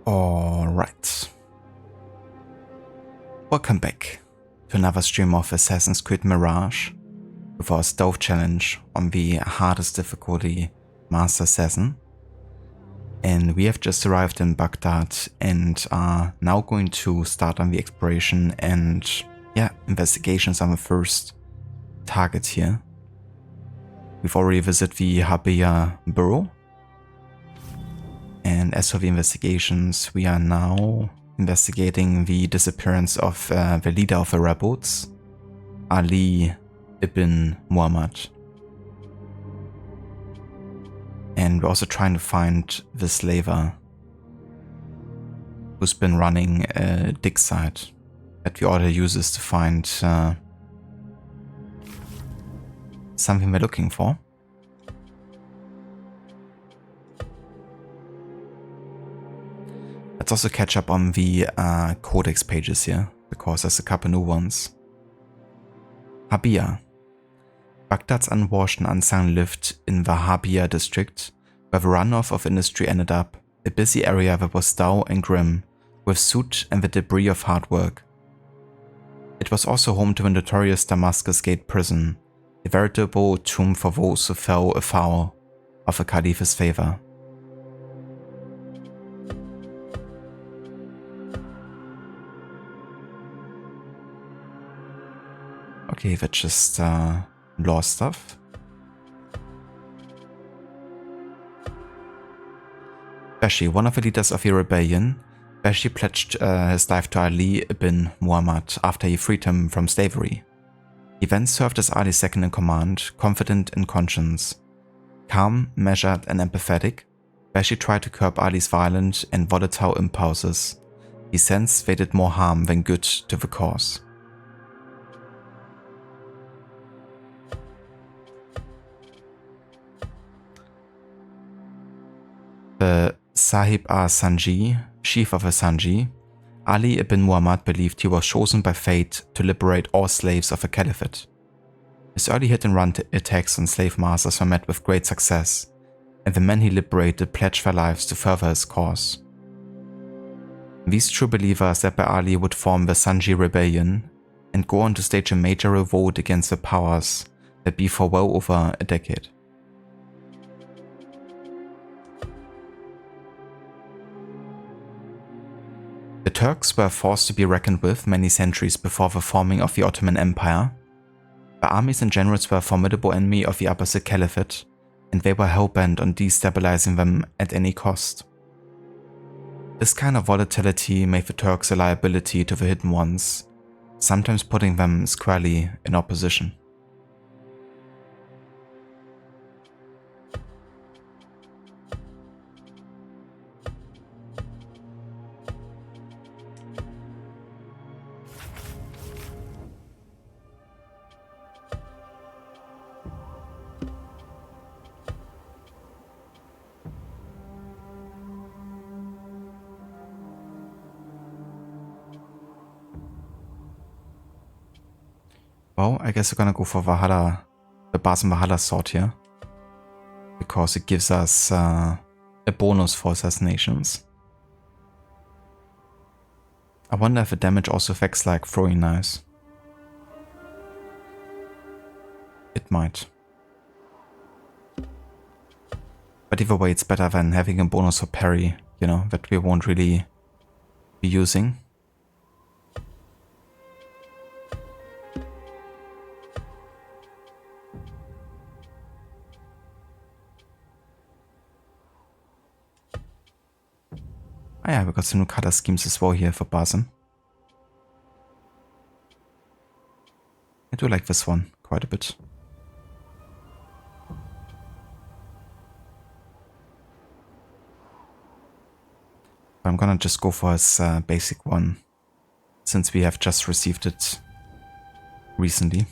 Alright. Welcome back to another stream of Assassin's Creed Mirage with our stealth challenge on the hardest difficulty, Master Assassin. And we have just arrived in Baghdad and are now going to start on the exploration and investigations on the first target here. We've already visited the Habia Burrow. And as for the investigations, we are now investigating the disappearance of the leader of the rebels, Ali ibn Muhammad. And we're also trying to find the slaver who's been running a dig site that the order uses to find something we're looking for. Let's also catch up on the codex pages here, because there's a couple new ones. Habia. Baghdad's unwashed and unsung lived in the Habia district, where the runoff of industry ended up, a busy area that was dull and grim, with soot and the debris of hard work. It was also home to a notorious Damascus Gate prison, a veritable tomb for those who fell afoul of the Caliph's favor. Okay, that's just law stuff. Bashi, one of the leaders of the rebellion, Bashi pledged his life to Ali ibn Muhammad after he freed him from slavery. He then served as Ali's second in command, confident in conscience. Calm, measured and empathetic, Bashi tried to curb Ali's violent and volatile impulses. He sensed they did more harm than good to the cause. The Sahib Sanji, chief of the Sanji, Ali ibn Muhammad believed he was chosen by fate to liberate all slaves of the caliphate. His early hit-and-run attacks on slave masters were met with great success, and the men he liberated pledged their lives to further his cause. These true believers led by Ali would form the Sanji rebellion and go on to stage a major revolt against the powers that be for well over a decade. The Turks were a force to be reckoned with many centuries before the forming of the Ottoman Empire. The armies and generals were a formidable enemy of the Abbasid Caliphate, and they were hell-bent on destabilizing them at any cost. This kind of volatility made the Turks a liability to the Hidden Ones, sometimes putting them squarely in opposition. Well, I guess we're gonna go for Valhalla, the Basim Valhalla sword here, because it gives us a bonus for assassinations. I wonder if the damage also affects like throwing knives. It might. But either way, it's better than having a bonus for parry, you know, that we won't really be using. Ah yeah, we got some new color schemes as well here for Basim. I do like this one quite a bit. I'm gonna just go for his basic one, since we have just received it recently.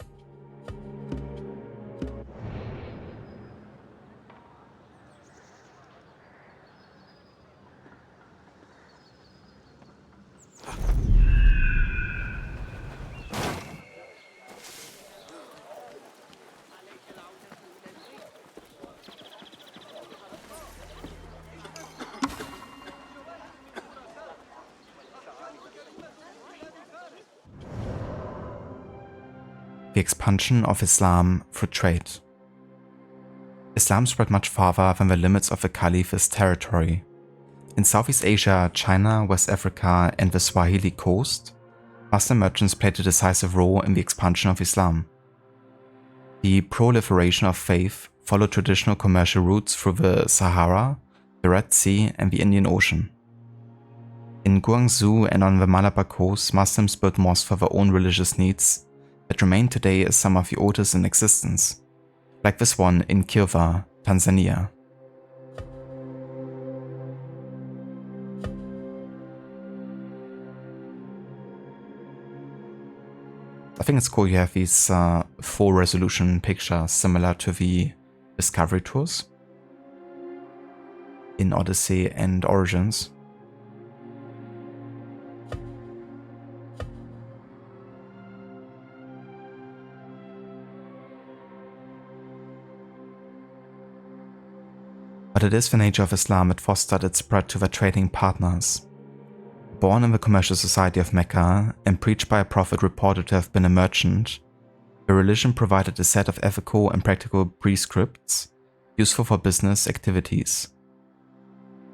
the expansion of Islam through trade. Islam spread much farther than the limits of the Caliph's territory. In Southeast Asia, China, West Africa, and the Swahili coast, Muslim merchants played a decisive role in the expansion of Islam. The proliferation of faith followed traditional commercial routes through the Sahara, the Red Sea, and the Indian Ocean. In Guangzhou and on the Malabar coast, Muslims built mosques for their own religious needs that remain today as some of the oldest in existence, like this one in Kirwa, Tanzania. I think it's cool you have these full resolution pictures similar to the Discovery Tours in Odyssey and Origins. But it is the nature of Islam that fostered its spread to their trading partners. Born in the commercial society of Mecca and preached by a prophet reported to have been a merchant, the religion provided a set of ethical and practical prescripts useful for business activities.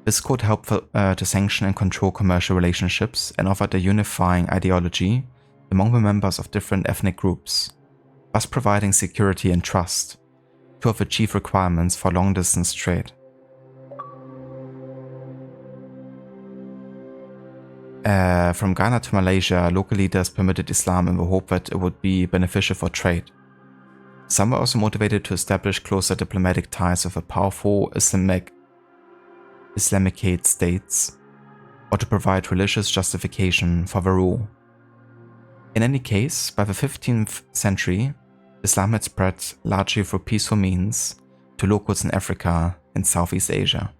This code helped to sanction and control commercial relationships and offered a unifying ideology among the members of different ethnic groups, thus providing security and trust, two of the chief requirements for long-distance trade. From Ghana to Malaysia, local leaders permitted Islam in the hope that it would be beneficial for trade. Some were also motivated to establish closer diplomatic ties with the powerful Islamicate states, or to provide religious justification for the rule. In any case, by the 15th century, Islam had spread largely through peaceful means to locals in Africa and Southeast Asia.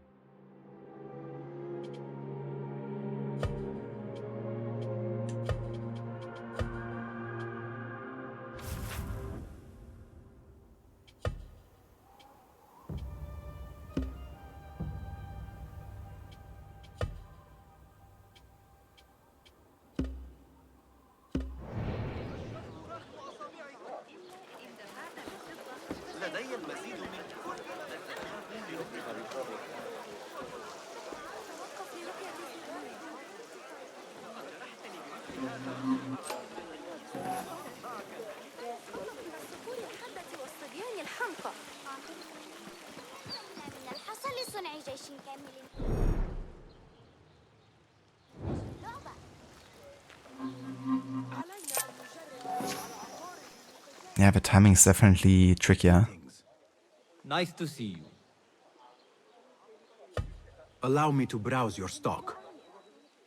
Yeah, the timing is definitely trickier. Nice to see you. Allow me to browse your stock.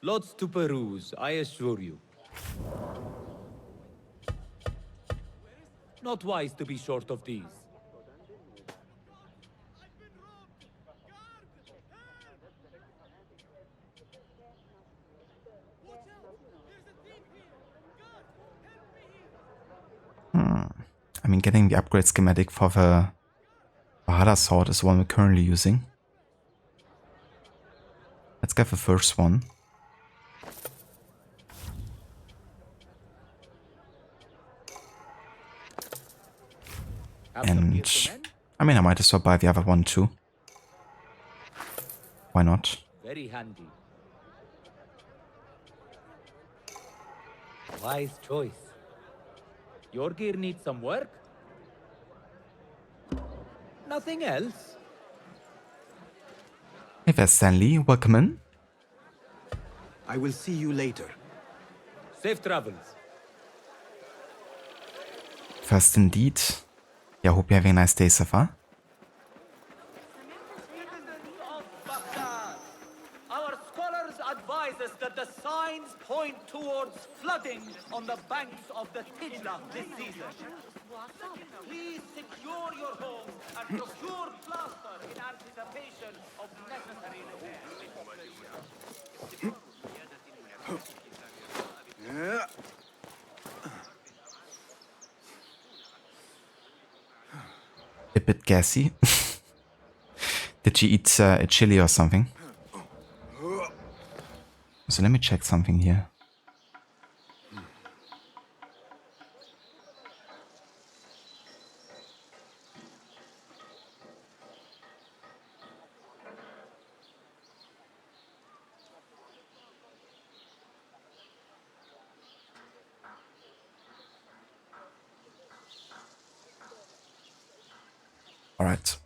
Lots to peruse, I assure you. Not wise to be short of these. I mean, getting the upgrade schematic for the Valhalla sword is the one we're currently using. Let's get the first one. And I mean, I might as well buy the other one too. Why not? Very handy. Wise choice. Your gear needs some work? Nothing else? Hey there, Stanley. Welcome in. I will see you later. Safe travels. First indeed. Yeah, hope you're having a nice day so far. Our scholars advise us that the signs point towards flooding on the banks of the Tijla this season. Please secure your homes and procure plaster in anticipation of necessary repairs. A bit gassy. Did she eat a chili or something? So let me check something here. Alright.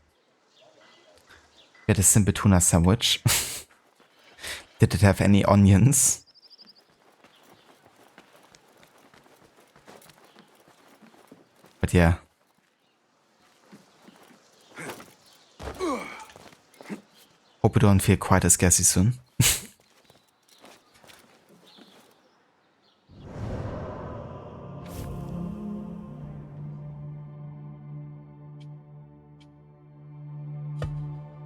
Get a simple tuna sandwich. Did it have any onions? But yeah. Hope we don't feel quite as gassy soon.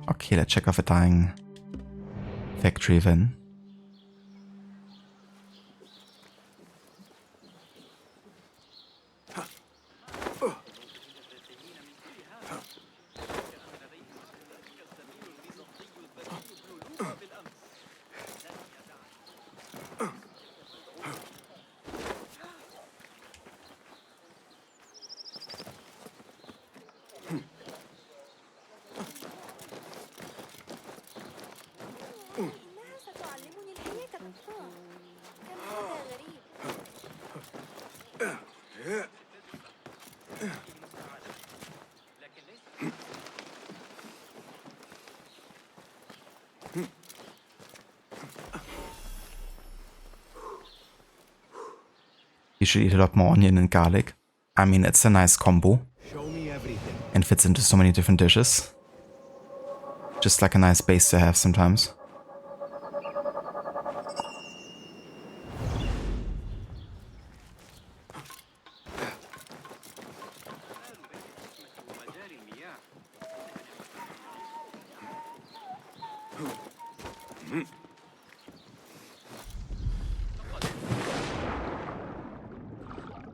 Okay, let's check off a dying factory then. You should eat a lot more onion and garlic. I mean, it's a nice combo. Show me everything. And fits into so many different dishes. Just like a nice base to have sometimes.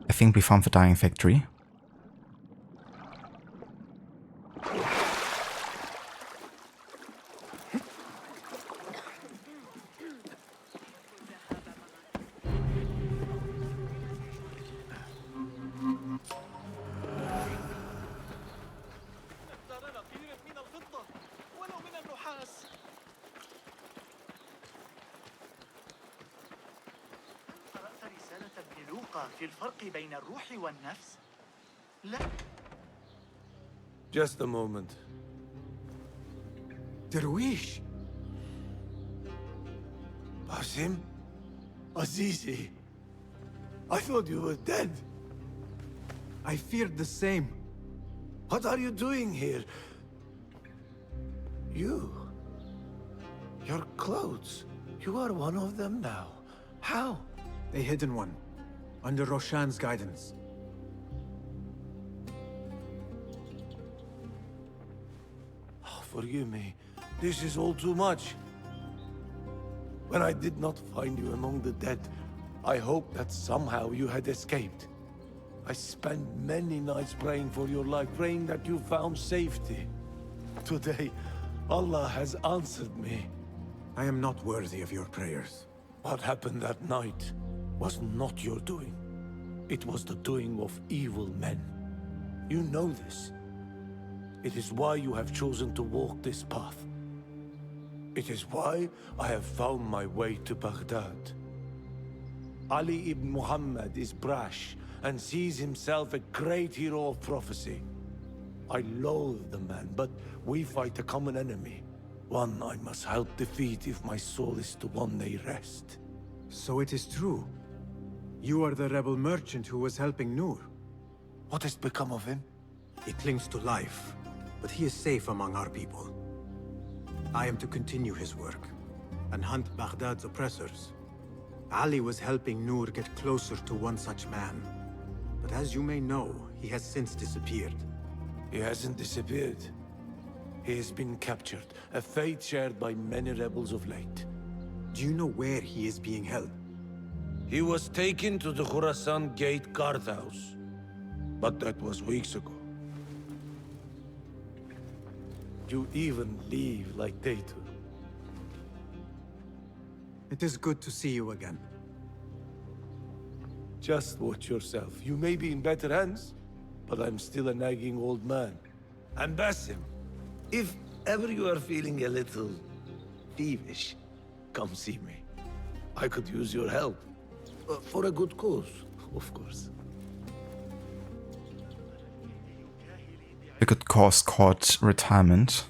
I think we found the dying factory. في الفرق بين الروح والنفس؟ لا. Just a moment. Darwish! Basim? Azizi? I thought you were dead. I feared the same. What are you doing here? You? Your clothes? You are one of them now. How? A hidden one. Under Roshan's guidance. Oh, forgive me. This is all too much. When I did not find you among the dead, I hoped that somehow you had escaped. I spent many nights praying for your life, praying that you found safety. Today, Allah has answered me. I am not worthy of your prayers. What happened that night was not your doing. It was the doing of evil men. You know this. It is why you have chosen to walk this path. It is why I have found my way to Baghdad. Ali ibn Muhammad is brash and sees himself a great hero of prophecy. I loathe the man, but we fight a common enemy. One I must help defeat if my soul is to one day rest. So it is true. You are the rebel merchant who was helping Nur. What has become of him? He clings to life, but he is safe among our people. I am to continue his work and hunt Baghdad's oppressors. Ali was helping Nur get closer to one such man. But as you may know, he has since disappeared. He hasn't disappeared. He has been captured, a fate shared by many rebels of late. Do you know where he is being held? He was taken to the Khurasan Gate guardhouse, but that was weeks ago. You even leave like they do. It is good to see you again. Just watch yourself. You may be in better hands, but I'm still a nagging old man. And Basim, if ever you are feeling a little peevish, come see me. I could use your help. For a good cause, of course. The They could cause court retirement.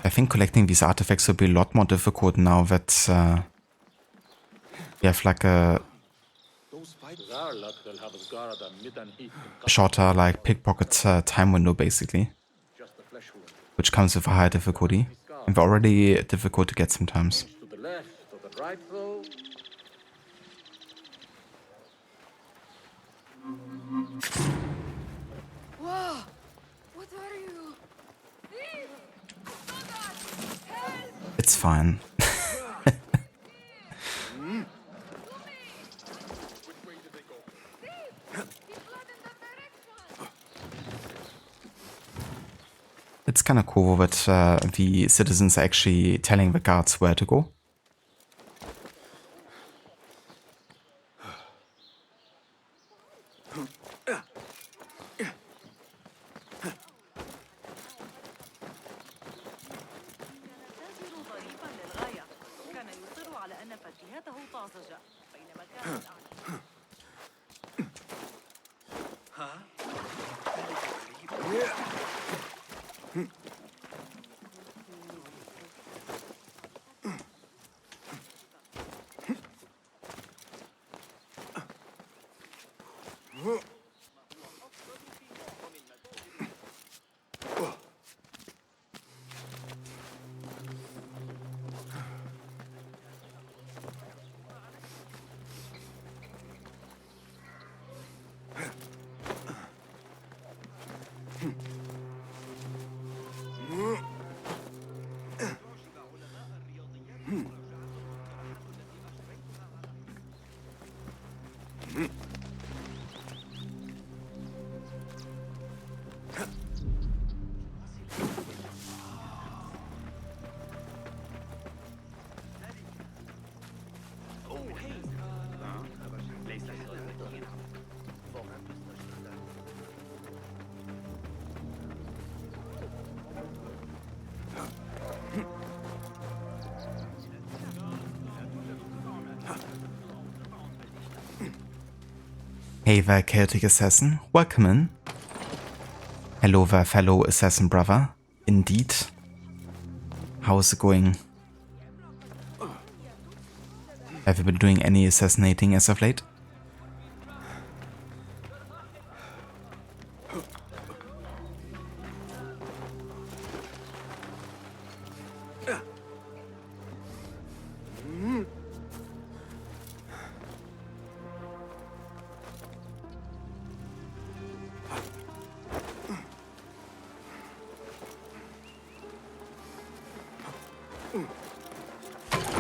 I think collecting these artifacts will be a lot more difficult now that we have like a shorter like pickpocket time window basically, which comes with a higher difficulty, and they're already difficult to get sometimes. Whoa! What are you? It's fine. It's kind of cool that the citizens are actually telling the guards where to go. Hey there, chaotic assassin. Welcome in. Hello there, fellow assassin brother. Indeed. How's it going? Have you been doing any assassinating as of late?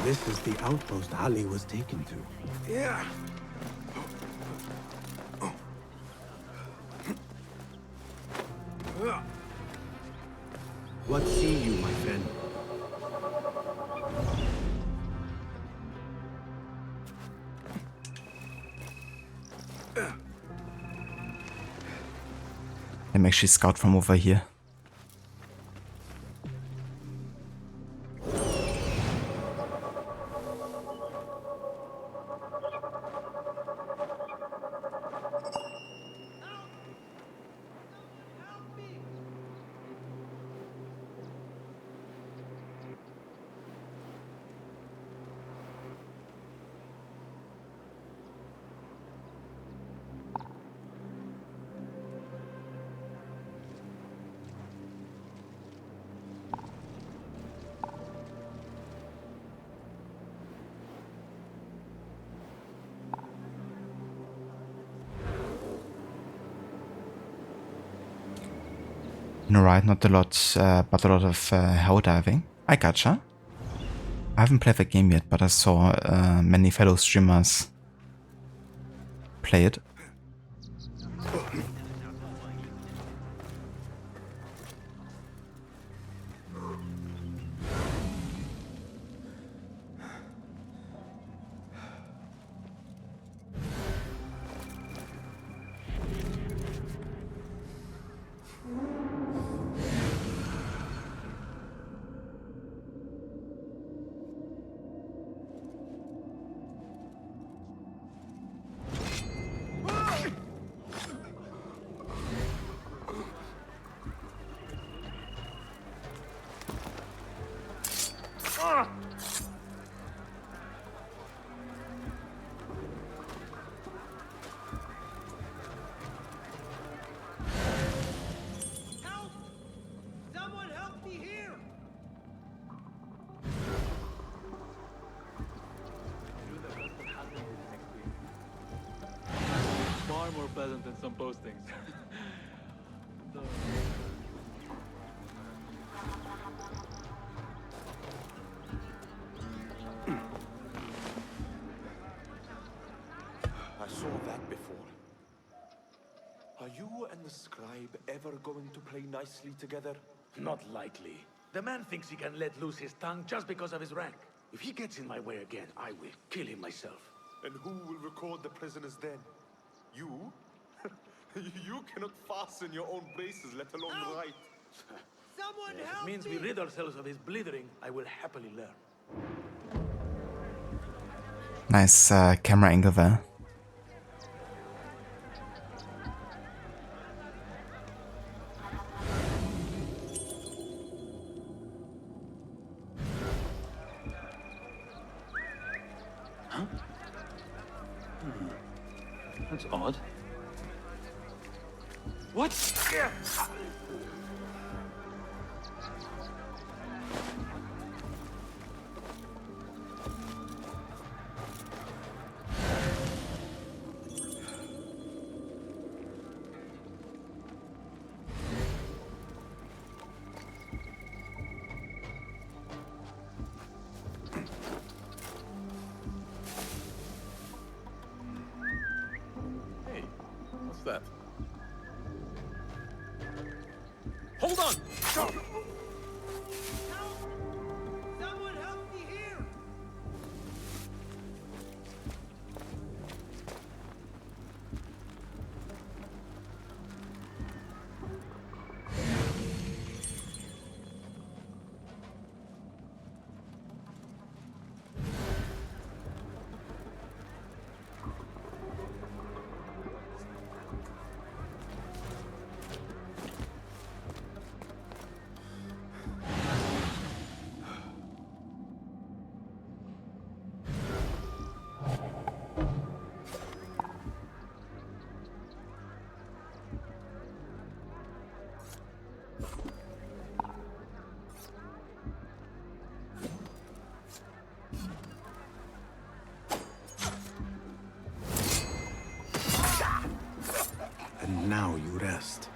This is the outpost Ali was taken to. Yeah. What see you, my friend? Let me actually scout from over here. Right, not a lot, but a lot of hell diving. I gotcha. I haven't played the game yet, but I saw many fellow streamers play it. more pleasant than some postings. I saw that before. Are you and the scribe ever going to play nicely together? Not likely. The man thinks he can let loose his tongue just because of his rank. If he gets in my way again, I will kill him myself. And who will record the prisoners then? You? You cannot fasten your own braces, let alone write. Someone If it help means me! we rid ourselves of his blithering, I will happily learn. Nice camera angle there. That's odd. What? Hey, what's that? Hold on! Someone help me here! And now you rest.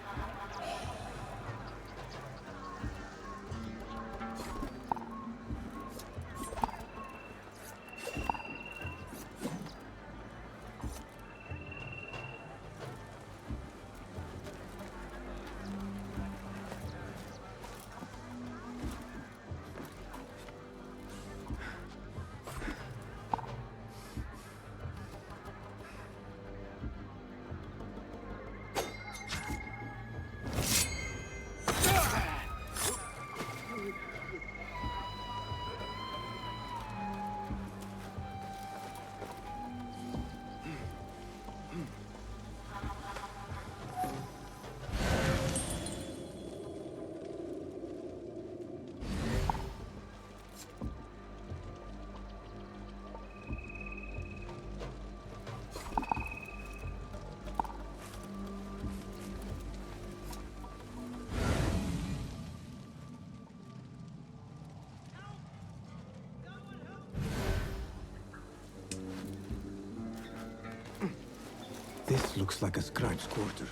This looks like a scribe's quarters.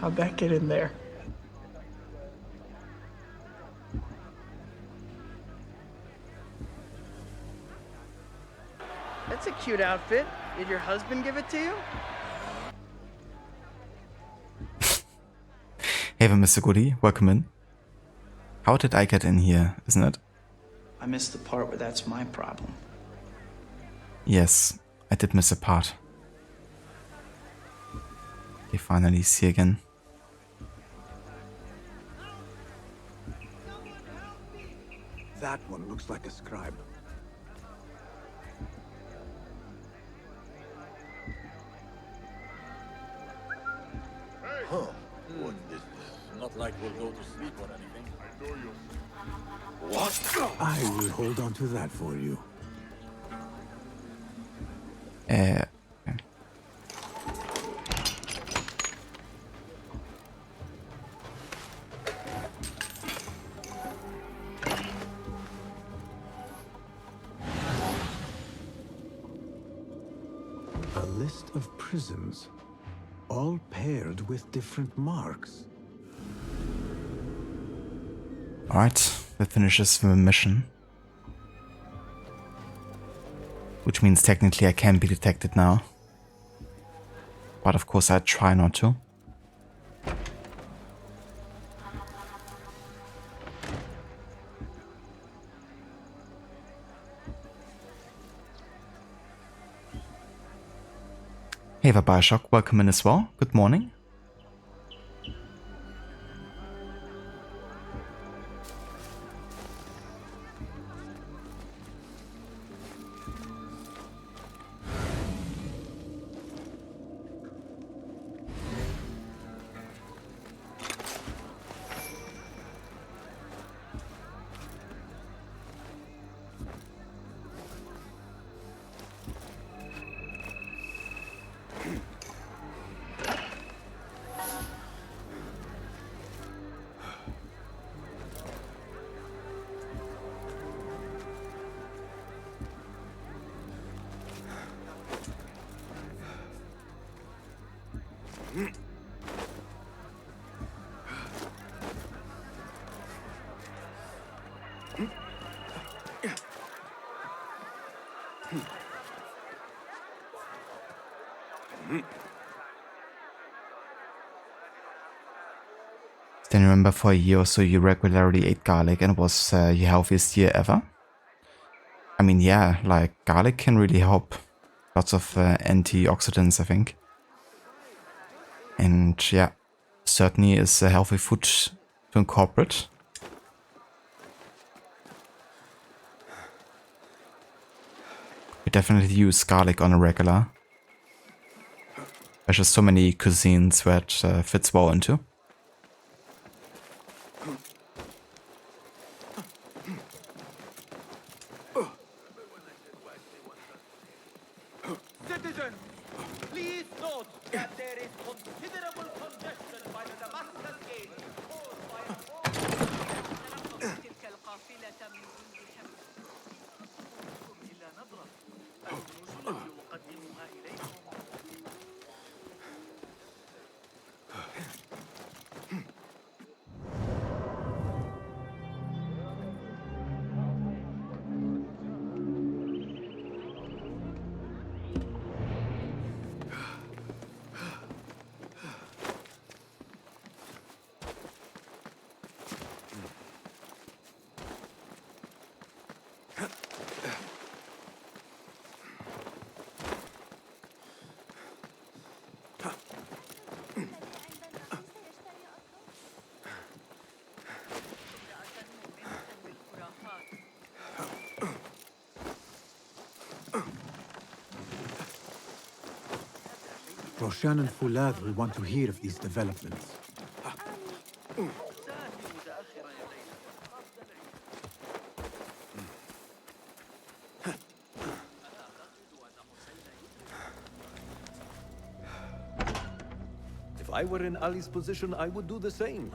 How'd that get in there? That's a cute outfit. Did your husband give it to you? Hey there, Mr. Goody, welcome in. How did I get in here, isn't it? I missed the part where that's my problem. Yes, I did miss a part. Okay, finally see again. That one looks like a scribe. Huh. What is this? Not like we'll go to sleep or anything. I will hold on to that for you. Okay. A list of prisons, all paired with different marks. Alright, that finishes the mission. Which means technically I can be detected now. But of course I try not to. Hey Bioshock, welcome in as well. Good morning. Then remember for a year or so you regularly ate garlic and it was your healthiest year ever? I mean, yeah, like garlic can really help. Lots of antioxidants, I think. And yeah, certainly is a healthy food to incorporate. We definitely use garlic on a regular. There's just so many cuisines where it fits well into. Citizens, please note that there is considerable congestion by the Damascus Gate caused by a تلك القافلة من جند حفظ. إلا نظرة الكنوز التي أقدمها إليكم. Roshan and Fulad will want to hear of these developments. If I were in Ali's position, I would do the same.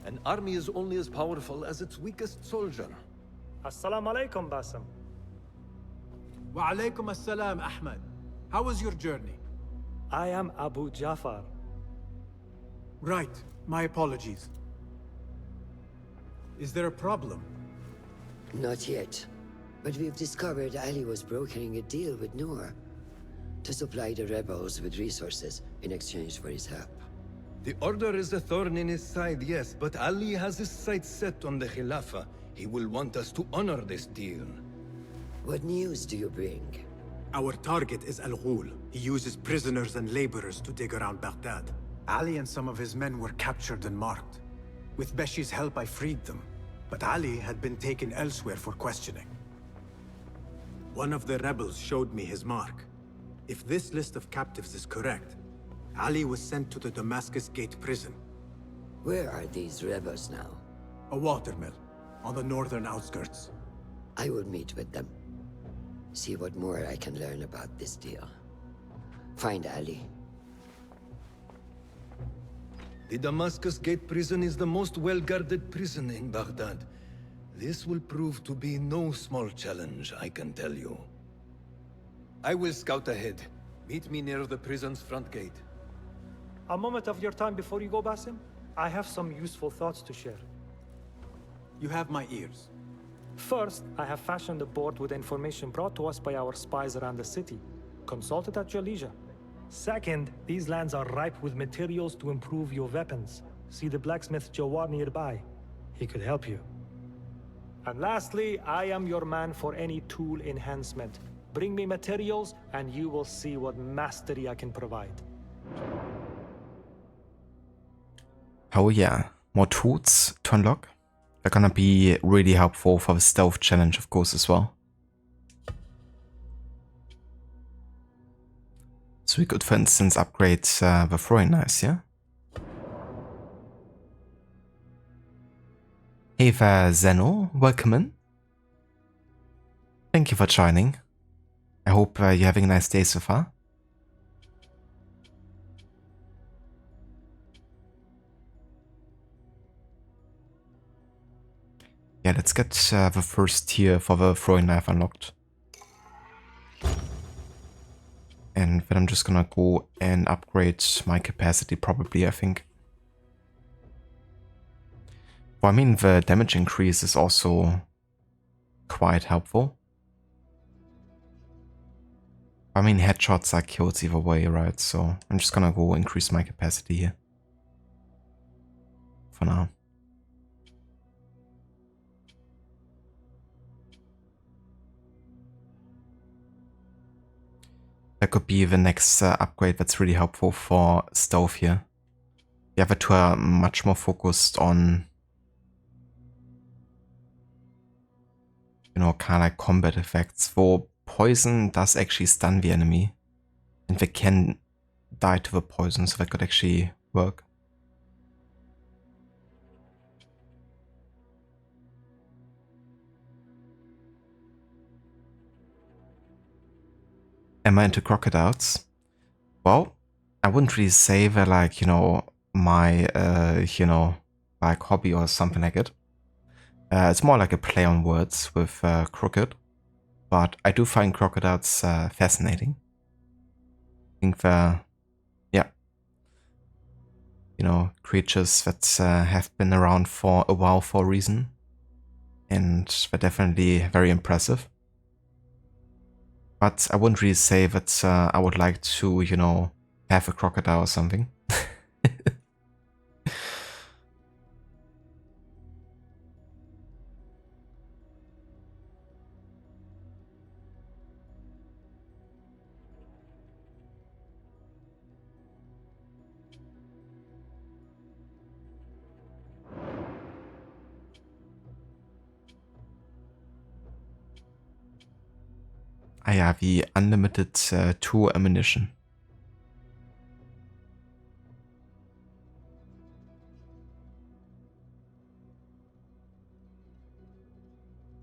An army is only as powerful as its weakest soldier. Assalamu alaikum, Basim. Wa alaykum assalam, Ahmed. How was your journey? I am Abu Jafar. Right. My apologies. Is there a problem? Not yet. But we've discovered Ali was brokering a deal with Nur to supply the rebels with resources in exchange for his help. The Order is a thorn in his side, yes, but Ali has his sights set on the Khilafah. He will want us to honor this deal. What news do you bring? Our target is Al-Ghul. He uses prisoners and laborers to dig around Baghdad. Ali and some of his men were captured and marked. With Beshi's help, I freed them. But Ali had been taken elsewhere for questioning. One of the rebels showed me his mark. If this list of captives is correct, Ali was sent to the Damascus Gate prison. Where are these rebels now? A watermill, on the northern outskirts. I will meet with them. See what more I can learn about this deal. Find Ali. The Damascus Gate prison is the most well-guarded prison in Baghdad. This will prove to be no small challenge, I can tell you. I will scout ahead. Meet me near the prison's front gate. A moment of your time before you go, Basim. I have some useful thoughts to share. You have my ears. First, I have fashioned a board with information brought to us by our spies around the city. Consult it at your leisure. Second, these lands are ripe with materials to improve your weapons. See the blacksmith Jawar nearby. He could help you. And lastly, I am your man for any tool enhancement. Bring me materials, and you will see what mastery I can provide. Oh yeah, more tools to unlock. They're gonna be really helpful for the stealth challenge, of course, as well. So we could, for instance, upgrade the throwing knives, yeah? Hey there, Zeno. Welcome in. Thank you for joining. I hope you're having a nice day so far. Yeah, let's get the first tier for the throwing knife unlocked. And then I'm just gonna go and upgrade my capacity probably, I think. Well, I mean, the damage increase is also quite helpful. I mean, headshots are kills either way, right? So I'm just gonna go increase my capacity here. For now. That could be the next upgrade that's really helpful for stealth here. The other two are much more focused on, you know, kind of like combat effects. For poison does actually stun the enemy, and they can die to the poison, so that could actually work. Am I into crocodiles? Well, I wouldn't really say they're like, you know, my, you know, like hobby or something like it. It's more like a play on words with crooked, but I do find crocodiles fascinating. I think they're, yeah, you know, creatures that have been around for a while for a reason, and they're definitely very impressive. But I wouldn't really say that I would like to, you know, have a crocodile or something. Ah ja, the unlimited 2 ammunition.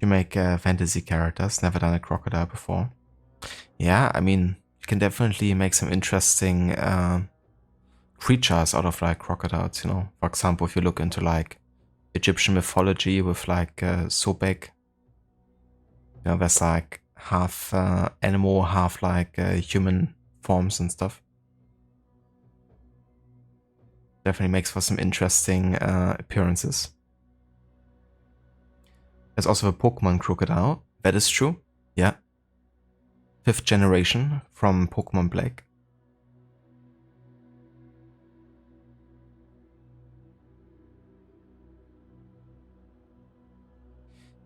You make fantasy characters, never done a crocodile before. Yeah, I mean, you can definitely make some interesting creatures out of like crocodiles, you know. For example, if you look into like Egyptian mythology with like Sobek, you know, there's like half animal, half like human forms and stuff. Definitely makes for some interesting appearances. There's also a Pokemon crocodile. That is true. Yeah. 5th generation from Pokemon Black.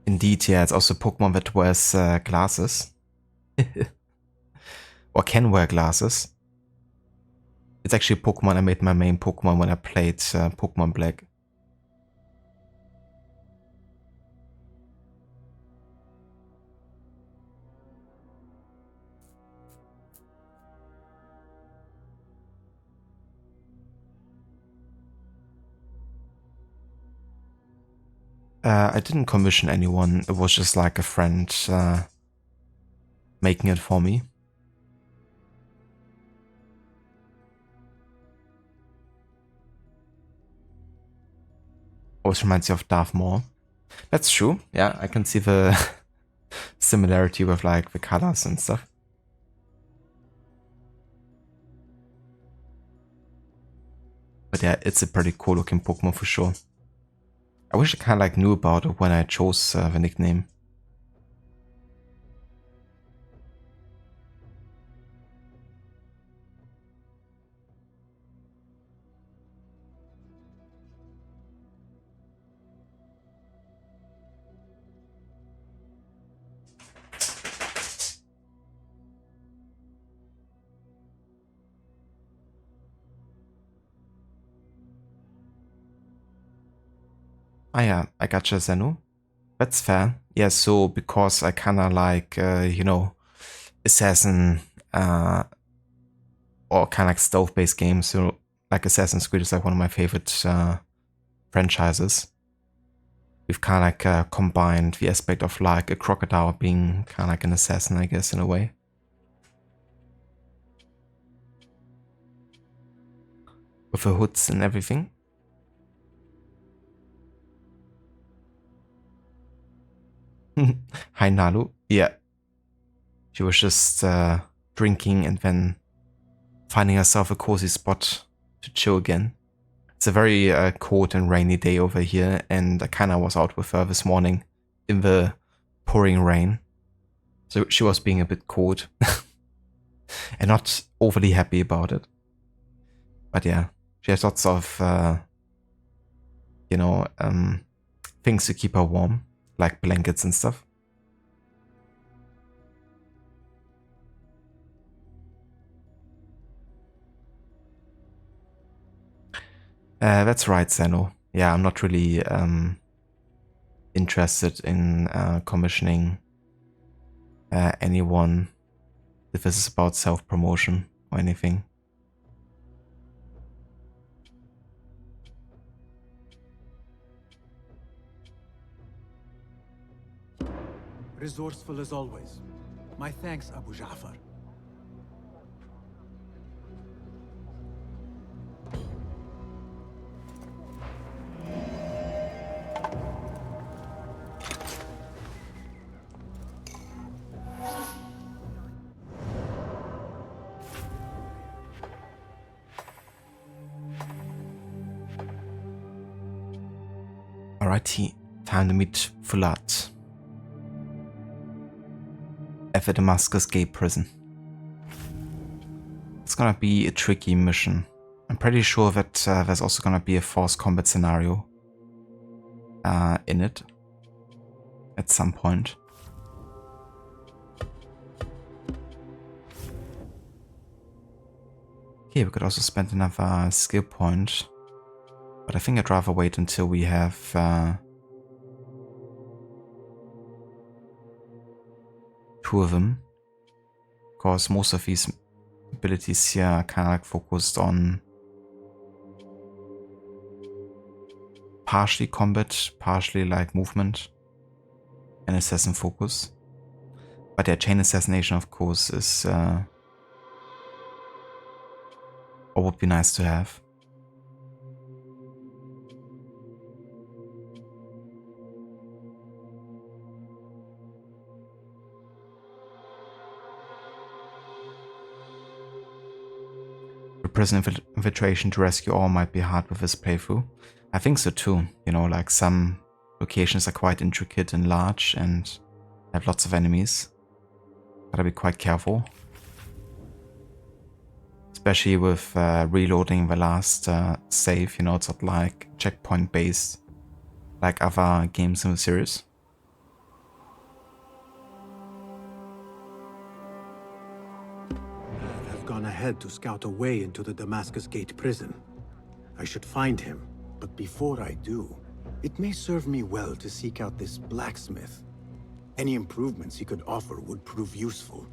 Indeed, yeah, it's also Pokemon that wears glasses. Or can wear glasses. It's actually Pokemon I made my main Pokemon when I played Pokemon Black. I didn't commission anyone. It was just like a friend making it for me. Always reminds you of Darth Maul. That's true. Yeah, I can see the similarity with like the colors and stuff. But yeah, it's a pretty cool looking Pokemon for sure. I wish I kind of like knew about it when I chose the nickname. Ah yeah, I gotcha, Zenu. That's fair. Yeah, so because I kind of like, you know, Assassin or kind of like stealth-based games, so like Assassin's Creed is like one of my favorite franchises. We've kind of like combined the aspect of like a crocodile being kind of like an assassin, I guess, in a way. With the hoods and everything. Hi Nalu. Yeah. She was just drinking and then finding herself a cozy spot to chill again. It's a very cold and rainy day over here, and I kind of was out with her this morning in the pouring rain. So she was being a bit cold and not overly happy about it. But yeah, she has lots of, you know, things to keep her warm, like blankets and stuff. That's right, Zeno. Yeah, I'm not really interested in commissioning anyone if this is about self-promotion or anything. Resourceful as always. My thanks, Abu Ja'far. Alrighty, time to meet Fulat at the Damascus Gate prison. It's gonna be a tricky mission. I'm pretty sure that there's also gonna be a force combat scenario in it at some point. Okay, we could also spend another skill point, but I think I'd rather wait until we have two of them, because most of these abilities here are kind of like focused on partially combat, partially like movement and assassin focus. But yeah, chain assassination of course is or would be nice to have. The prison infiltration to rescue all might be hard with this playthrough. I think so too, you know, like some locations are quite intricate and large and have lots of enemies. Gotta be quite careful. Especially with reloading the last save, you know, it's not like checkpoint based like other games in the series. I've gone ahead to scout a way into the Damascus Gate prison. I should find him, but before I do, it may serve me well to seek out this blacksmith. Any improvements he could offer would prove useful.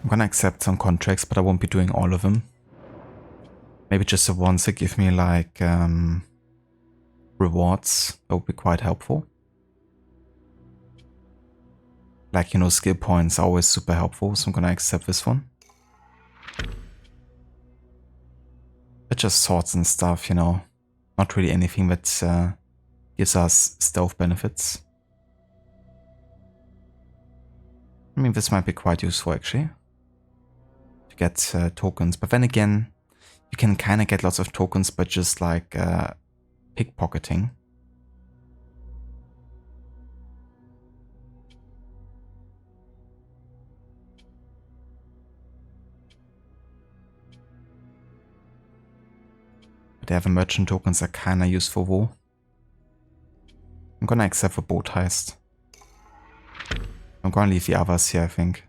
I'm gonna accept some contracts, but I won't be doing all of them. Maybe just the ones that give me like rewards. That would be quite helpful. Like, you know, skill points are always super helpful, so I'm gonna accept this one. But just swords and stuff, you know. Not really anything that gives us stealth benefits. I mean, this might be quite useful actually. To get tokens. But then again, you can kind of get lots of tokens by just like pickpocketing. But the other merchant tokens are kind of useful though. I'm gonna accept the boat heist. I'm gonna leave the others here, I think.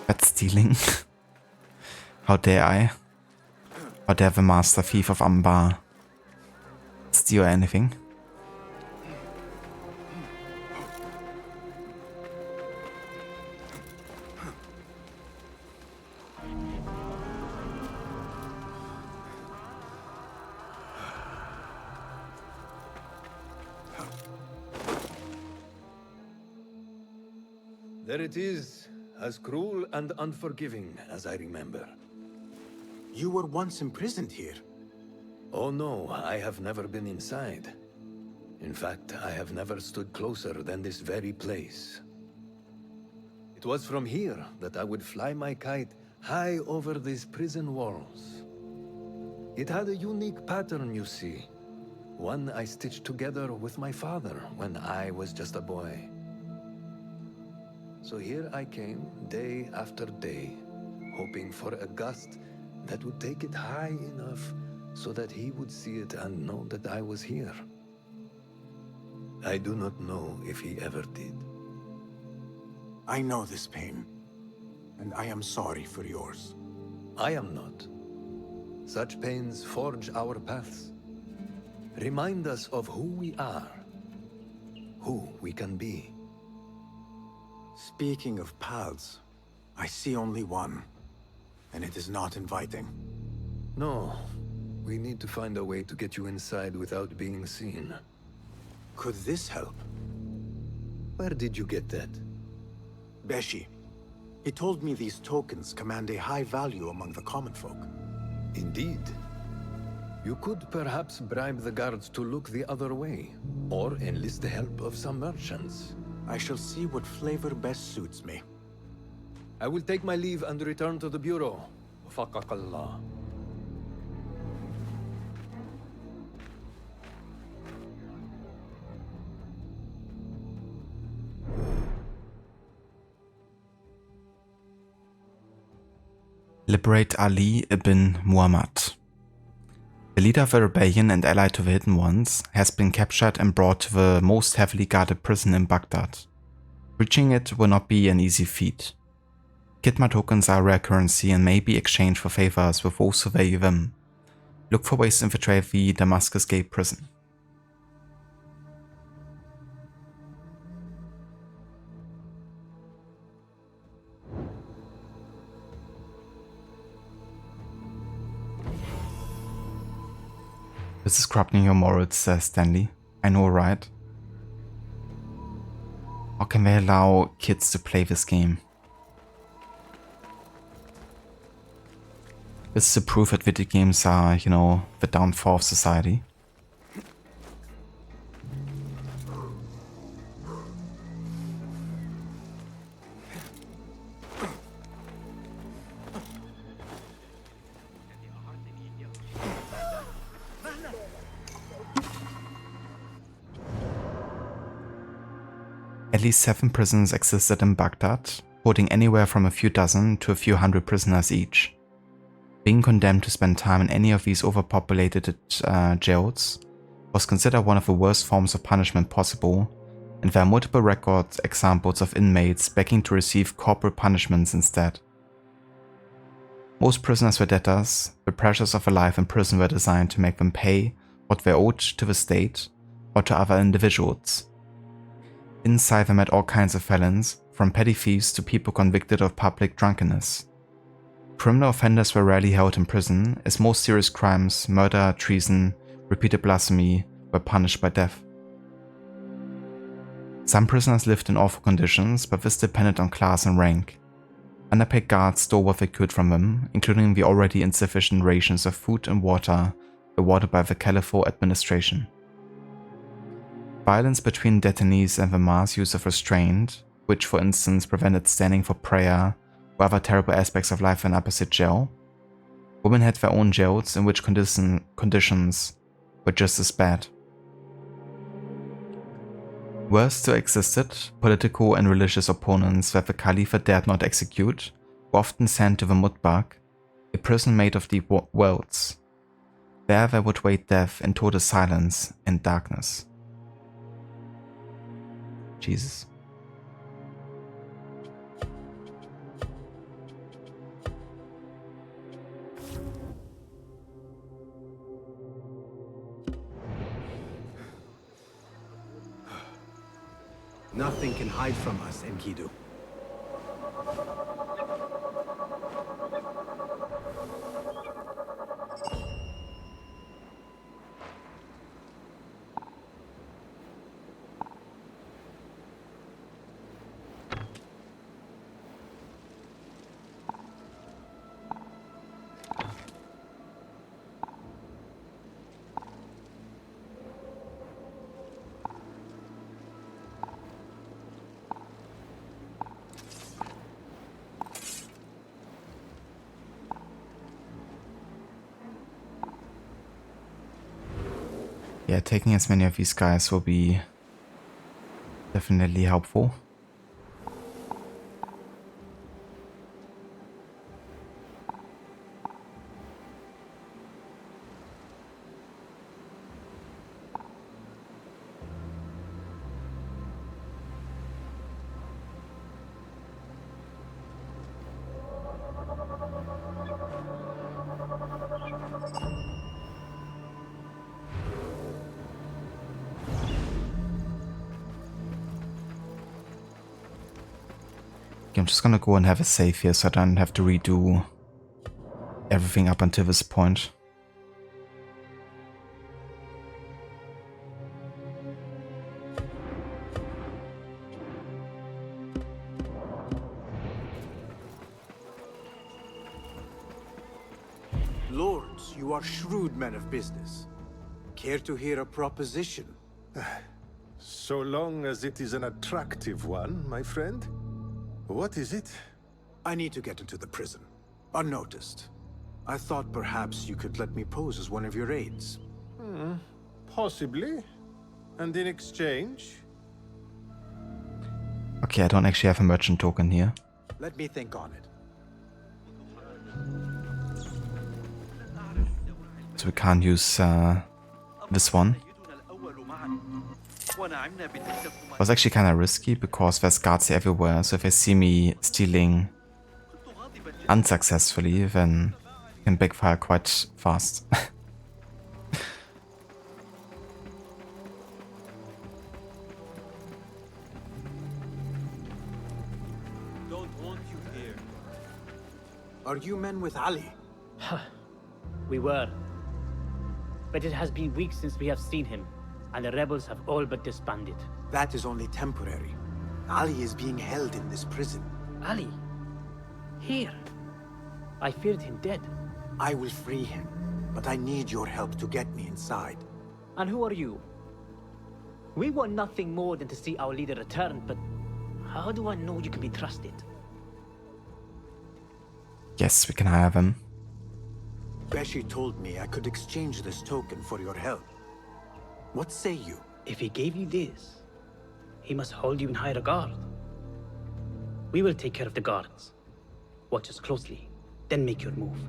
That's stealing. How dare I? How dare the Master Thief of Ambar steal anything? There it is, as cruel and unforgiving as I remember. You were once imprisoned here. Oh no, I have never been inside. In fact, I have never stood closer than this very place. It was from here that I would fly my kite high over these prison walls. It had a unique pattern, you see. One I stitched together with my father when I was just a boy. So here I came, day after day, hoping for a gust that would take it high enough so that he would see it and know that I was here. I do not know if he ever did. I know this pain, and I am sorry for yours. I am not. Such pains forge our paths. Remind us of who we are, who we can be. Speaking of paths, I see only one, and it is not inviting. No, we need to find a way to get you inside without being seen. Could this help? Where did you get that? Beshi. He told me these tokens command a high value among the common folk. Indeed. You could perhaps bribe the guards to look the other way, or enlist the help of some merchants. I shall see what flavor best suits me. I will take my leave and return to the Bureau. Faqaqallah. Liberate Ali ibn Muhammad. The leader of the rebellion and ally to the Hidden Ones has been captured and brought to the most heavily guarded prison in Baghdad. Reaching it will not be an easy feat. Khidma tokens are rare currency and may be exchanged for favors with those who value them. Look for ways to infiltrate the Damascus Gate prison. This is corrupting your morals, says Stanley. I know, right? How can they allow kids to play this game? This is a proof that video games are, you know, the downfall of society. At least 7 prisons existed in Baghdad, holding anywhere from a few dozen to a few hundred prisoners each. Being condemned to spend time in any of these overpopulated jails was considered one of the worst forms of punishment possible, and there are multiple record examples of inmates begging to receive corporal punishments instead. Most prisoners were debtors. The pressures of a life in prison were designed to make them pay what they owed to the state or to other individuals. Inside they met all kinds of felons, from petty thieves to people convicted of public drunkenness. Criminal offenders were rarely held in prison, as most serious crimes, murder, treason, repeated blasphemy, were punished by death. Some prisoners lived in awful conditions, but this depended on class and rank. Underpaid guards stole what they could from them, including the already insufficient rations of food and water awarded by the Caliphate administration. Violence between detainees and the mass use of restraint, which for instance prevented standing for prayer or other terrible aspects of life in opposite jail. Women had their own jails in which conditions were just as bad. Worse still existed, political and religious opponents that the Caliphate dared not execute were often sent to the Mutbaq, a prison made of deep wells. There they would wait death in total silence and darkness. Jesus. Nothing can hide from us, Enkidu. Yeah, taking as many of these guys will be definitely helpful. I'm just gonna go and have a save here so I don't have to redo everything up until this point. Lords, you are shrewd men of business. Care to hear a proposition? So long as it is an attractive one, my friend. What is it? I need to get into the prison, unnoticed. I thought perhaps you could let me pose as one of your aides. Possibly. And in exchange? Okay, I don't actually have a merchant token here. Let me think on it. So we can't use this one. It was actually kind of risky because there's guards here everywhere, so if they see me stealing unsuccessfully, then it can backfire quite fast. Don't want you here. Are you men with Ali? We were. but it has been weeks since we have seen him, and the rebels have all but disbanded. That is only temporary. Ali is being held in this prison. Ali? Here? I feared him dead. I will free him, but I need your help to get me inside. And who are you? We want nothing more than to see our leader return, but how do I know you can be trusted? Yes, we can have him. Beshi told me I could exchange this token for your help. What say you? If he gave you this, he must hold you in high regard. We will take care of the guards. Watch us closely, then make your move.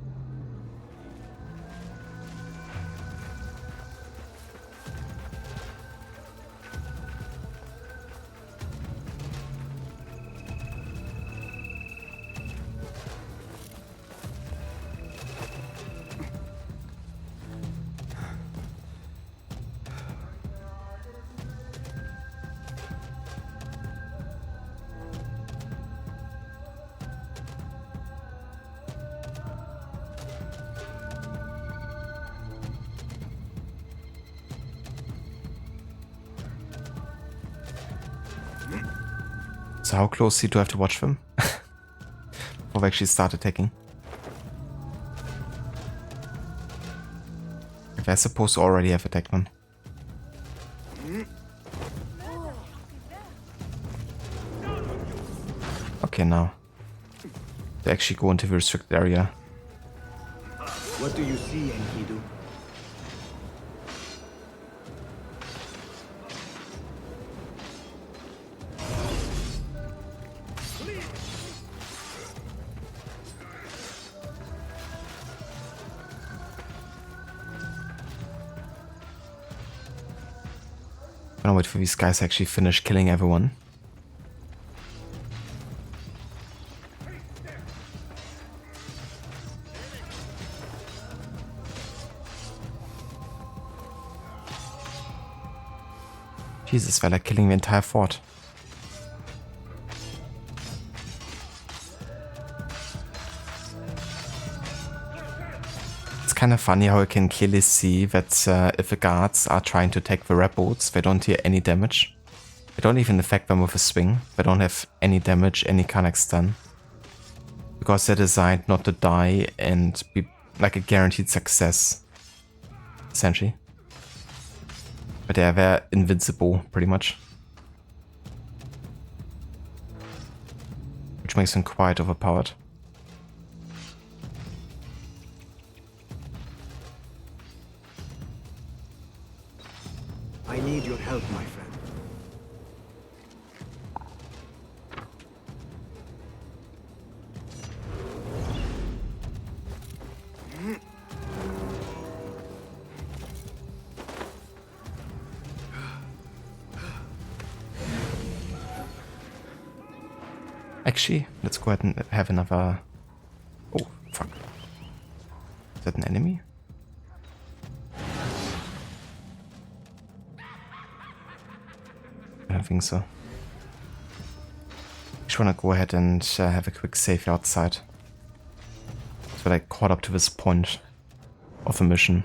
So how closely do I have to watch them? Before we actually start attacking. If I supposed to already have attacked one. Okay, now. They actually go into the restricted area. What do you see, Enkidu? I'm gonna wait for these guys to actually finish killing everyone. Jesus, they're like killing the entire fort. It's kind of funny how you can clearly see that if the guards are trying to attack the red boats, they don't deal any damage. They don't even affect them with a swing. They don't have any damage, any kind of stun. Because they're designed not to die and be like a guaranteed success. Essentially. But yeah, they're invincible, pretty much. Which makes them quite overpowered. I need your help, my friend. Actually, let's go ahead and have another... Oh, fuck. Is that an enemy? I don't think so. Just wanna go ahead and have a quick save outside. So we're like caught up to this point of the mission.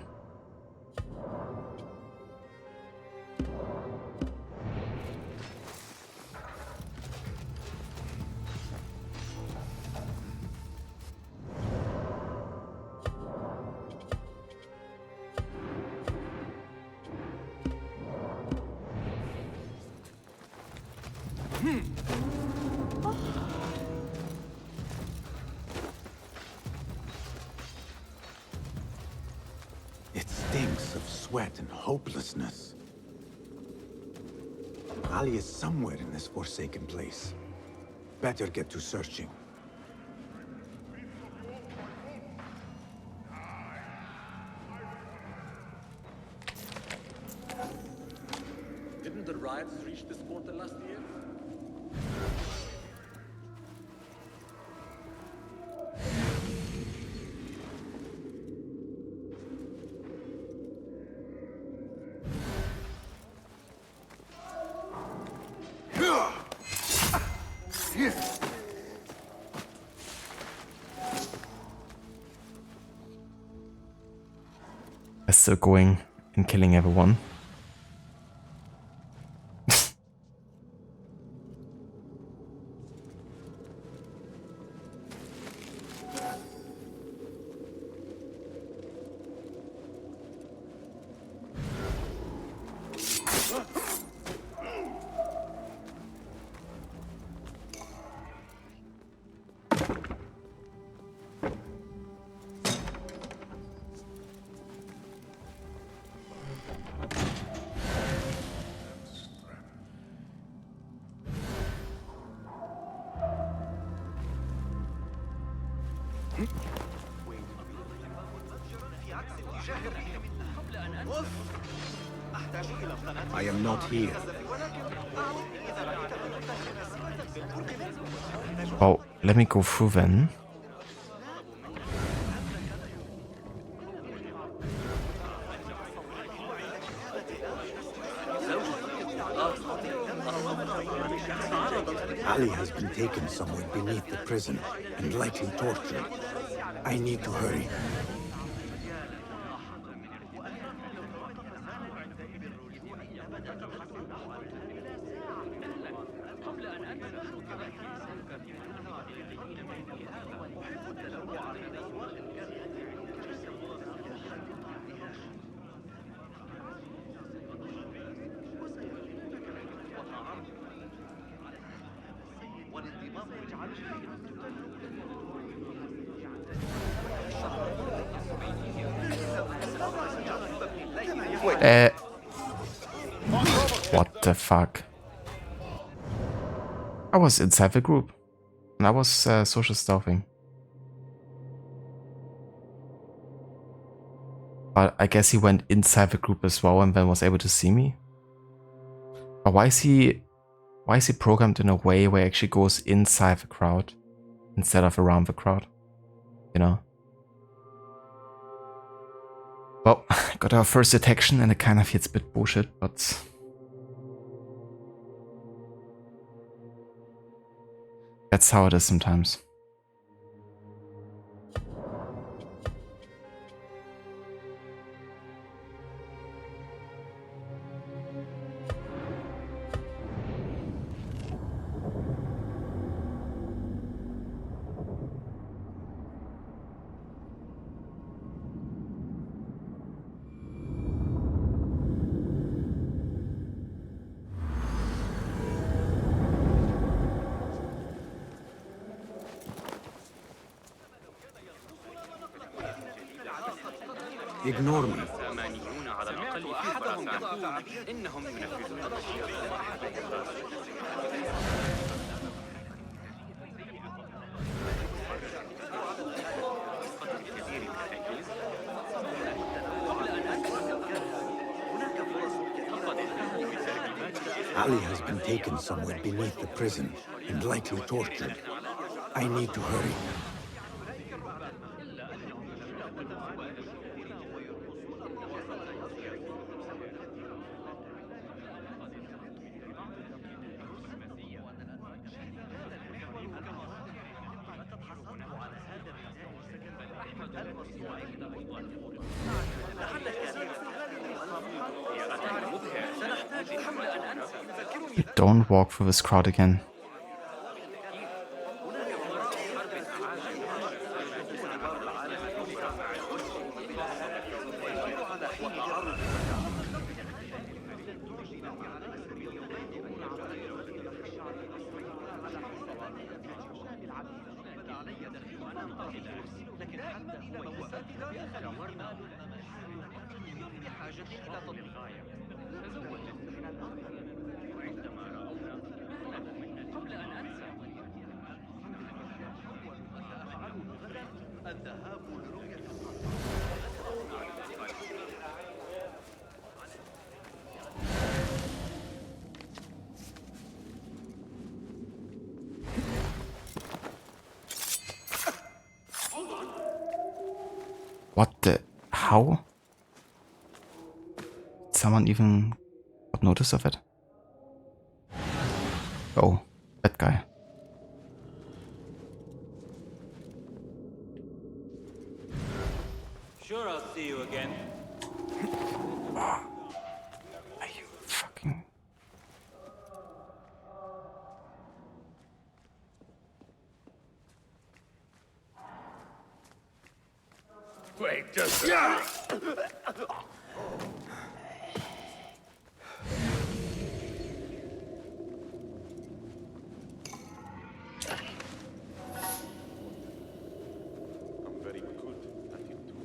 It stinks of sweat and hopelessness. Ali is somewhere in this forsaken place. Better get to searching. Didn't the riots reach this quarter last year? They're still going and killing everyone. I am not here. Oh, let me go through then. Ali has been taken somewhere beneath the prison and likely tortured. I need to hurry. What the fuck? I was inside the group. And I was social stealthing. But I guess he went inside the group as well and then was able to see me. But why is he programmed in a way where he actually goes inside the crowd instead of around the crowd? You know? Well, got our first detection and it kind of hits a bit bullshit, but that's how it is sometimes. Ignore me. Ali has been taken somewhere beneath the prison and likely tortured. I need to hurry. Don't walk through this crowd again. What the? How? Did someone even got notice of it? Oh, that guy. Sure, I'll see you again. Are you fucking... Wait, just... I'm very good at it too.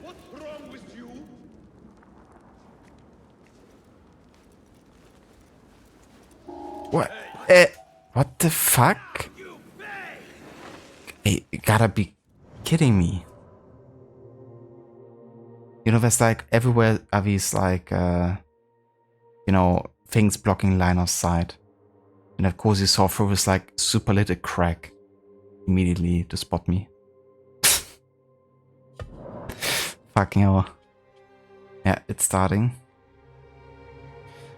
What's wrong with you? What? What the fuck? Hey, you gotta be kidding me. You know, there's like everywhere are these like, you know, things blocking line of sight. And of course you saw through this like super little crack immediately to spot me. Fucking hell. Yeah, it's starting.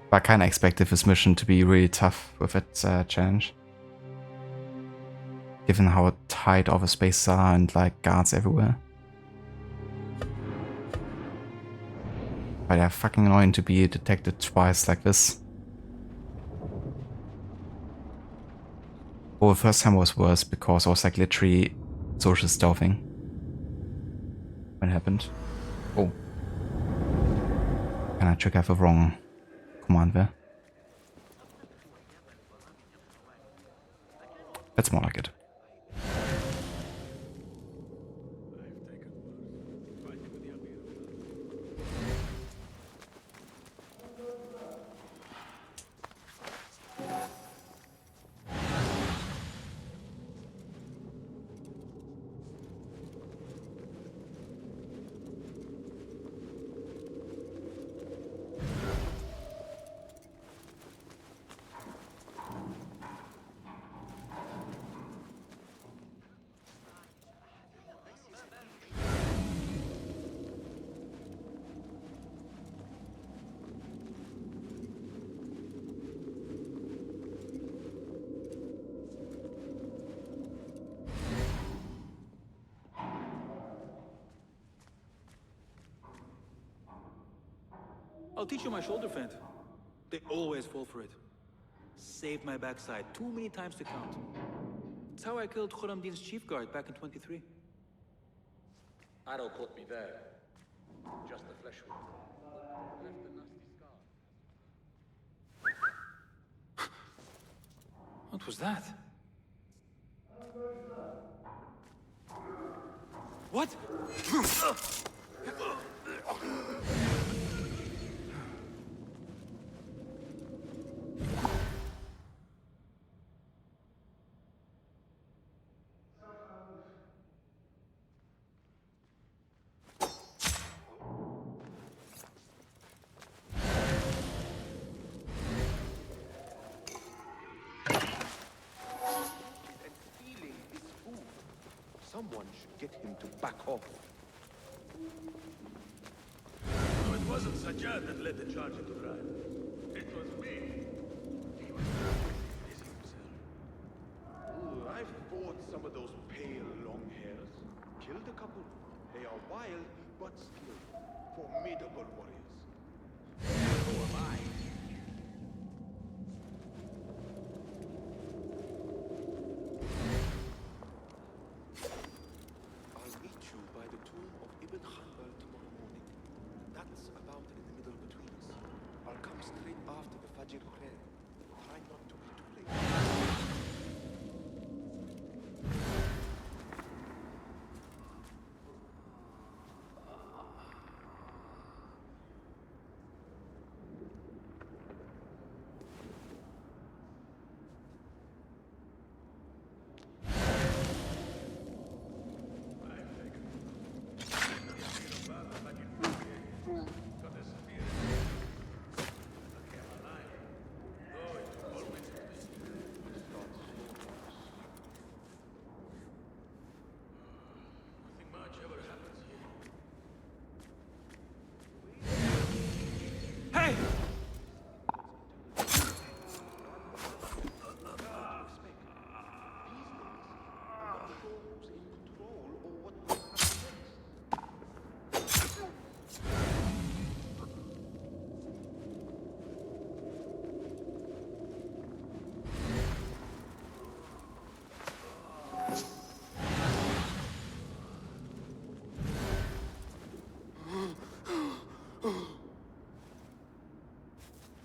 But I kinda expected this mission to be really tough with its challenge. Given how tight all the spaces are and like guards everywhere. But yeah, fucking annoying to be detected twice like this. Well, the first time was worse because I was like literally social stealthing when it happened. Oh. And I triggered the wrong command there. That's more like it. I'll teach you my shoulder feint. They always fall for it. Saved my backside too many times to count. It's how I killed Khurramdin's chief guard back in 23. Arrow caught me there. Just a flesh wound. Left a nasty scar. What was that? What? Someone should get him to back off. No, it wasn't Sajjad that led the charge into Rad. It was me. He was busy himself. Ooh, I've fought some of those pale long hairs. Killed a couple. They are wild, but skilled. Formidable warriors. So am I.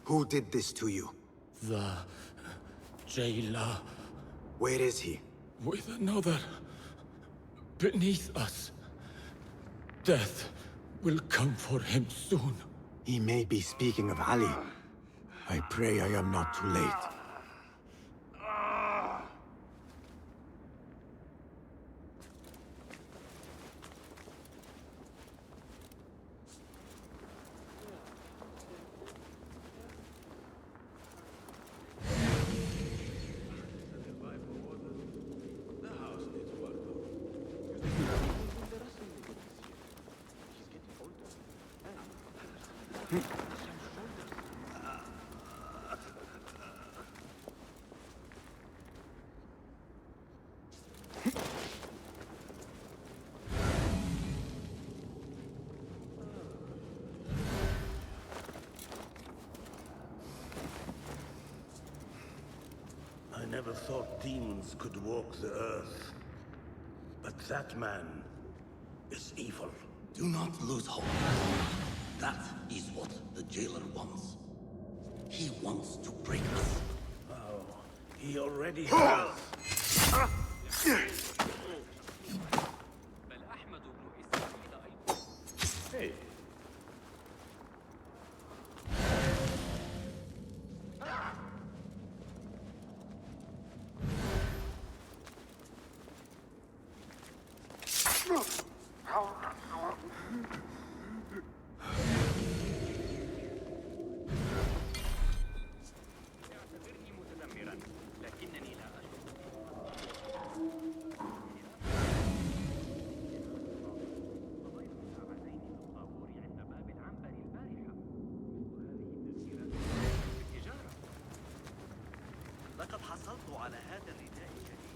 Who did this to you? The jailer. Where is he? With another. Beneath us. Death will come for him soon. He may be speaking of Ali. I pray I am not too late. I never thought demons could walk the earth. But that man is evil. Do not lose hope. That is what the jailer wants. He wants to break us. Oh, he already has. Hey. لقد حصلت على هذا الرداء الجديد.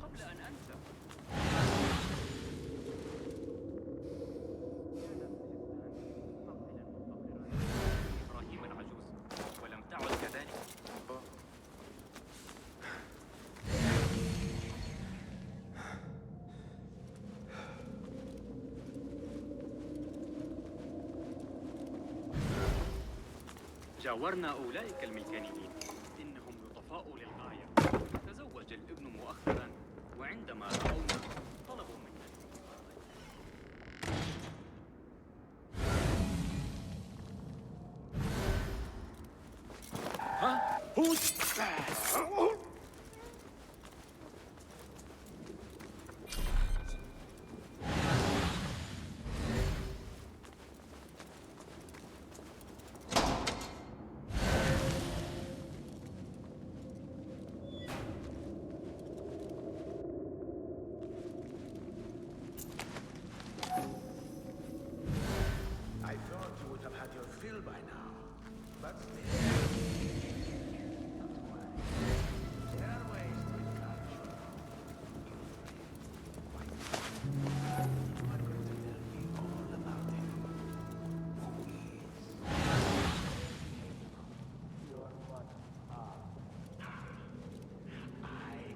قبل أن أنسى. إبراهيم العجوز ولم تعد كذلك. جاورنا أولئك الميكانيين. إنهم لطفاء للغاية. تزوج الابن مؤخرا وعندما رأونا طلبوا منا. ها؟ I thought you would have had your fill by now. But still. There are ways to encourage you. You are going to tell me all about him. Who is? Your what? I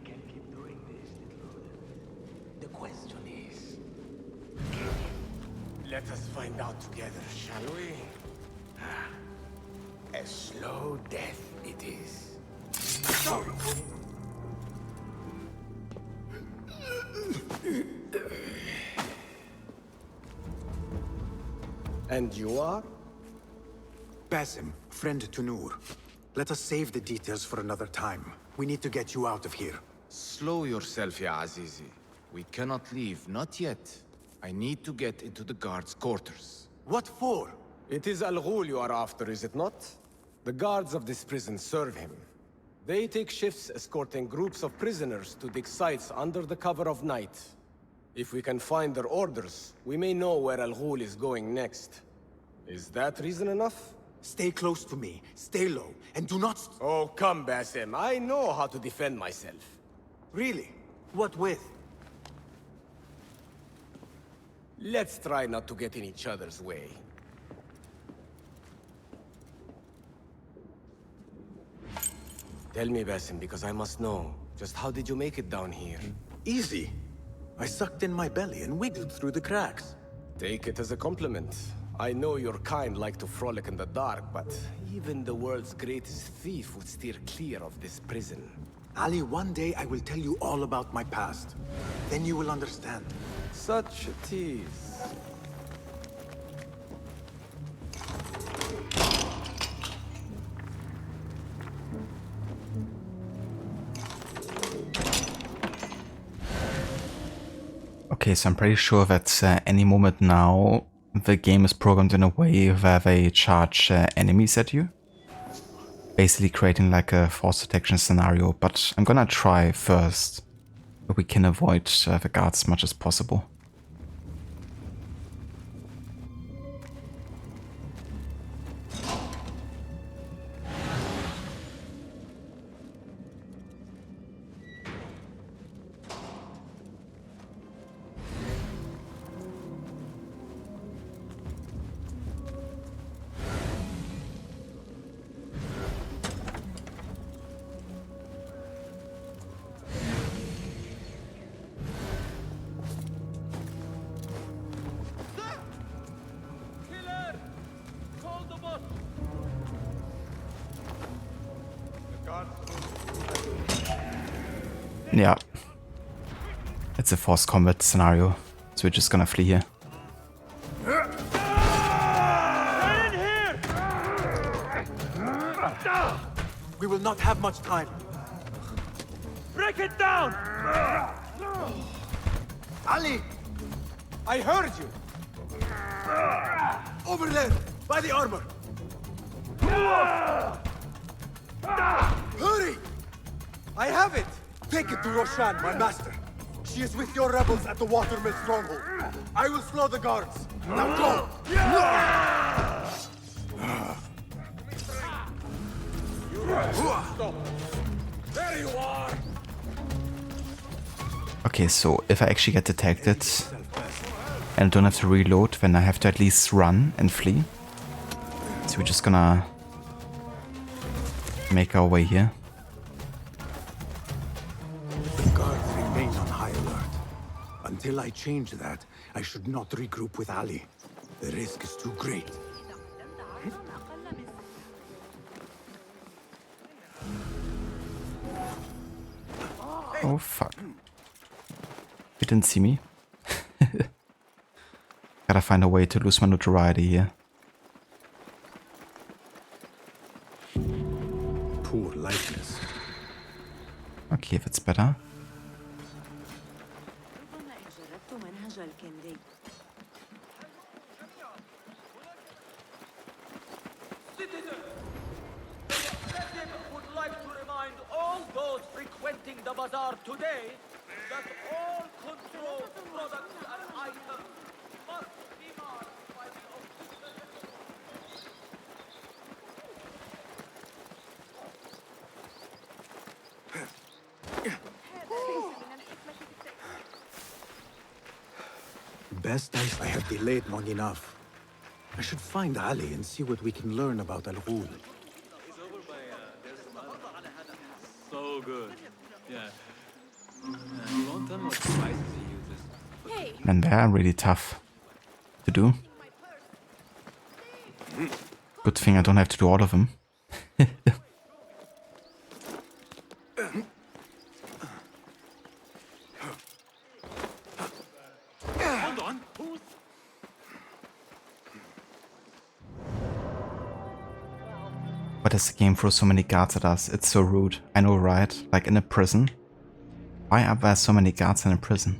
can keep doing this, little rodent. The question is, can you? Let us find out together, shall we? A slow death it is. And you are? Basim, friend to Nur. Let us save the details for another time. We need to get you out of here. Slow yourself, ya Azizi. We cannot leave, not yet. I need to get into the guards' quarters. What for? It is Al Ghul you are after, is it not? The guards of this prison serve him. They take shifts escorting groups of prisoners to dig sites under the cover of night. If we can find their orders, we may know where Al Ghul is going next. Is that reason enough? Stay close to me, stay low, and do not... Oh, come, Basim. I know how to defend myself. Really? What with? Let's try not to get in each other's way. Tell me, Basim, because I must know. Just how did you make it down here? Easy. I sucked in my belly and wiggled through the cracks. Take it as a compliment. I know your kind like to frolic in the dark, but even the world's greatest thief would steer clear of this prison. Ali, one day I will tell you all about my past. Then you will understand. Such a tease. Okay, so I'm pretty sure that any moment now the game is programmed in a way where they charge enemies at you. Basically creating like a force detection scenario, but I'm gonna try first if we can avoid the guards as much as possible. Yeah. It's a forced combat scenario, so we're just gonna flee here. We will not have much time. Break it down! Ali! I heard you! Over there, by the armor! Hurry! I have it! Take it to Roshan, my master. She is with your rebels at the Watermill stronghold. I will slow the guards. Now go! Stop! There you are! Okay, so if I actually get detected and don't have to reload, then I have to at least run and flee. So we're just gonna make our way here. The guards remain on high alert. Until I change that, I should not regroup with Ali. The risk is too great. Oh fuck. He didn't see me. Gotta find a way to lose my notoriety here. Poor likeness. Okay, that's better. Would like to remind all those frequenting the bazaar today that all controlled products and items must be marked by the official. Best I have delayed long enough. I should find Ali and see what we can learn about Al Ghul. So good. Yeah. You won't tell me what spices he uses. And they're really tough to do. Good thing I don't have to do all of them. Hold on. Why does the game throw so many guards at us? It's so rude. I know, right? Like in a prison. Why are there so many guards in a prison?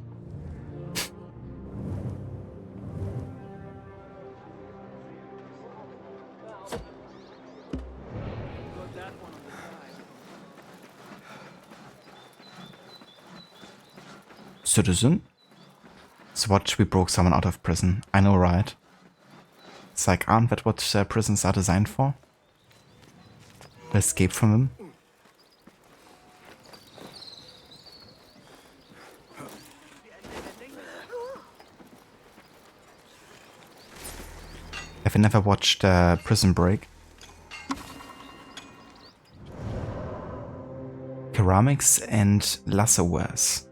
Citizen? So what, we broke someone out of prison? I know, right? It's like, aren't that what prisons are designed for? To escape from them? Have you never watched Prison Break? Ceramics and lasserwares.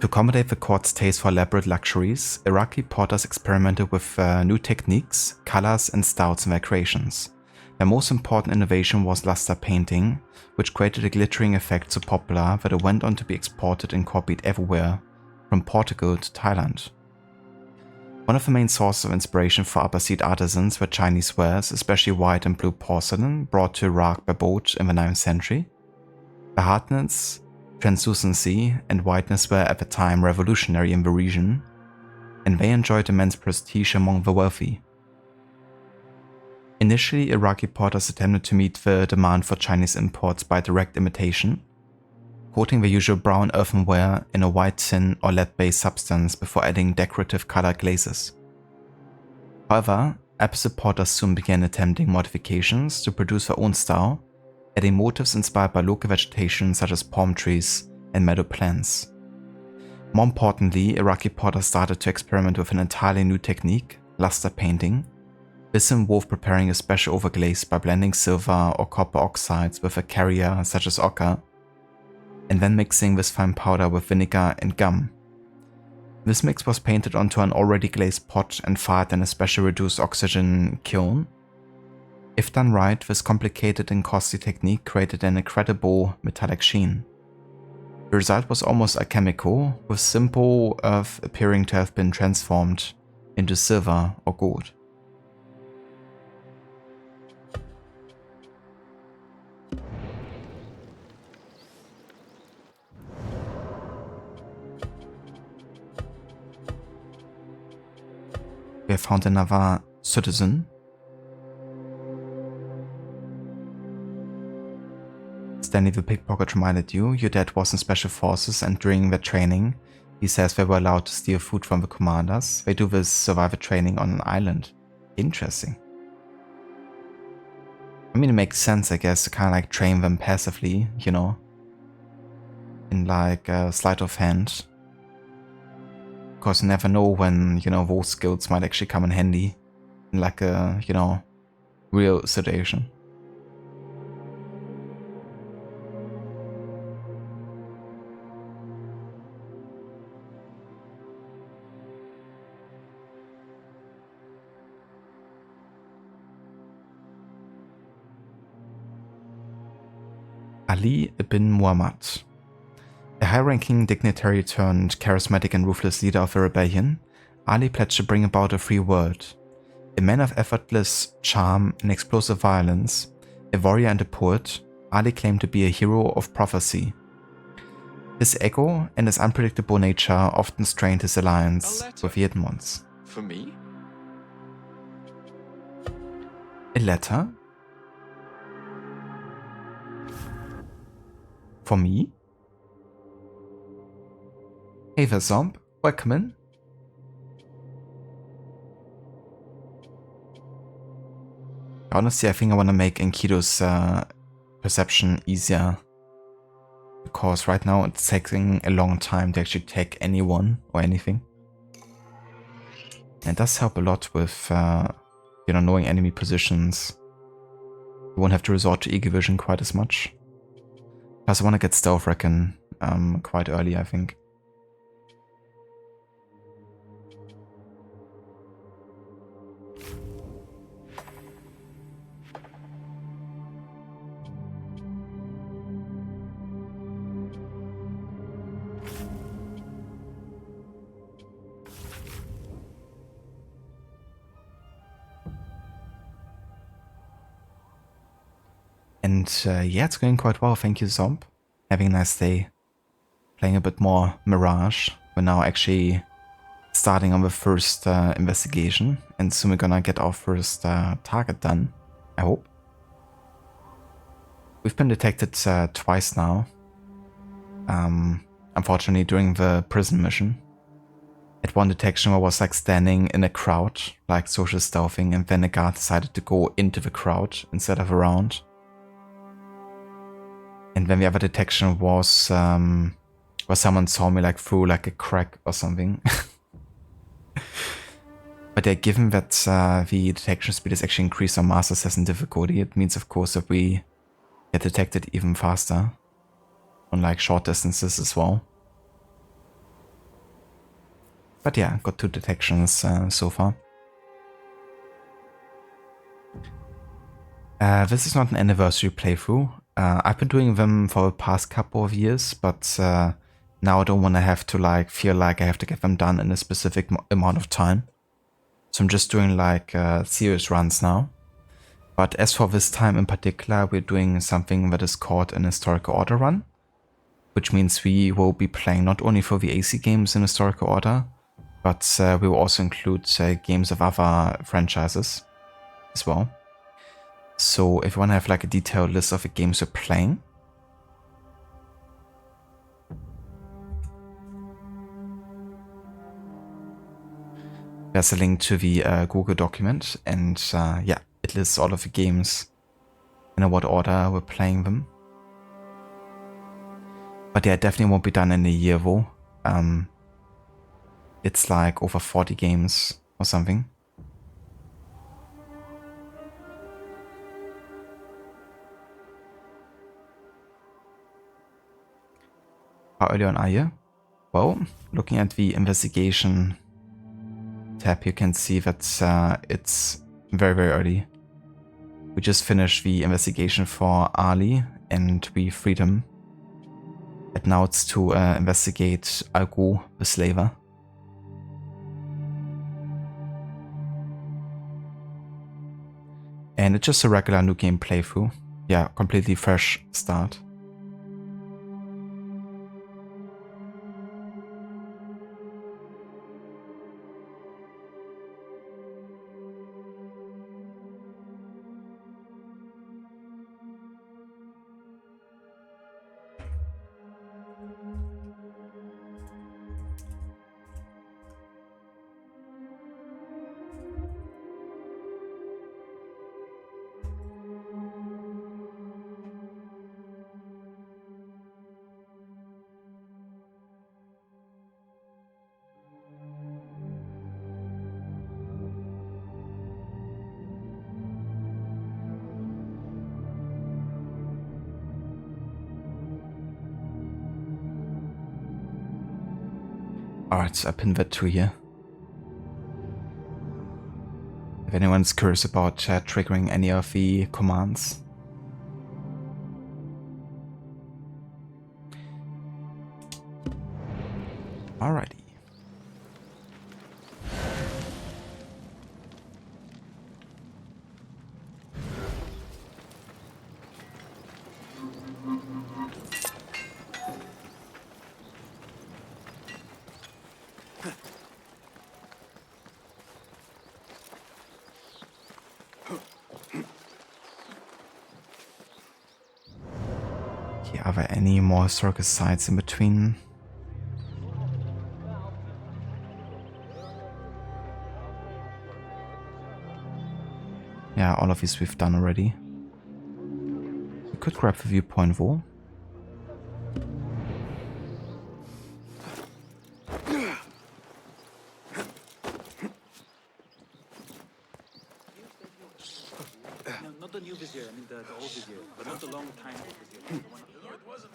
To accommodate the court's taste for elaborate luxuries, Iraqi potters experimented with new techniques, colors, and styles in their creations. Their most important innovation was luster painting, which created a glittering effect so popular that it went on to be exported and copied everywhere, from Portugal to Thailand. One of the main sources of inspiration for Abbasid artisans were Chinese wares, especially white and blue porcelain brought to Iraq by boat in the 9th century. The hardness, translucency, and whiteness were at the time revolutionary in the region, and they enjoyed immense prestige among the wealthy. Initially, Iraqi potters attempted to meet the demand for Chinese imports by direct imitation, coating the usual brown earthenware in a white tin or lead-based substance before adding decorative colored glazes. However, Abbasid potters soon began attempting modifications to produce their own style, adding motifs inspired by local vegetation such as palm trees and meadow plants. More importantly, Iraqi potters started to experiment with an entirely new technique, luster painting. This involved preparing a special overglaze by blending silver or copper oxides with a carrier such as ochre, and then mixing this fine powder with vinegar and gum. This mix was painted onto an already glazed pot and fired in a special reduced oxygen kiln. If done right, this complicated and costly technique created an incredible metallic sheen. The result was almost alchemical, with simple earth appearing to have been transformed into silver or gold. We have found another citizen. Stanley the pickpocket reminded you, your dad was in special forces and during their training, he says they were allowed to steal food from the commanders. They do this survival training on an island. Interesting. I mean, it makes sense, I guess, to kind of like train them passively, you know, in like a sleight of hand. Because you never know when, you know, those skills might actually come in handy in like a, you know, real situation. Ali ibn Muhammad. A high-ranking dignitary turned charismatic and ruthless leader of the rebellion, Ali pledged to bring about a free world. A man of effortless charm and explosive violence, a warrior and a poet, Ali claimed to be a hero of prophecy. His ego and his unpredictable nature often strained his alliance with the Hidden Ones. For me? A letter? For me? Hey there, Zomb. Welcome in. Honestly, I think I want to make Enkidu's perception easier. Because right now it's taking a long time to actually take anyone or anything. And it does help a lot with, you know, knowing enemy positions. You won't have to resort to eagle vision quite as much. Plus I want to get stealth reckon quite early, I think. And yeah, it's going quite well, thank you, Zomb. Having a nice day. Playing a bit more Mirage. We're now actually starting on the first investigation. And soon we're gonna get our first target done, I hope. We've been detected twice now. Unfortunately during the prison mission. At one detection I was like standing in a crowd, like social stealthing, and then a guard decided to go into the crowd instead of around. And then the other detection was where someone saw me like through like a crack or something. But yeah, given that the detection speed is actually increased on Master Assassin difficulty, it means of course that we get detected even faster on like short distances as well. But yeah, got 2 detections so far. This is not an anniversary playthrough. I've been doing them for the past couple of years, but now I don't want to have to like feel like I have to get them done in a specific amount of time. So I'm just doing like serious runs now. But as for this time in particular, we're doing something that is called an historical order run, which means we will be playing not only for the AC games in historical order, but we will also include games of other franchises as well. So if you want to have like a detailed list of the games you're playing, there's a link to the Google document, and yeah, it lists all of the games in what order we're playing them. But yeah, it definitely won't be done in a year though. It's like over 40 games or something. How early on are you? Well, looking at the investigation tab, you can see that it's very, very early. We just finished the investigation for Ali and we freed him. And now it's to investigate Algu, the slaver. And it's just a regular new game playthrough. Yeah, completely fresh start. Alright, so I pinned that to here. If anyone's curious about triggering any of the commands. Alrighty. Okay, are there any more historical sites in between? Yeah, all of these we've done already. We could grab the viewpoint wall. No, not the new vizier, I mean the old vizier, but not the long time old vizier. The one it wasn't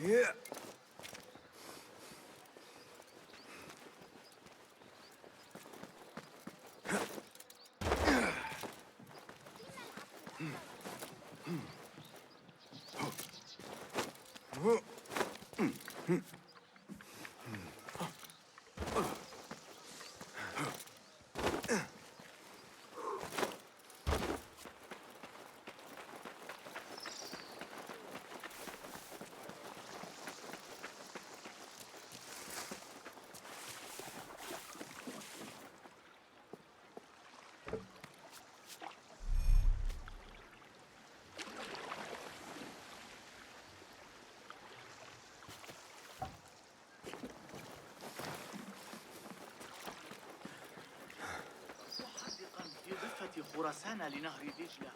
Yeah. في ضفة خراسان لنهر دجلة.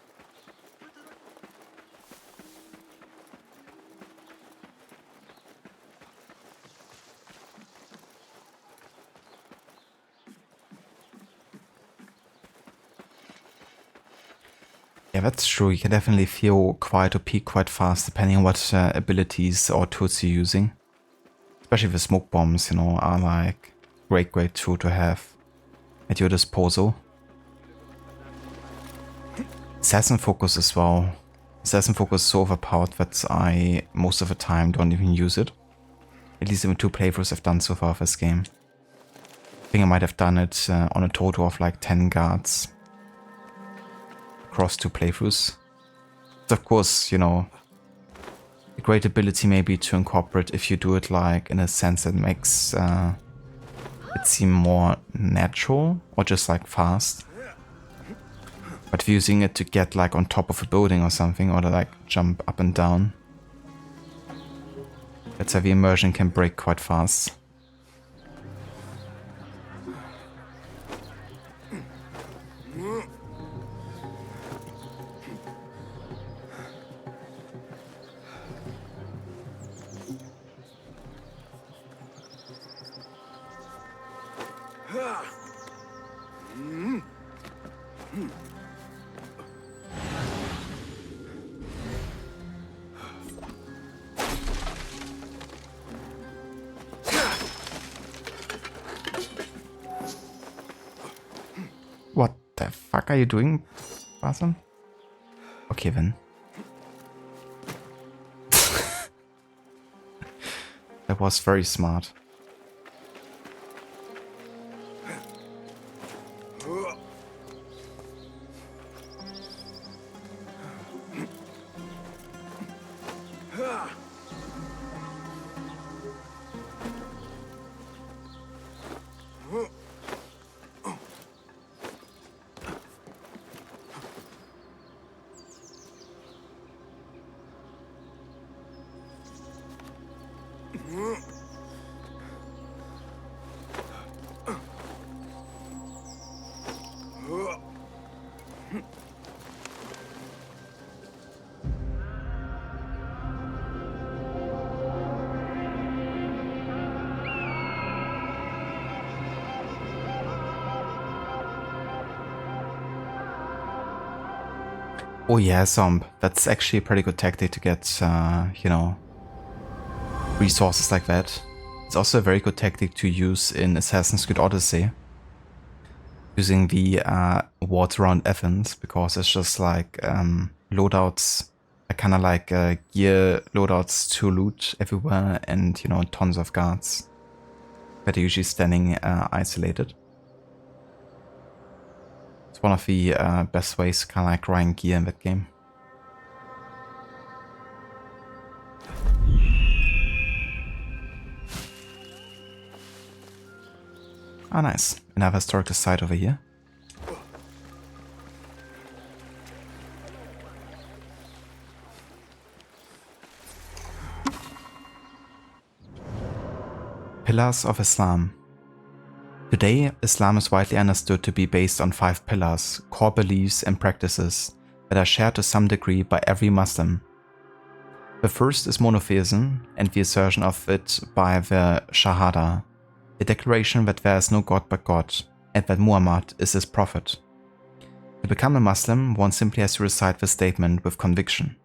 Yeah, that's true. You can definitely feel quite OP quite fast, depending on what abilities or tools you're using. Especially the smoke bombs, you know, are like great tool to have at your disposal. Assassin focus as well. Assassin focus is so overpowered that I most of the time don't even use it. At least in the 2 playthroughs I've done so far of this game. I think I might have done it on a total of like 10 guards across 2 playthroughs. It's of course, you know, a great ability maybe to incorporate if you do it like in a sense that makes it seem more natural or just like fast. But if you're using it to get like on top of a building or something, or to like jump up and down, that's how the immersion can break quite fast. What the fuck are you doing, Basim? Okay then. That was very smart. Oh yeah, Zomb. That's actually a pretty good tactic to get, you know, resources like that. It's also a very good tactic to use in Assassin's Creed Odyssey. Using the wards around Athens, because it's just like loadouts, kind of like gear loadouts to loot everywhere, and you know, tons of guards that are usually standing isolated. It's one of the best ways to kind of like grind gear in that game. Ah, nice. Another historical site over here. Pillars of Islam. Today, Islam is widely understood to be based on 5 pillars, core beliefs and practices that are shared to some degree by every Muslim. The first is monotheism and the assertion of it by the Shahada, a declaration that there is no God but God, and that Muhammad is his prophet. To become a Muslim, one simply has to recite the statement with conviction.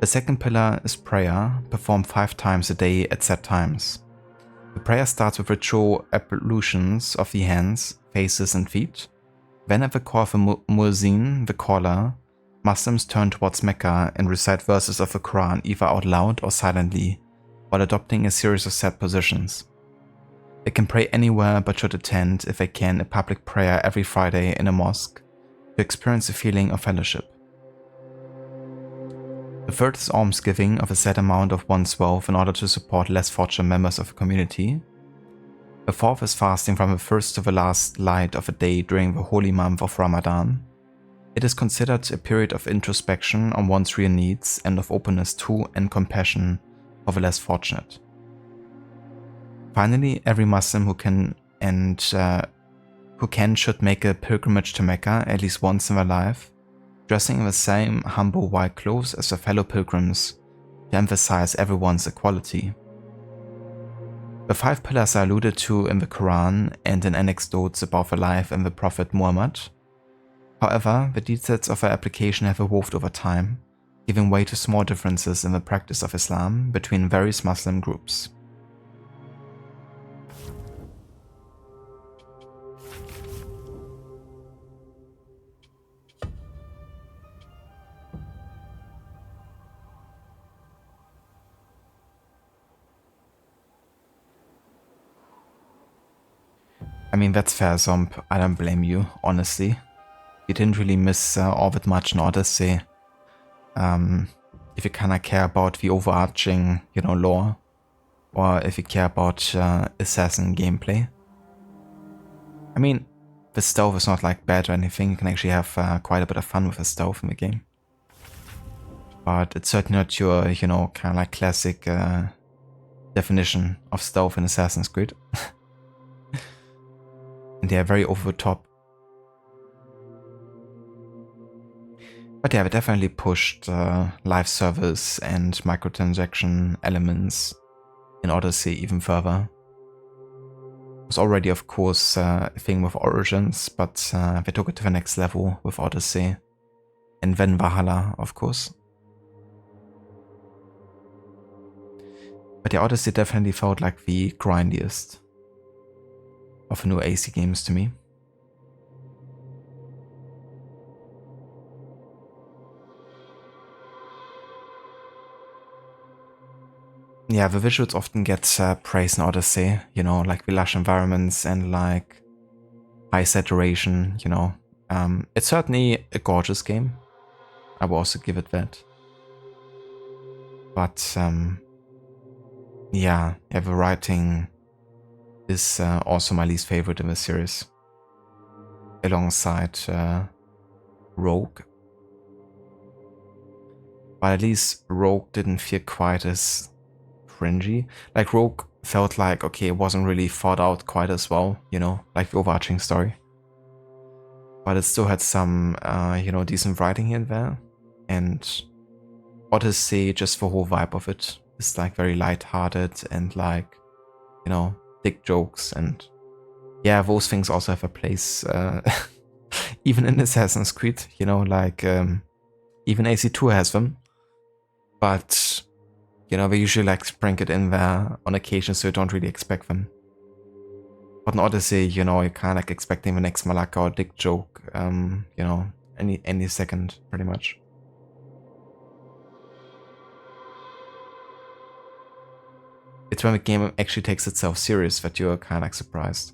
The second pillar is prayer, performed 5 times a day at set times. The prayer starts with ritual ablutions of the hands, faces and feet. Then at the call of a muezzin, the caller, Muslims turn towards Mecca and recite verses of the Quran either out loud or silently, while adopting a series of set positions. They can pray anywhere but should attend, if they can, a public prayer every Friday in a mosque to experience a feeling of fellowship. The third is almsgiving of a set amount of one's wealth in order to support less fortunate members of the community. The fourth is fasting from the first to the last light of a day during the holy month of Ramadan. It is considered a period of introspection on one's real needs and of openness to and compassion for the less fortunate. Finally, every Muslim who can should make a pilgrimage to Mecca at least once in their life, dressing in the same humble white clothes as their fellow pilgrims to emphasize everyone's equality. The 5 pillars are alluded to in the Quran and in anecdotes about the life and the Prophet Muhammad. However, the details of her application have evolved over time, giving way to small differences in the practice of Islam between various Muslim groups. I mean, that's fair, Zomb. I don't blame you, honestly. You didn't really miss all that much in Odyssey. If you kinda care about the overarching, you know, lore, or if you care about assassin gameplay. I mean, the stealth is not like bad or anything. You can actually have quite a bit of fun with the stealth in the game. But it's certainly not your, you know, kind of like classic definition of stealth in Assassin's Creed. And they are very over the top. But yeah, we definitely pushed live service and microtransaction elements in Odyssey even further. It was already, of course, a thing with Origins, but they took it to the next level with Odyssey. And then Valhalla, of course. But yeah, Odyssey definitely felt like the grindiest of the new AC games to me. Yeah, the visuals often get praise in Odyssey, you know, like the lush environments and like high saturation, you know. It's certainly a gorgeous game. I will also give it that. But yeah, the writing is also my least favorite in the series. Alongside Rogue. But at least Rogue didn't feel quite as cringy. Like Rogue felt like, okay, it wasn't really thought out quite as well, you know, like the overarching story. But it still had some, you know, decent writing here and there. And Odyssey, just the whole vibe of it, is like very light-hearted and like, you know, dick jokes. And yeah, those things also have a place, even in Assassin's Creed, you know, like even AC2 has them. But you know, they usually like sprinkle it in there on occasion, so you don't really expect them. But in Odyssey, you know, you're kind of like expecting the next Malaka or dick joke, you know, any second, pretty much. It's when the game actually takes itself serious that you're kind of like surprised.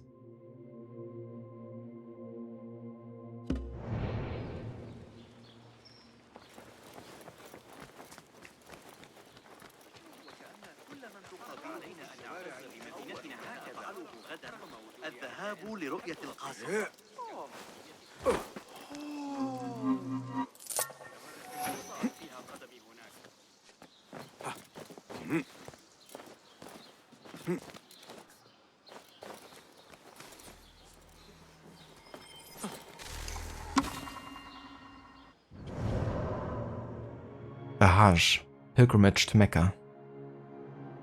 لرؤية القاصر. The Hajj, pilgrimage to Mecca.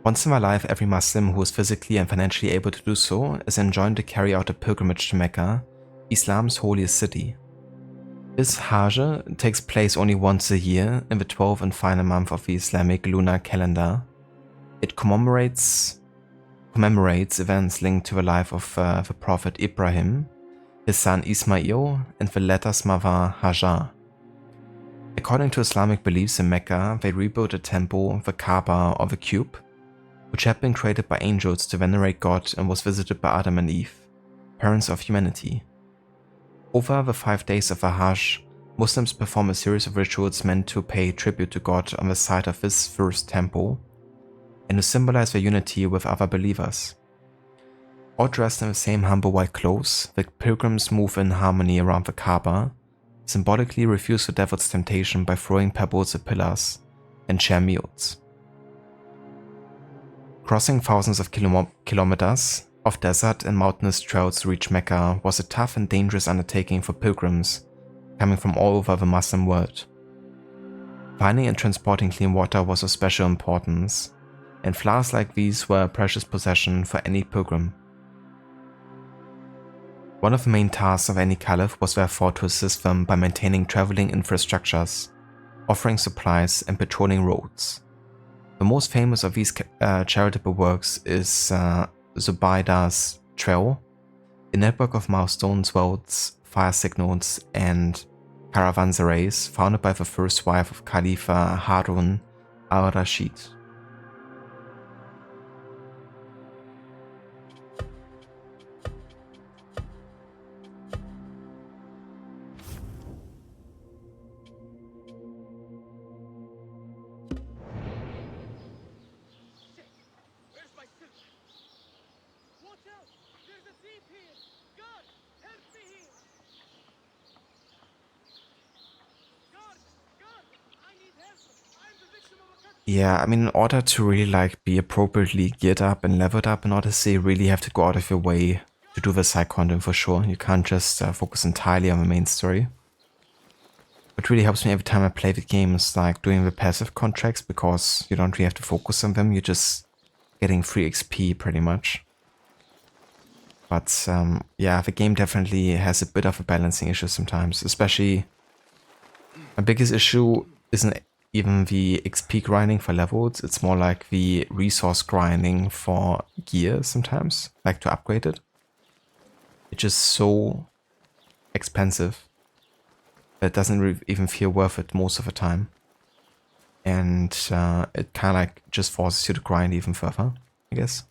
Once in their life, every Muslim who is physically and financially able to do so is enjoined to carry out a pilgrimage to Mecca, Islam's holiest city. This Hajj takes place only once a year in the 12th and final month of the Islamic lunar calendar. It commemorates events linked to the life of the Prophet Ibrahim, his son Ismail, and the latter's mother Hajar. According to Islamic beliefs in Mecca, they rebuilt a temple, the Kaaba or the Cube, which had been created by angels to venerate God and was visited by Adam and Eve, parents of humanity. Over the 5 days of the Hajj, Muslims perform a series of rituals meant to pay tribute to God on the site of this first temple, and to symbolize their unity with other believers. All dressed in the same humble white clothes, the pilgrims move in harmony around the Kaaba, symbolically refuse the devil's temptation by throwing pebbles at pillars, and share meals. Crossing thousands of kilometers of desert and mountainous trails to reach Mecca was a tough and dangerous undertaking for pilgrims coming from all over the Muslim world. Finding and transporting clean water was of special importance, and flasks like these were a precious possession for any pilgrim. One of the main tasks of any caliph was therefore to assist them by maintaining traveling infrastructures, offering supplies, and patrolling roads. The most famous of these charitable works is Zubaida's Trail, a network of milestones, roads, fire signals, and caravanserais founded by the first wife of Khalifa Harun al-Rashid. Yeah, I mean, in order to really like be appropriately geared up and leveled up in Odyssey, you really have to go out of your way to do the side content for sure. You can't just focus entirely on the main story. What really helps me every time I play the game is like doing the passive contracts, because you don't really have to focus on them. You're just getting free XP pretty much. But yeah, the game definitely has a bit of a balancing issue sometimes. Especially, my biggest issue isn't even the XP grinding for levels, it's more like the resource grinding for gear sometimes, like to upgrade it. It's just so expensive that it doesn't even feel worth it most of the time. And it kind of like just forces you to grind even further, I guess.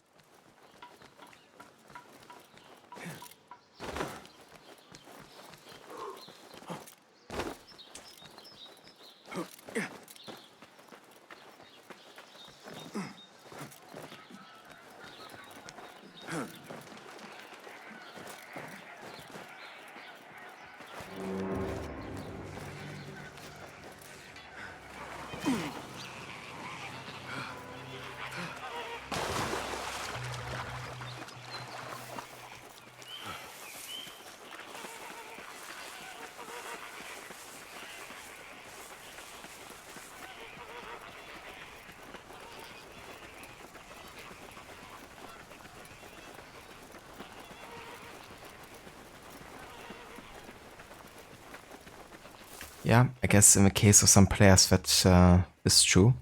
Yeah, I guess in the case of some players that is true,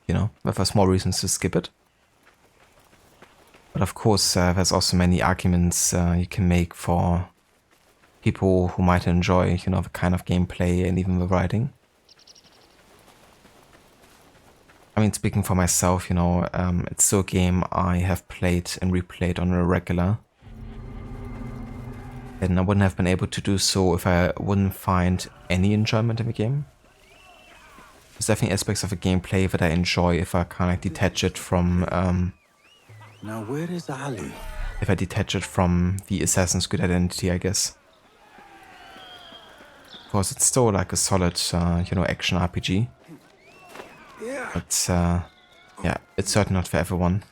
you know, with small reasons to skip it. But of course, there's also many arguments you can make for people who might enjoy, you know, the kind of gameplay and even the writing. I mean, speaking for myself, you know, it's still a game I have played and replayed on a regular. And I wouldn't have been able to do so if I wouldn't find any enjoyment in the game. There's definitely aspects of the gameplay that I enjoy if I kind of like detach it from Now where is Ali? If I detach it from the Assassin's Creed identity, I guess. Of course, it's still like a solid, you know, action RPG. But yeah, it's certainly not for everyone.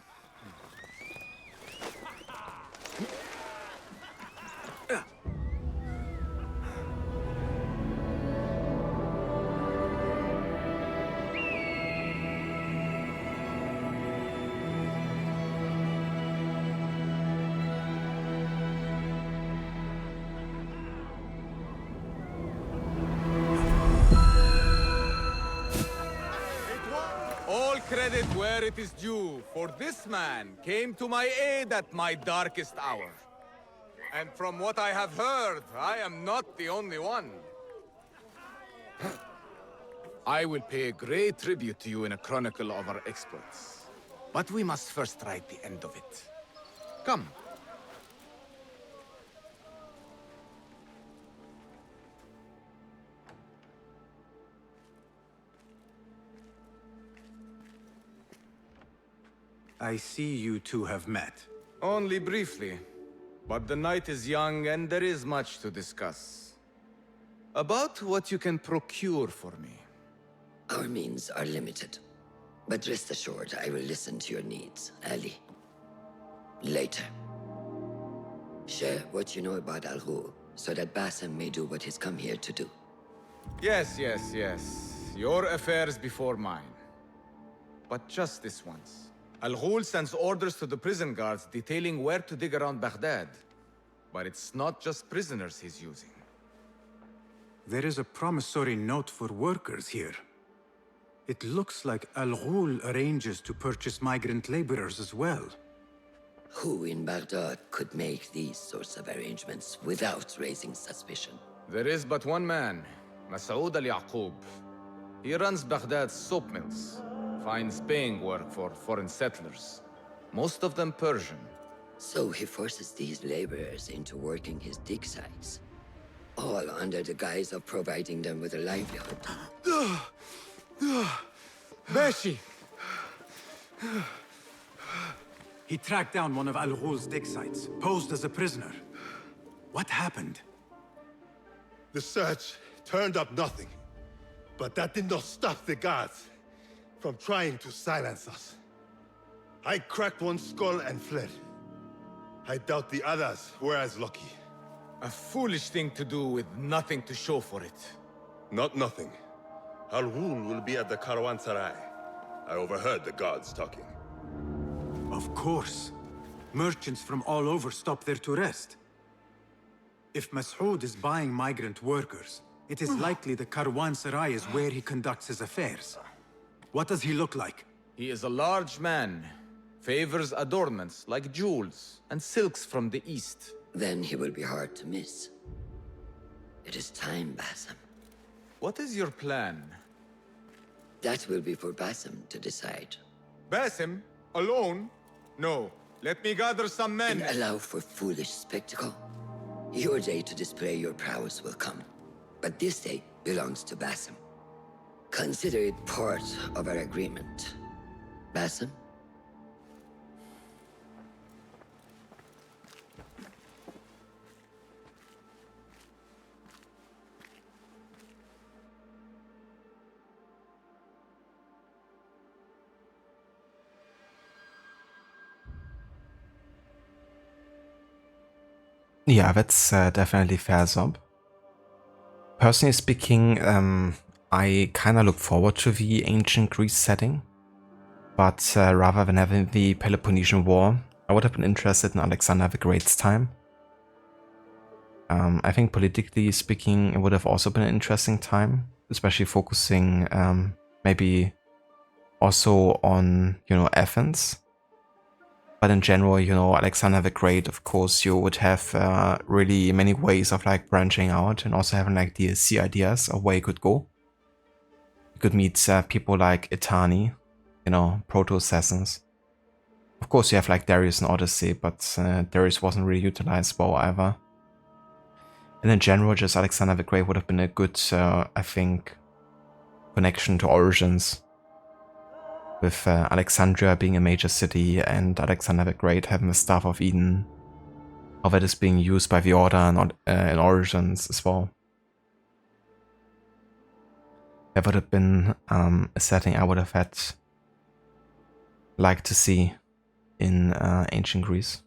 All credit where it is due, for this man came to my aid at my darkest hour. And from what I have heard, I am not the only one. I will pay a great tribute to you in a chronicle of our exploits. But we must first write the end of it. Come. I see you two have met. Only briefly. But the night is young and there is much to discuss. About what you can procure for me. Our means are limited. But rest assured, I will listen to your needs, Ali. Later. Share what you know about Al-Ghul, so that Basim may do what he's come here to do. Yes. Your affairs before mine. But just this once. Al-Ghul sends orders to the prison guards detailing where to dig around Baghdad. but it's not just prisoners he's using. There is a promissory note for workers here. It looks like Al Ghul arranges to purchase migrant laborers as well. Who in Baghdad could make these sorts of arrangements without raising suspicion? There is but one man, Masoud al-Yaqub. He runs Baghdad's soap mills, finds paying work for foreign settlers, most of them Persian. So he forces these laborers into working his dig sites, all under the guise of providing them with a livelihood. Beshi! He tracked down one of Al Ghul's dig sites, posed as a prisoner. What happened? The search turned up nothing. But that did not stop the guards from trying to silence us. I cracked one skull and fled. I doubt the others were as lucky. A foolish thing to do with nothing to show for it. Not nothing. Al Ghul will be at the Caravanserai. I overheard the guards talking. Of course. Merchants from all over stop there to rest. If Masoud is buying migrant workers, it is likely the Caravanserai is where he conducts his affairs. What does he look like? He is a large man, favors adornments like jewels and silks from the east. Then he will be hard to miss. It is time, Basim. What is your plan? That will be for Basim to decide. Basim? Alone? No. Let me gather some men. And allow for foolish spectacle. Your day to display your prowess will come. But this day belongs to Basim. Consider it part of our agreement. Basim? Yeah, that's definitely fair, Zob. Personally speaking, I kind of look forward to the ancient Greece setting, but rather than having the Peloponnesian War, I would have been interested in Alexander the Great's time. I think politically speaking, it would have also been an interesting time, especially focusing maybe also on, Athens. But in general, Alexander the Great, of course, you would have really many ways of like branching out and also having like DLC ideas of where you could go. You could meet people like Etani, proto-assassins. Of course, you have like Darius and Odyssey, but Darius wasn't really utilized well either. And in general, just Alexander the Great would have been a good, I think, connection to Origins. With Alexandria being a major city and Alexander the Great having the Staff of Eden, how that is being used by the Order in Origins as well. That would have been a setting I would have liked to see in ancient Greece.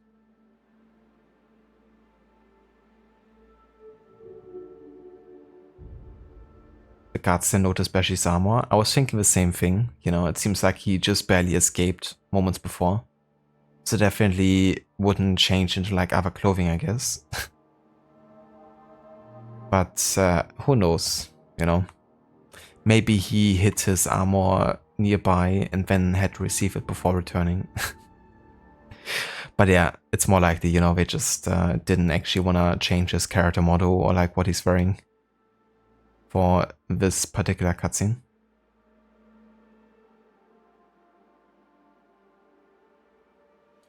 The guards then noticed Beshi's armor. I was thinking the same thing. It seems like he just barely escaped moments before. So definitely wouldn't change into like other clothing, I guess. But who knows, Maybe he hid his armor nearby and then had to receive it before returning. But yeah, it's more likely, they just didn't actually want to change his character model or like what he's wearing for this particular cutscene.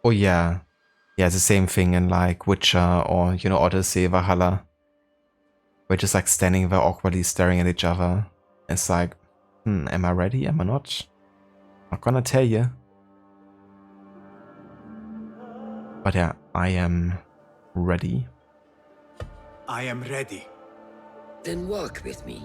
Oh yeah, it's the same thing in like Witcher or Odyssey, Valhalla. We're just like standing there awkwardly staring at each other. It's like, am I ready? Am I not? Not gonna tell you. But yeah, I am ready. I am ready. Then walk with me.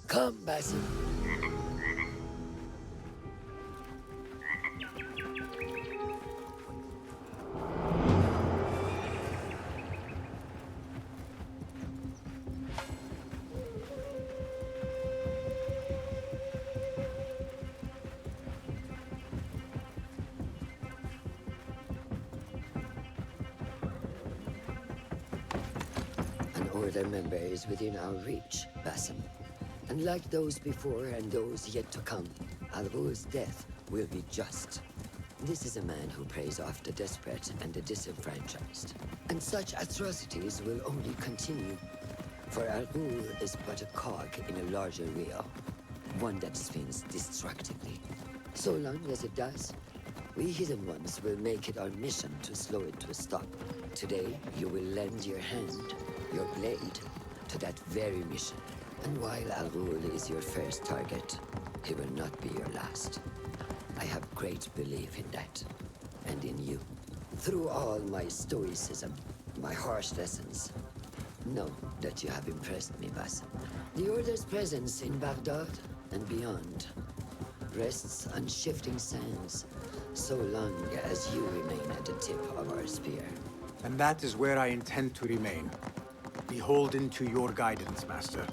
Come, Basim. Order member is within our reach, Basim. And like those before and those yet to come, Al-Ghul's death will be just. This is a man who preys off the desperate and the disenfranchised. And such atrocities will only continue. For Al-Ghul is but a cog in a larger wheel, one that spins destructively. So long as it does, we Hidden Ones will make it our mission to slow it to a stop. Today, you will lend your hand, your blade, to that very mission. And while Al-Ghul is your first target, he will not be your last. I have great belief in that, and in you. Through all my stoicism, my harsh lessons, know that you have impressed me, Basim. The Order's presence in Baghdad and beyond rests on shifting sands, so long as you remain at the tip of our spear. And that is where I intend to remain. Beholden to your guidance, Master.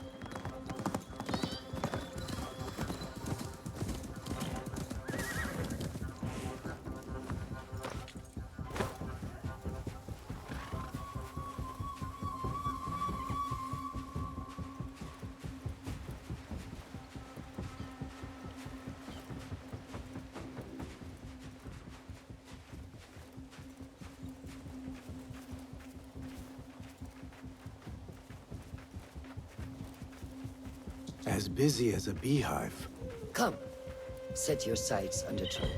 As busy as a beehive. Come, set your sights on the throne.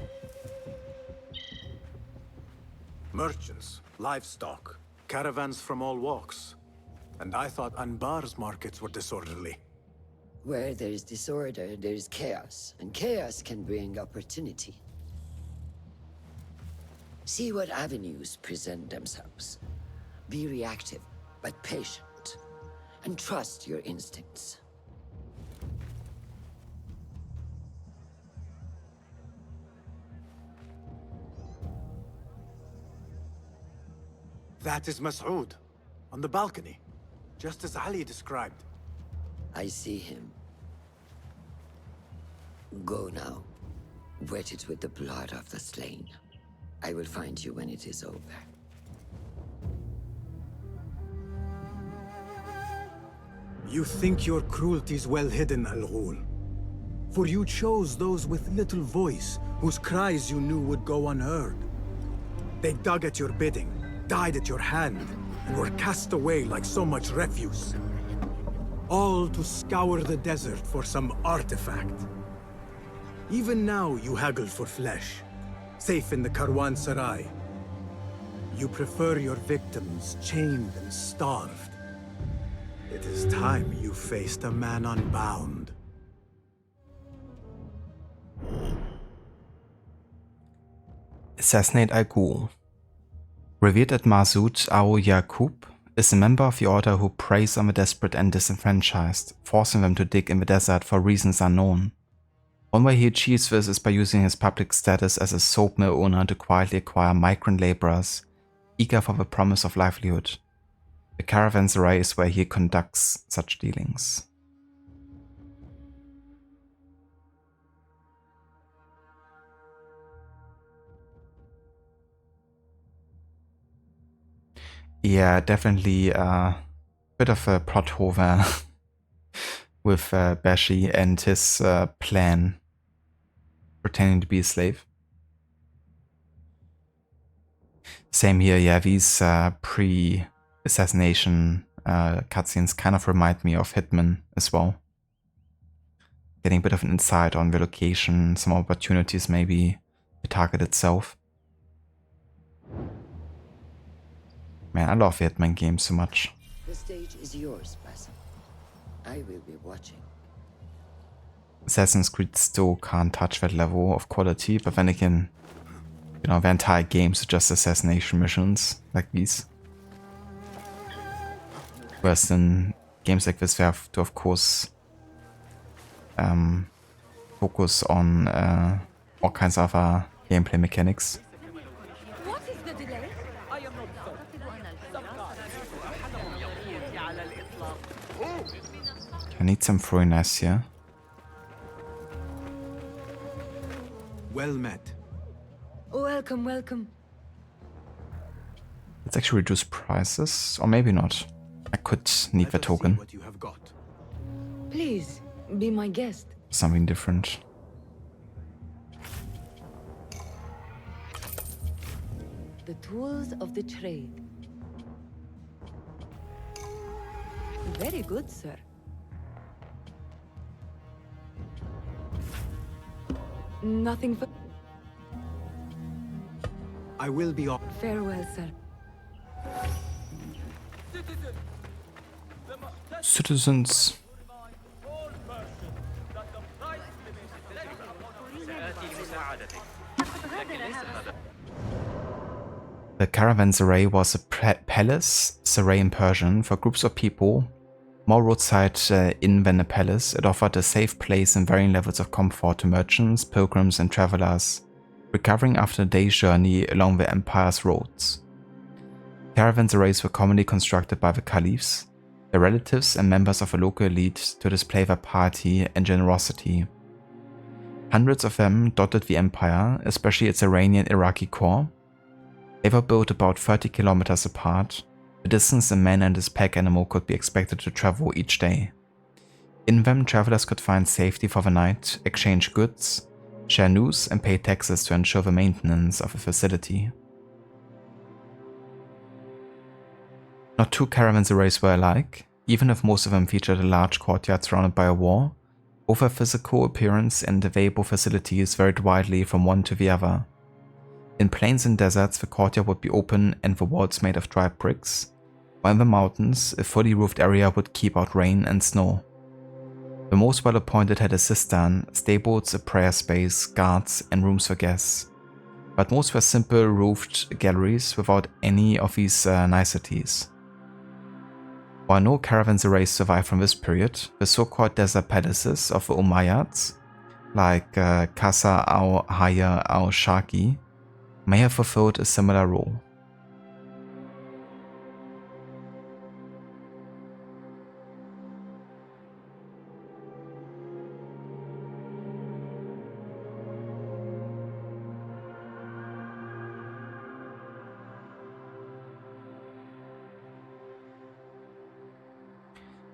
Merchants, livestock, caravans from all walks. And I thought Anbar's markets were disorderly. Where there is disorder, there is chaos, and chaos can bring opportunity. See what avenues present themselves. Be reactive, but patient, and trust your instincts. That is Mas'ud, on the balcony, just as Ali described. I see him. Go now. Wet it with the blood of the slain. I will find you when it is over. You think your cruelties well hidden, Al-Ghul. For you chose those with little voice, whose cries you knew would go unheard. They dug at your bidding, died at your hand, and were cast away like so much refuse. All to scour the desert for some artifact. Even now you haggle for flesh, safe in the Karwansarai. You prefer your victims chained and starved. It is time you faced a man unbound. Assassinate Al-Ghul. Revered at Mas'ud Yaqub is a member of the Order who preys on the desperate and disenfranchised, forcing them to dig in the desert for reasons unknown. One way he achieves this is by using his public status as a soap mill owner to quietly acquire migrant laborers, eager for the promise of livelihood. The caravanserai is where he conducts such dealings. Yeah, definitely a bit of a plot hole there with Bashi and his plan pretending to be a slave. Same here, yeah, these pre-assassination cutscenes kind of remind me of Hitman as well. Getting a bit of an insight on the location, some opportunities, maybe the target itself. Man, I love the Hitman games so much. The stage is yours, Basim. I will be watching. Assassin's Creed still can't touch that level of quality, but then again, you know, the entire games are just assassination missions like these. Whereas in games like this, we have to, of course, focus on all kinds of other gameplay mechanics. What is the delay? I am not I need some throwing knives here. Well met. Welcome, welcome. Let's actually reduce prices, or maybe not. I could need the token. What you have got. Please, be my guest. Something different. The tools of the trade. Very good, sir. Nothing for... I will be off. Farewell, sir. Citizens. The caravanserai was a palace, serai in Persian, for groups of people. More roadside inn than a palace, it offered a safe place and varying levels of comfort to merchants, pilgrims and travelers, recovering after a day's journey along the empire's roads. Caravanserais were commonly constructed by the caliphs, their relatives and members of a local elite to display their piety and generosity. Hundreds of them dotted the empire, especially its Iranian-Iraqi core. They were built about 30 kilometers apart, the distance a man and his pack animal could be expected to travel each day. In them, travelers could find safety for the night, exchange goods, share news and pay taxes to ensure the maintenance of a facility. Not two caravanserais were alike, even if most of them featured a large courtyard surrounded by a wall. Both their physical appearance and available facilities varied widely from one to the other. In plains and deserts, the courtyard would be open and the walls made of dry bricks, while in the mountains, a fully roofed area would keep out rain and snow. The most well-appointed had a cistern, stables, a prayer space, guards, and rooms for guests. But most were simple roofed galleries without any of these niceties. While no caravanserais survived from this period, the so-called desert palaces of the Umayyads, like Qasr al-Hayya al-Shaki, may have fulfilled a similar role.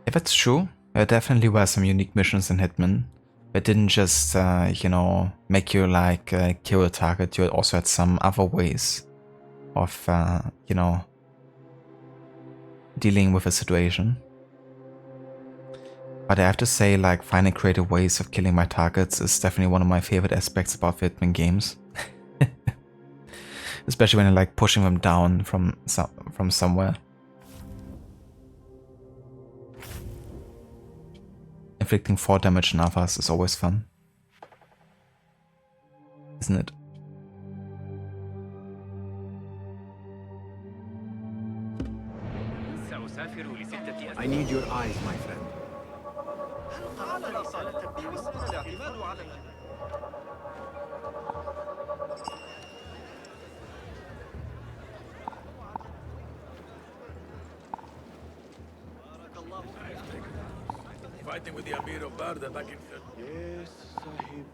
If it's true, there definitely were some unique missions in Hitman. It didn't just, make you like kill a target, you also had some other ways of, dealing with a situation. But I have to say, like, finding creative ways of killing my targets is definitely one of my favorite aspects about Hitman games. Especially when I like pushing them down from somewhere. Inflicting 4 damage on others is always fun, isn't it? I need your eyes, my friend. Fighting with the Amir of Barda back in... Yes, Sahib.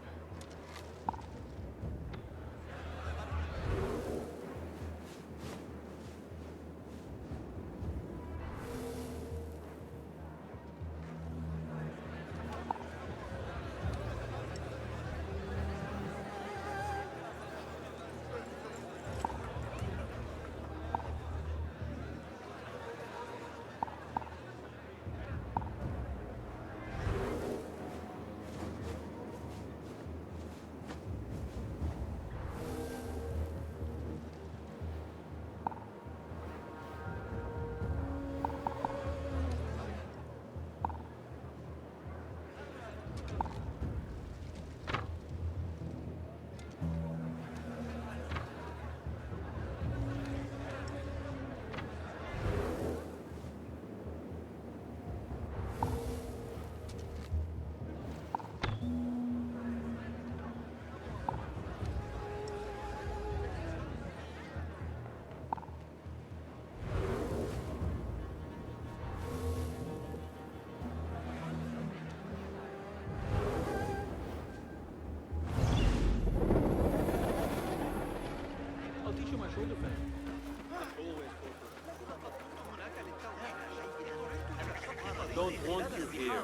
don't want you here.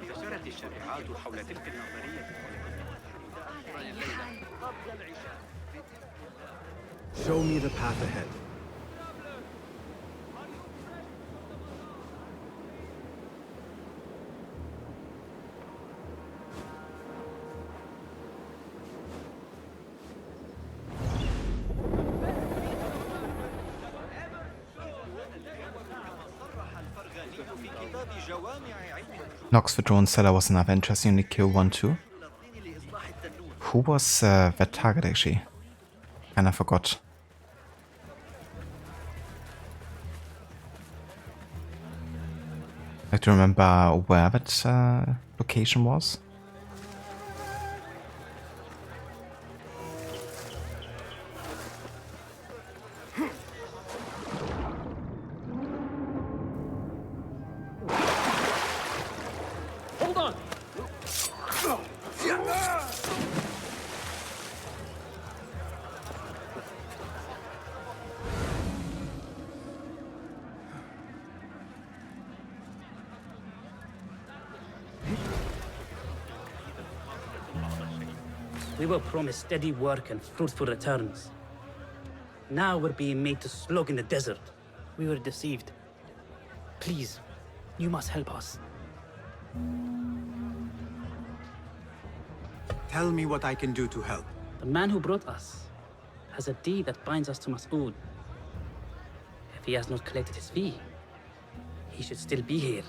انتشرت الشائعات حول تلك النظرية. Show me the path ahead. Nox the drone seller was another interesting unique kill 1-2. Who was that target actually? Kinda forgot. I do remember where that location was. Hold on! We were promised steady work and fruitful returns. Now we're being made to slog in the desert. We were deceived. Please, you must help us. Tell me what I can do to help. The man who brought us has a deed that binds us to Mas'ud. If he has not collected his fee, he should still be here.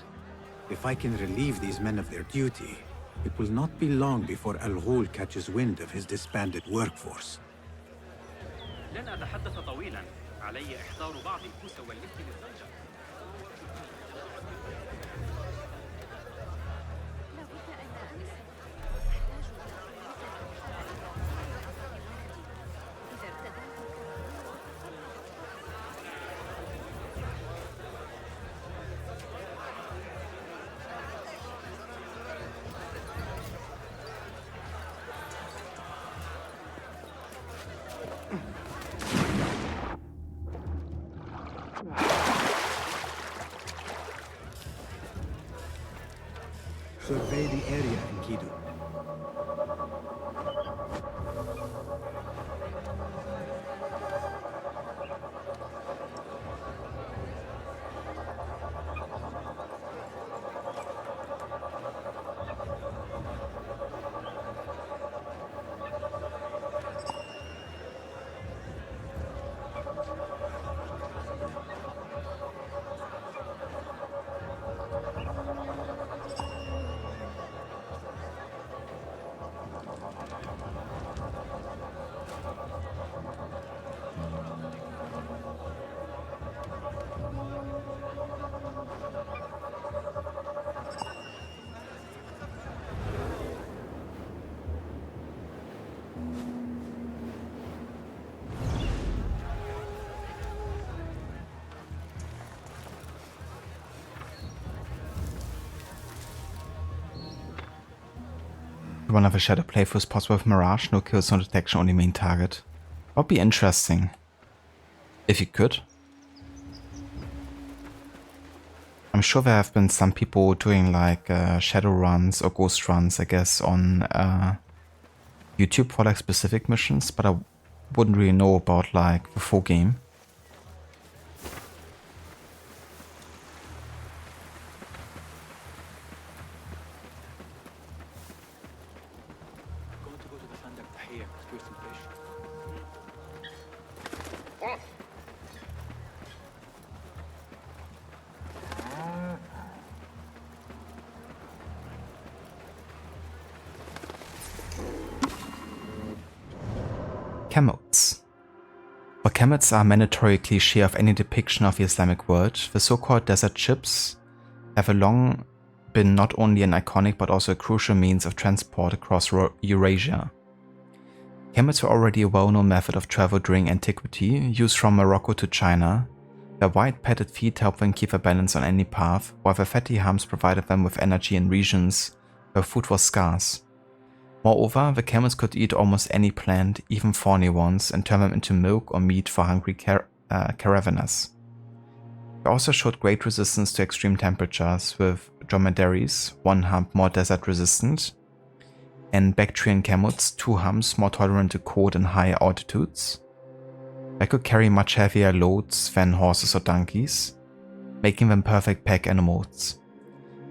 If I can relieve these men of their duty, it will not be long before Al-Ghul catches wind of his disbanded workforce. لن أتحدث طويلا. علي إحضار بعض الكوس واللفت للزنجة. Survey the area, Enkidu. One of a shadow playthrough is possible with Mirage, no kills, no detection, only main target. Would be interesting. If you could. I'm sure there have been some people doing like shadow runs or ghost runs, I guess, on YouTube for like specific missions, but I wouldn't really know about like the full game. Camels. While camels are a mandatory cliché of any depiction of the Islamic world, the so-called desert ships have long been not only an iconic but also a crucial means of transport across Eurasia. Camels were already a well-known method of travel during antiquity, used from Morocco to China. Their wide padded feet helped them keep a balance on any path, while their fatty humps provided them with energy in regions where food was scarce. Moreover, the camels could eat almost any plant, even thorny ones, and turn them into milk or meat for hungry caravanners. They also showed great resistance to extreme temperatures, with dromedaries, 1 hump more desert resistant, and Bactrian camots, 2 humps more tolerant to cold and high altitudes. They could carry much heavier loads than horses or donkeys, making them perfect pack animals.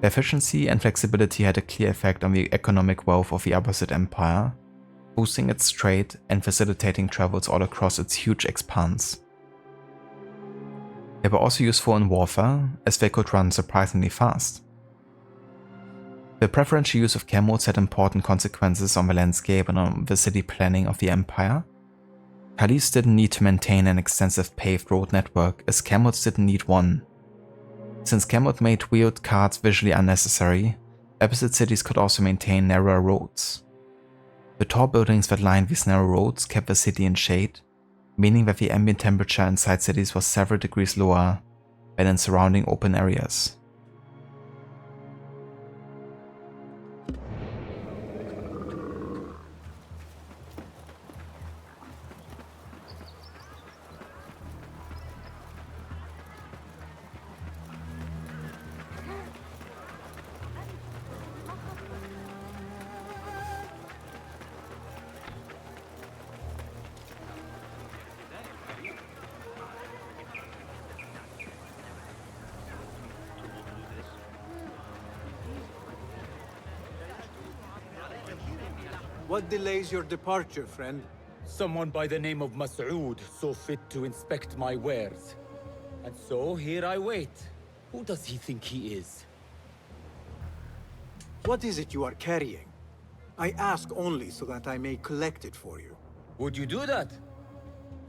Their efficiency and flexibility had a clear effect on the economic wealth of the Abbasid Empire, boosting its trade and facilitating travels all across its huge expanse. They were also useful in warfare, as they could run surprisingly fast. The preferential use of camels had important consequences on the landscape and on the city planning of the empire. Khalifs didn't need to maintain an extensive paved road network, as camels didn't need one. Since camels made wheeled carts visually unnecessary, Abbasid cities could also maintain narrower roads. The tall buildings that lined these narrow roads kept the city in shade, meaning that the ambient temperature inside cities was several degrees lower than in surrounding open areas. What delays your departure, friend? Someone by the name of Mas'ud saw fit to inspect my wares. And so here I wait. Who does he think he is? What is it you are carrying? I ask only so that I may collect it for you. Would you do that?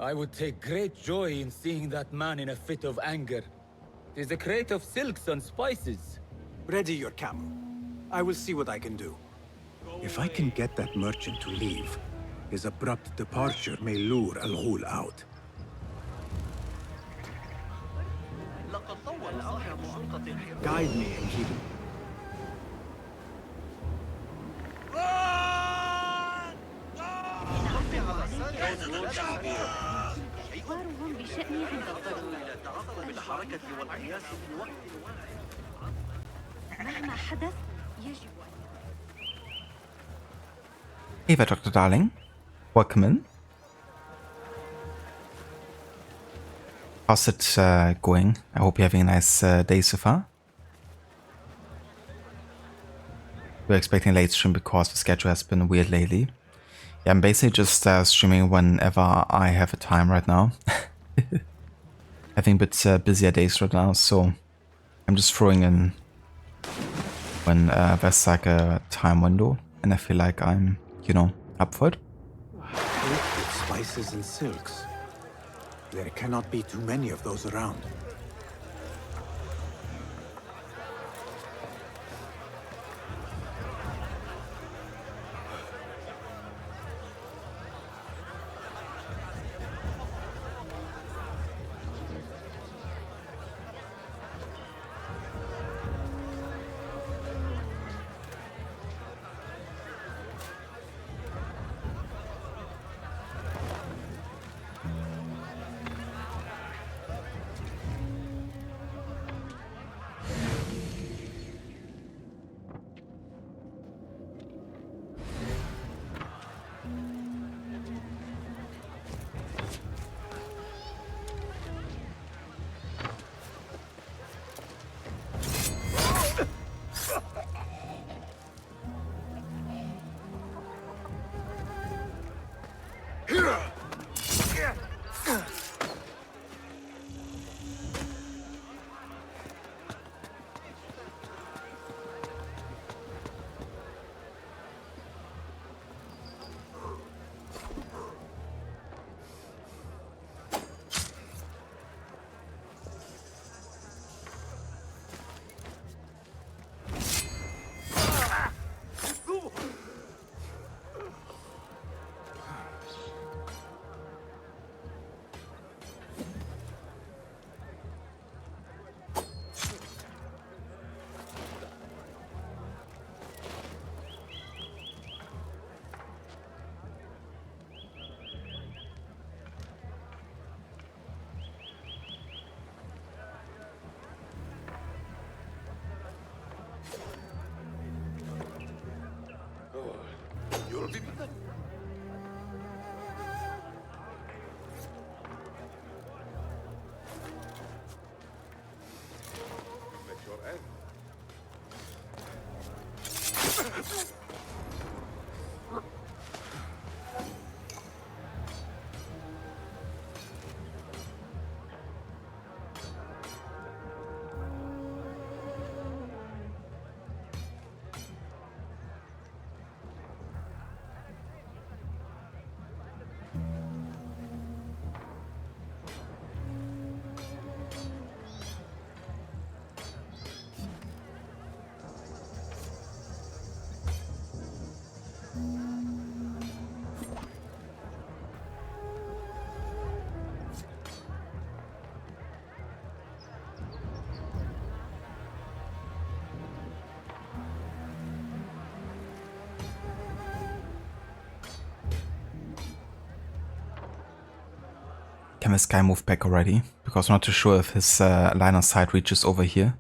I would take great joy in seeing that man in a fit of anger. It is a crate of silks and spices. Ready your camel. I will see what I can do. If I can get that merchant to leave, his abrupt departure may lure Al-Ghul out. Guide me and keep him. مهما حدث يجب. Hey there, Dr. Darling. Welcome in. How's it going? I hope you're having a nice day so far. We're expecting a late stream because the schedule has been weird lately. Yeah, I'm basically just streaming whenever I have a time right now. Having a bit busier days right now, so I'm just throwing in when there's like a time window and I feel like I'm, you know, up for it. Liquid spices and silks. There cannot be too many of those around. Can this guy move back already? Because I'm not too sure if his line of sight reaches over here.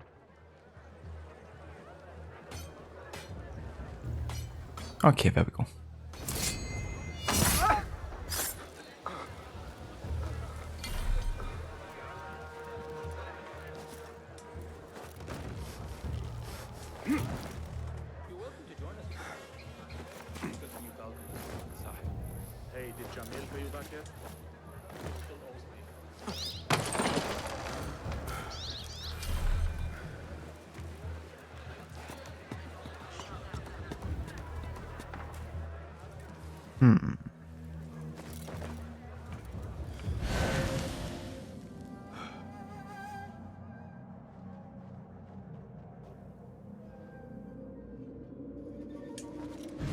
Okay, there we go. Hey, did Jamil pay you back yet? Still owes me.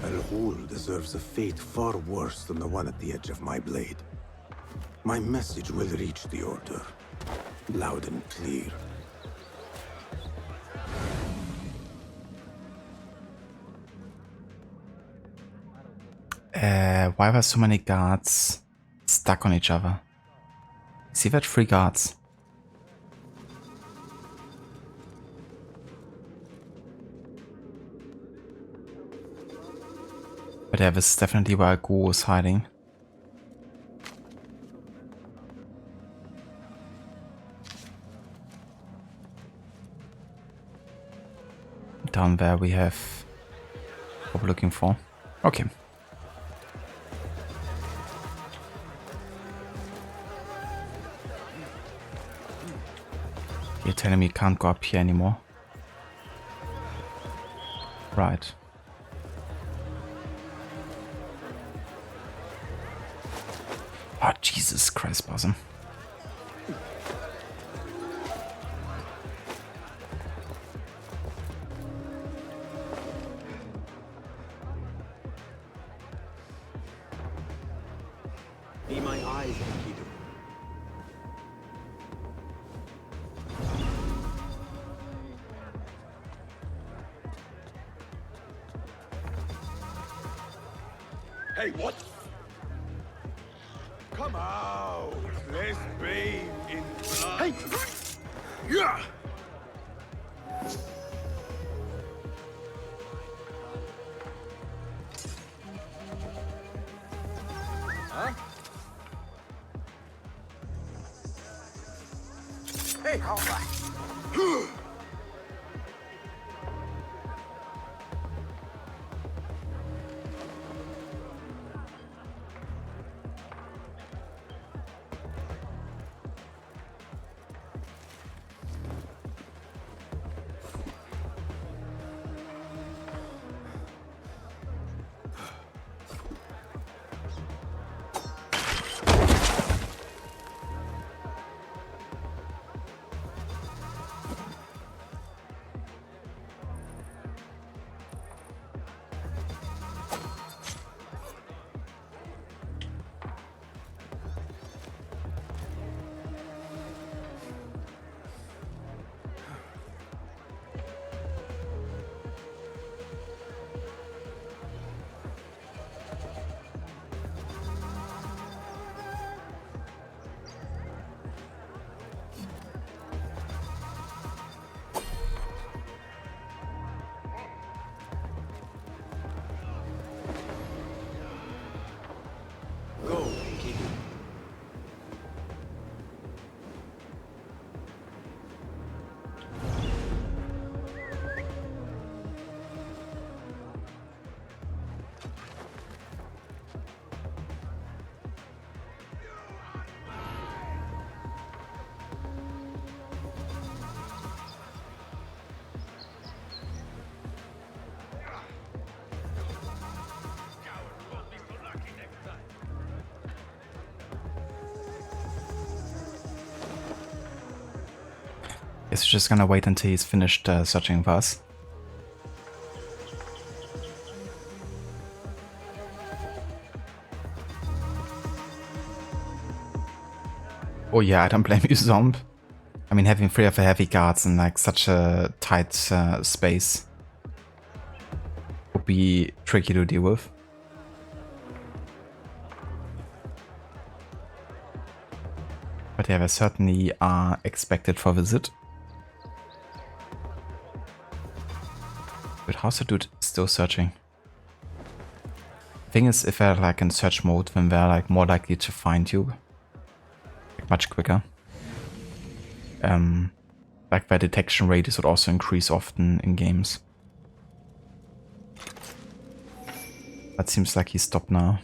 Al-Ghul deserves a fate far worse than the one at the edge of my blade. My message will reach the Order, loud and clear. Why were so many guards stuck on each other? See that 3 guards. But yeah, this is definitely where Gu is hiding. Down there we have what we're looking for. Okay. You're telling me you can't go up here anymore? Right. Oh, Jesus Christ, Bosom. Be my eyes, Enkidu. Hey, what? Come out! Let's bathe in blood. Hey! Yeah! Huh? Hey, all right. Guess we're just gonna wait until he's finished searching for us. Oh yeah, I don't blame you, Zomb. I mean, having 3 of the heavy guards in like such a tight space would be tricky to deal with. But yeah, they certainly are expected for a visit. But how's the dude still searching? Thing is, if they're like in search mode, then they're like more likely to find you. Like much quicker. Like their detection rate would also increase often in games. That seems like he stopped now.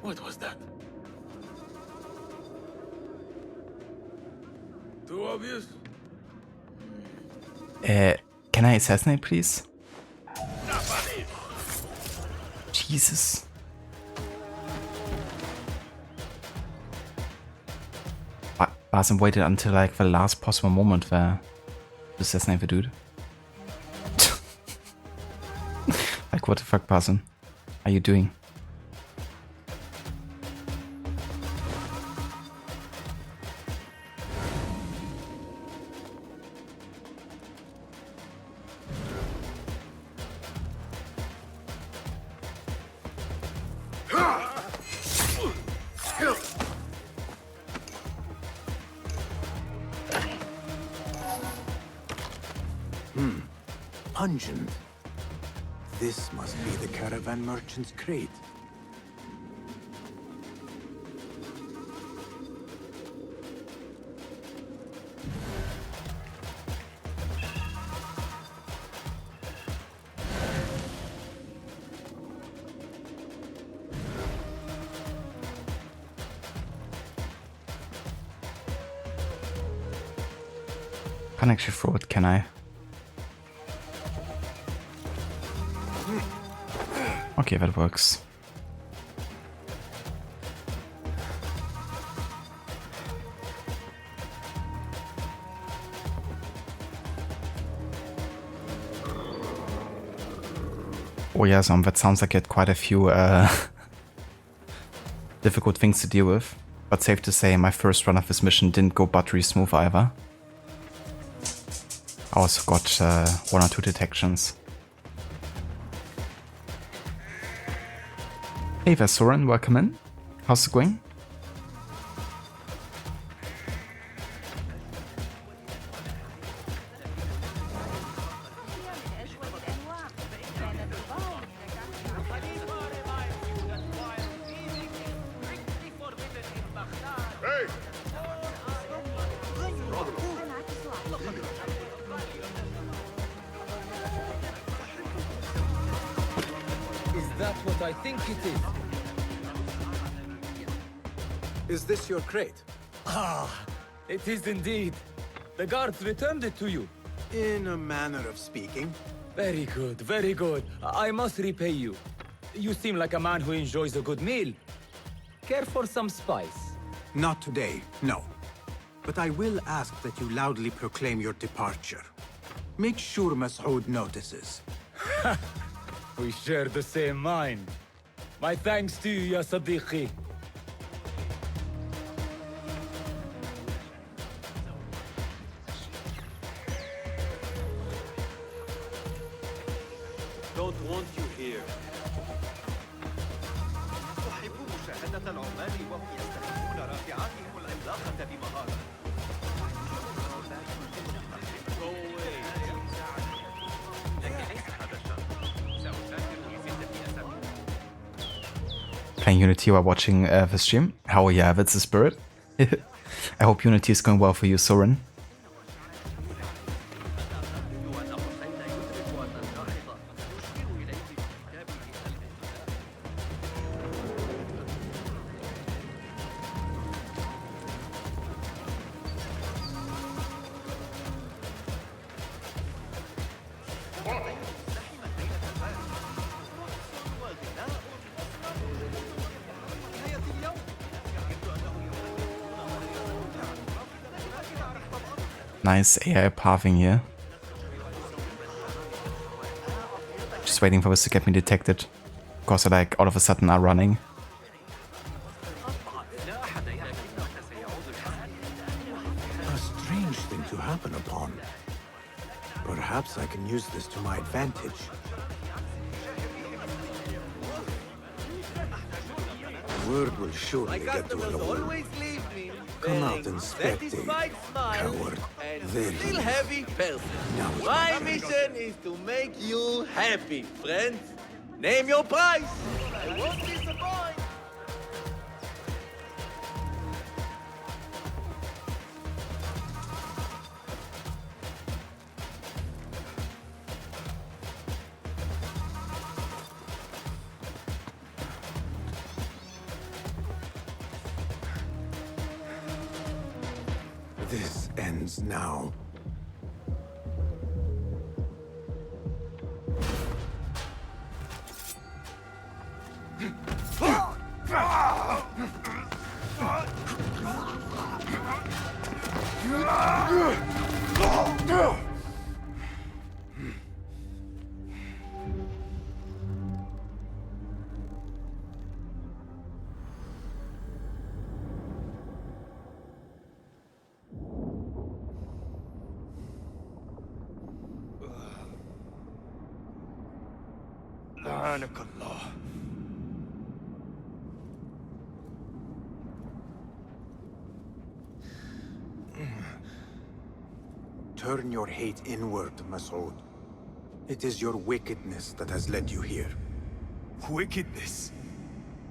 What was that? Too obvious? Can I assassinate, please? Jesus. Basim waited until like the last possible moment there to assassinate the dude. Like, what the fuck, Basim? Are you doing? Pungent. This must be the caravan merchant's crate. Can't actually throw it, can I? Okay, that works. Oh yeah, that sounds like it had quite a few difficult things to deal with. But safe to say, my first run of this mission didn't go buttery smooth either. I also got 1 or 2 detections. Hey there, Soren, welcome in. How's it going? Is that what I think it is? Is this your crate? Ah, it is indeed. The guards returned it to you. In a manner of speaking. Very good, very good. I must repay you. You seem like a man who enjoys a good meal. Care for some spice? Not today, no. But I will ask that you loudly proclaim your departure. Make sure Mas'ud notices. We share the same mind. My thanks to you, ya Sadiqi. Don't want you here. أحب مشاهدة العمال وهم يستخدمون رافعاتهم العملاقة بمهارة. Go away. Playing Unity while watching the stream? Oh yeah, that's the spirit. I hope Unity is going well for you, Soren. Nice AI pathing here. Just waiting for this to get me detected. Because I like all of a sudden are running. A strange thing to happen upon. Perhaps I can use this to my advantage. Word will surely get to Al-Ghul. Come out and spectate, coward. There he Still is. heavy person. Now it's My my mission is to make you happy, friends. Name your price. I won't disappoint. This ends now. Turn your hate inward, Masood. It is your wickedness that has led you here. Wickedness?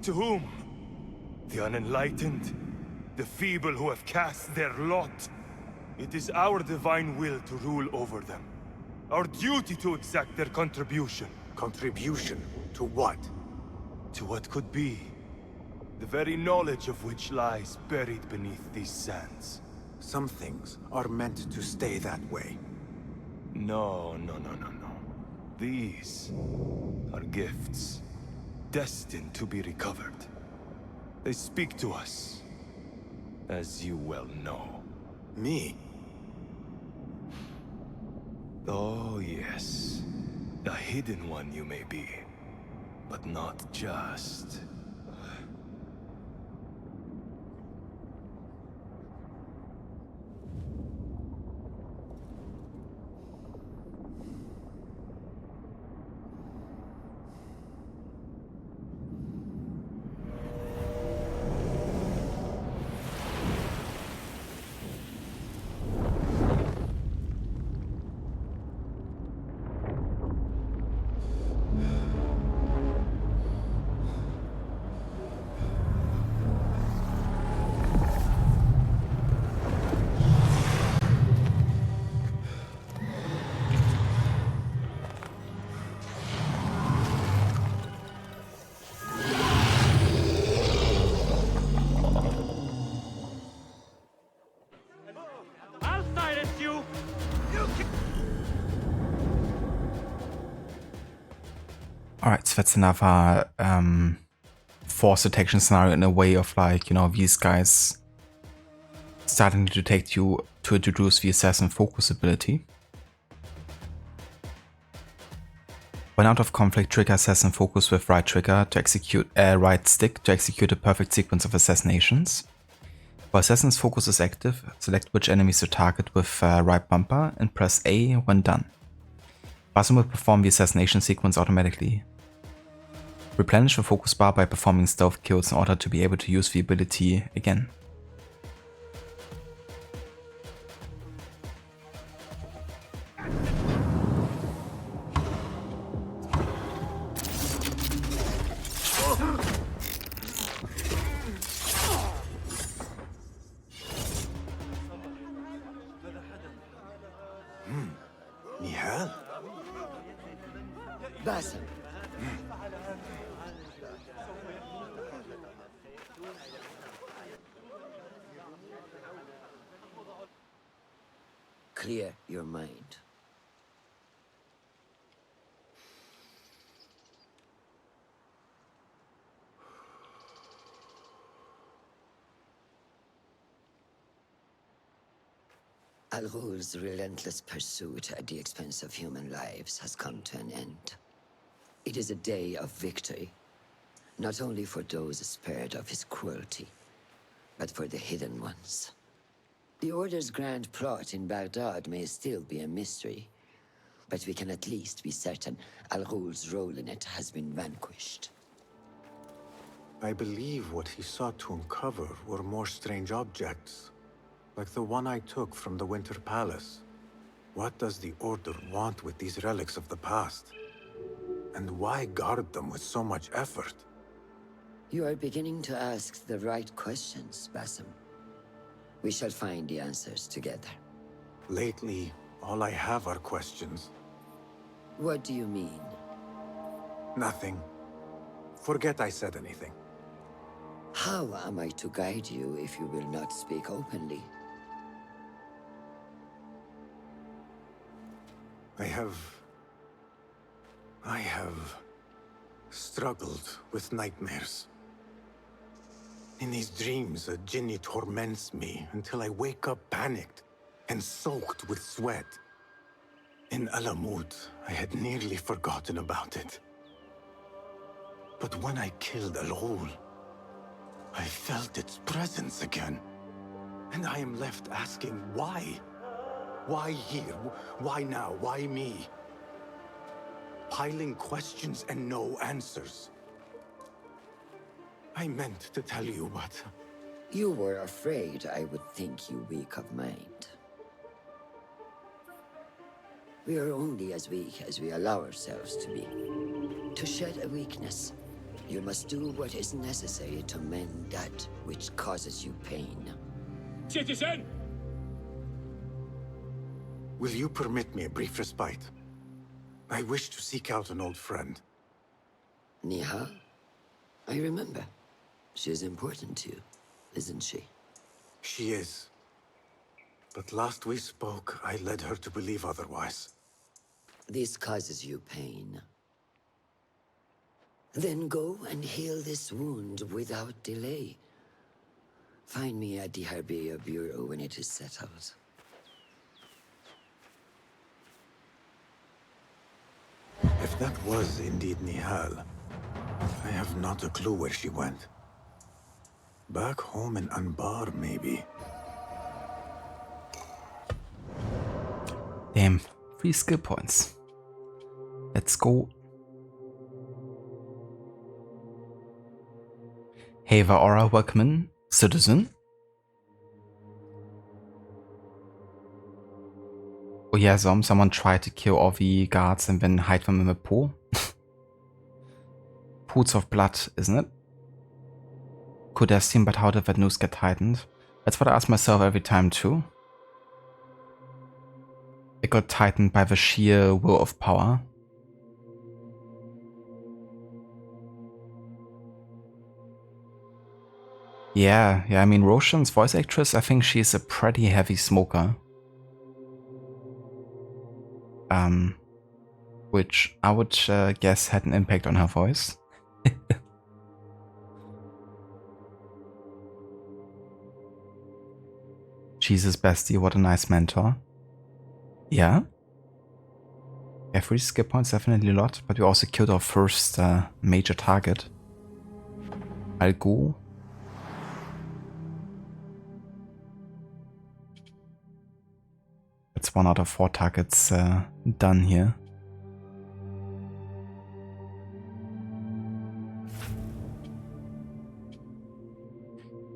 To whom? The unenlightened? The feeble who have cast their lot? It is our divine will to rule over them. Our duty to exact their contribution. Contribution? To what? To what could be. The very knowledge of which lies buried beneath these sands. Some things are meant to stay that way. No. These are gifts, destined to be recovered. They speak to us, as you well know. Me? Oh, yes. A hidden one you may be, but not just. Alright, so that's another force detection scenario in a way of like, you know, these guys starting to detect you to introduce the assassin focus ability. When out of conflict, trigger assassin focus with right trigger to execute right stick to execute a perfect sequence of assassinations. While assassin's focus is active, select which enemies to target with right bumper and press A when done. Button will perform the assassination sequence automatically. Replenish the focus bar by performing stealth kills in order to be able to use the ability again. Nihal? Basim. Clear your mind. Al-Ghul's relentless pursuit at the expense of human lives has come to an end. It is a day of victory, not only for those spared of his cruelty, but for the hidden ones. The Order's grand plot in Baghdad may still be a mystery, but we can at least be certain Al-Ghul's role in it has been vanquished. I believe what he sought to uncover were more strange objects, like the one I took from the Winter Palace. What does the Order want with these relics of the past? And why guard them with so much effort? You are beginning to ask the right questions, Basim. We shall find the answers together. Lately, all I have are questions. What do you mean? Nothing. Forget I said anything. How am I to guide you if you will not speak openly? I have struggled with nightmares. In these dreams, a jinni torments me until I wake up panicked and soaked with sweat. In Alamut, I had nearly forgotten about it. But when I killed Al-Ghul, I felt its presence again. And I am left asking why? Why here? Why now? Why me? Piling questions and no answers. I meant to tell you, but... You were afraid I would think you weak of mind. We are only as weak as we allow ourselves to be. To shed a weakness, you must do what is necessary to mend that which causes you pain. Citizen! Will you permit me a brief respite? I wish to seek out an old friend. Niha? I remember. She is important to you, isn't she? She is. But last we spoke, I led her to believe otherwise. This causes you pain. Then go and heal this wound without delay. Find me at the Harbiya Bureau when it is settled. If that was indeed Nihal, I have not a clue where she went. Back home in Anbar, maybe. Damn, 3 skill points. Let's go. Hey, Vaora, welcome in, citizen. Oh yeah, someone tried to kill all the guards and then hide them in the pool. Pools of blood, isn't it? Could have seen, but how did that news get tightened? That's what I ask myself every time too. It got tightened by the sheer will of power. Yeah, I mean, Roshan's voice actress, I think she's a pretty heavy smoker. Which I would guess had an impact on her voice. Jesus, bestie, what a nice mentor. Yeah? Yeah, 3 skill points, definitely a lot, but we also killed our first major target. Al-Ghul. That's 1 out of 4 targets done here.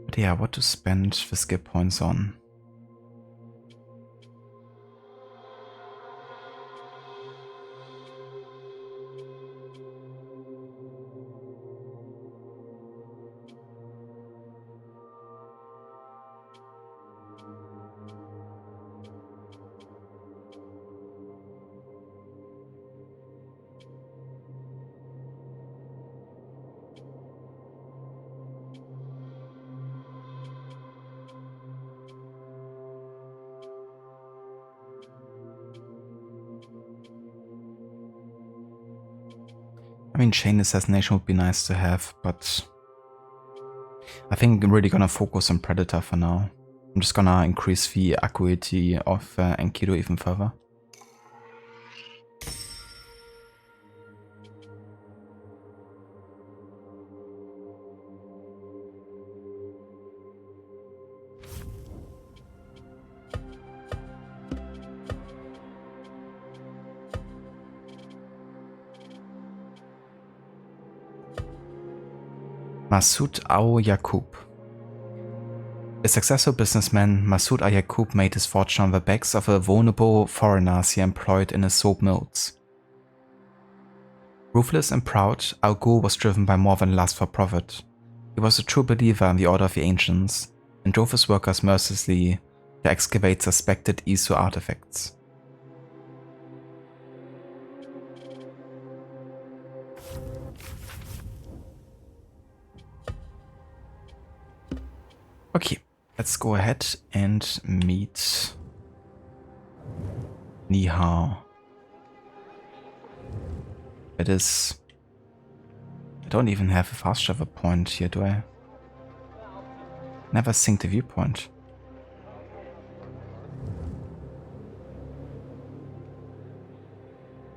But yeah, what to spend the skill points on? I mean, chain assassination would be nice to have, but I think I'm really gonna focus on Predator for now. I'm just gonna increase the accuracy of Enkidu even further. Masoud Yaqub. A successful businessman, Masoud Yaqub made his fortune on the backs of the vulnerable foreigners he employed in his soap mills. Ruthless and proud, Al Ghul was driven by more than lust for profit. He was a true believer in the Order of the Ancients and drove his workers mercilessly to excavate suspected Isu artifacts. Okay, let's go ahead and meet Nihao. It is... I don't even have a fast travel point here, do I? Never sync the viewpoint.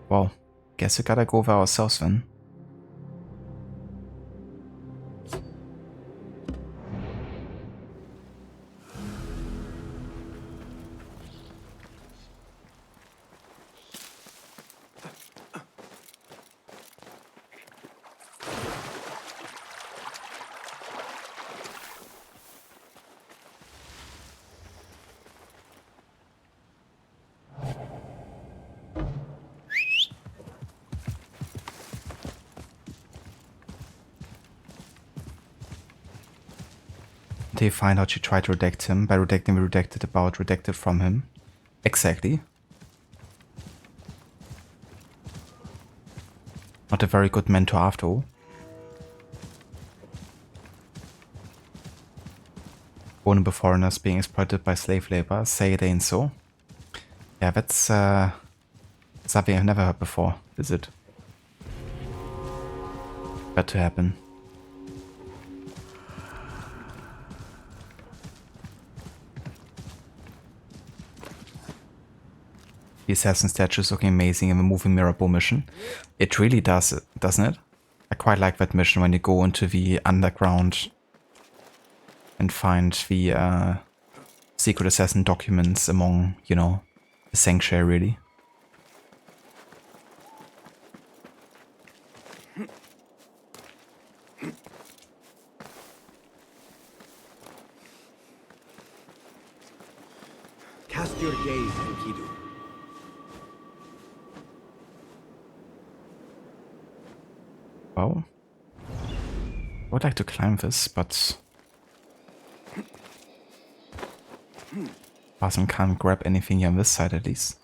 Well, guess we gotta go over ourselves then. They find out she tried to redact him. By redacting, we redacted about redacted from him. Exactly. Not a very good mentor after all. Vulnerable foreigners being exploited by slave labor. Say it ain't so. Yeah, that's something I've never heard before, is it? Got to happen. The assassin statue is looking amazing in the moving mirror bow mission. It really does, doesn't it? I quite like that mission when you go into the underground and find the secret assassin documents among, you know, the sanctuary, really. Cast your gaze, Enkidu. Wow. I would like to climb this, but Basim can't grab anything here on this side at least.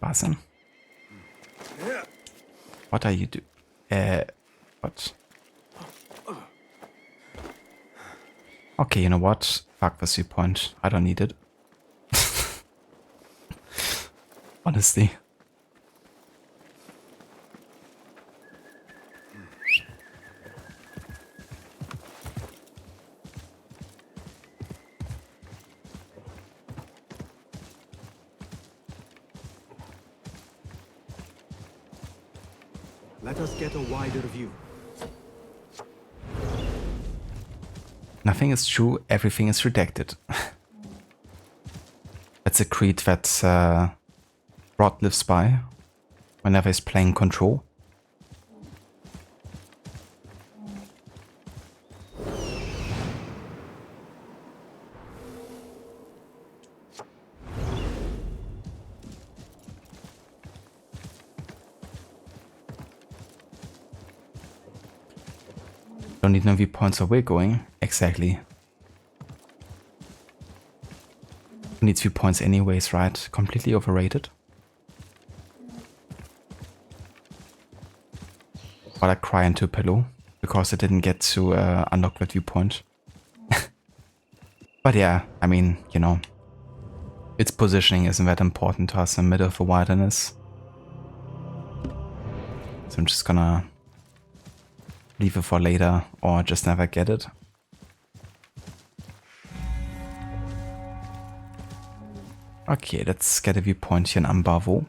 Basim. What are you doing? What? Okay, you know what? Fuck this viewpoint. I don't need it. Honestly. Let us get a wider view. Nothing is true, everything is redacted. That's a creed that Rod lives by whenever he's playing Control. Don't need no viewpoints where we're going. Exactly. Who needs viewpoints anyways, right? Completely overrated. But I cry into a pillow because I didn't get to unlock that viewpoint. But yeah, I mean, you know, its positioning isn't that important to us in the middle of the wilderness. So I'm just gonna leave it for later or just never get it. Okay, let's get a viewpoint here in Ambavo.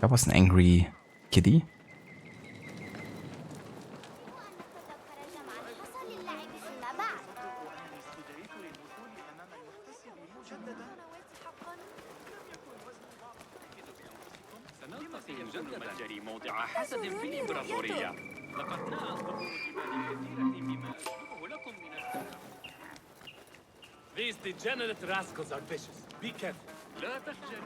That was an angry kitty. موضع حسد في الإمبراطورية. لقد نأى ظهور جبال كثيرة مما أسلبه لكم من السماء. These degenerate rascals are vicious. Be careful. لا تخجل.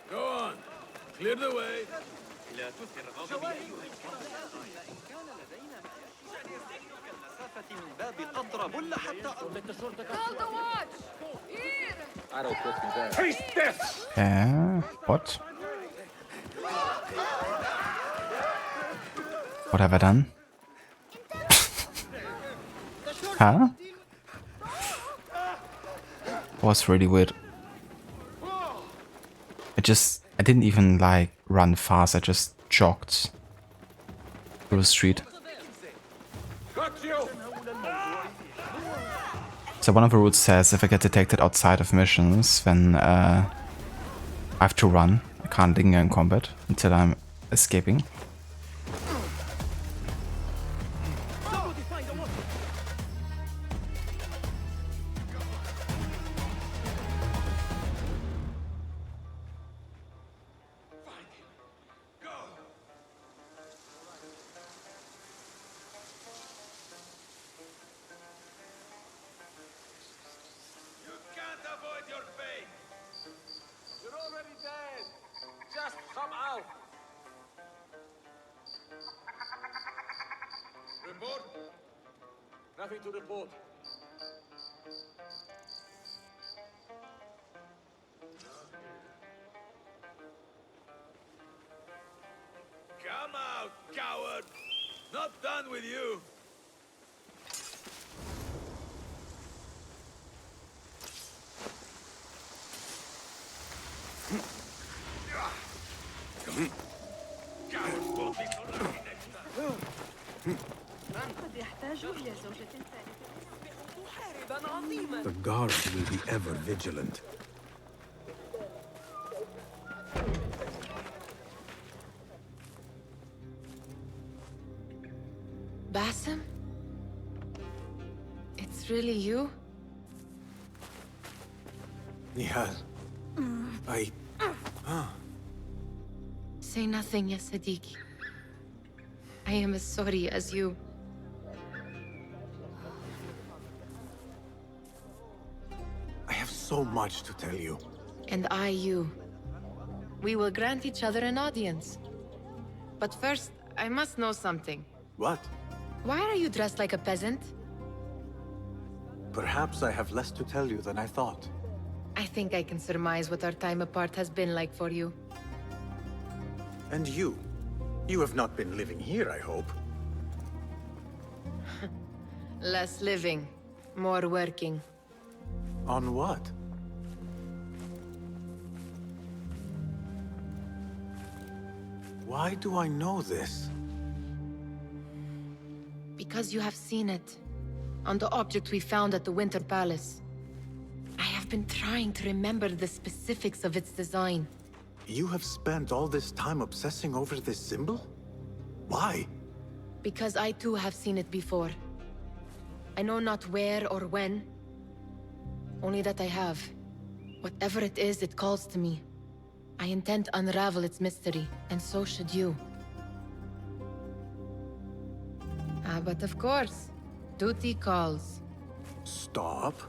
Go on. Clear the way. لا تثر غضبي أيها الكلب. إن كان لدينا ما يشير يستهلك المسافة من باب قطرة بل حتى I don't trust you there. Taste this! What? What have I done? Huh? Was really weird. I didn't even like run fast, I just jogged through the street. So one of the rules says if I get detected outside of missions, then I have to run. I can't linger in combat until I'm escaping. Report. Nothing to report. Come out, coward! Not done with you! Cowards won't be so lucky next time. The guards will be ever vigilant. Bassem? It's really you? Nihal. Say nothing, ya Sadiqi. I am as sorry as you. I have so much to tell you. And I you. We will grant each other an audience. But first, I must know something. What? Why are you dressed like a peasant? Perhaps I have less to tell you than I thought. I think I can surmise what our time apart has been like for you. And you? You have not been living here, I hope. Less living, more working. On what? Why do I know this? Because you have seen it. On the object we found at the Winter Palace. I have been trying to remember the specifics of its design. You have spent all this time obsessing over this symbol? Why? Because I too have seen it before. I know not where or when. Only that I have. Whatever it is, it calls to me. I intend to unravel its mystery, and so should you. But of course, duty calls. Stop.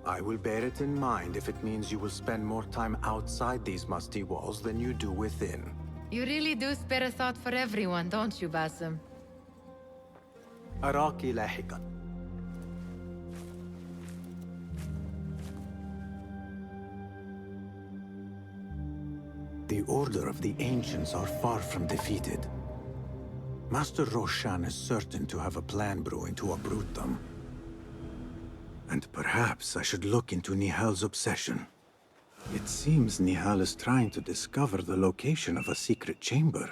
I will bear it in mind if it means you will spend more time outside these musty walls than you do within. You really do spare a thought for everyone, don't you, Basim? أراكِ لاحقاً. The Order of the Ancients are far from defeated. Master Roshan is certain to have a plan brewing to uproot them. And perhaps I should look into Nihal's obsession. It seems Nihal is trying to discover the location of a secret chamber.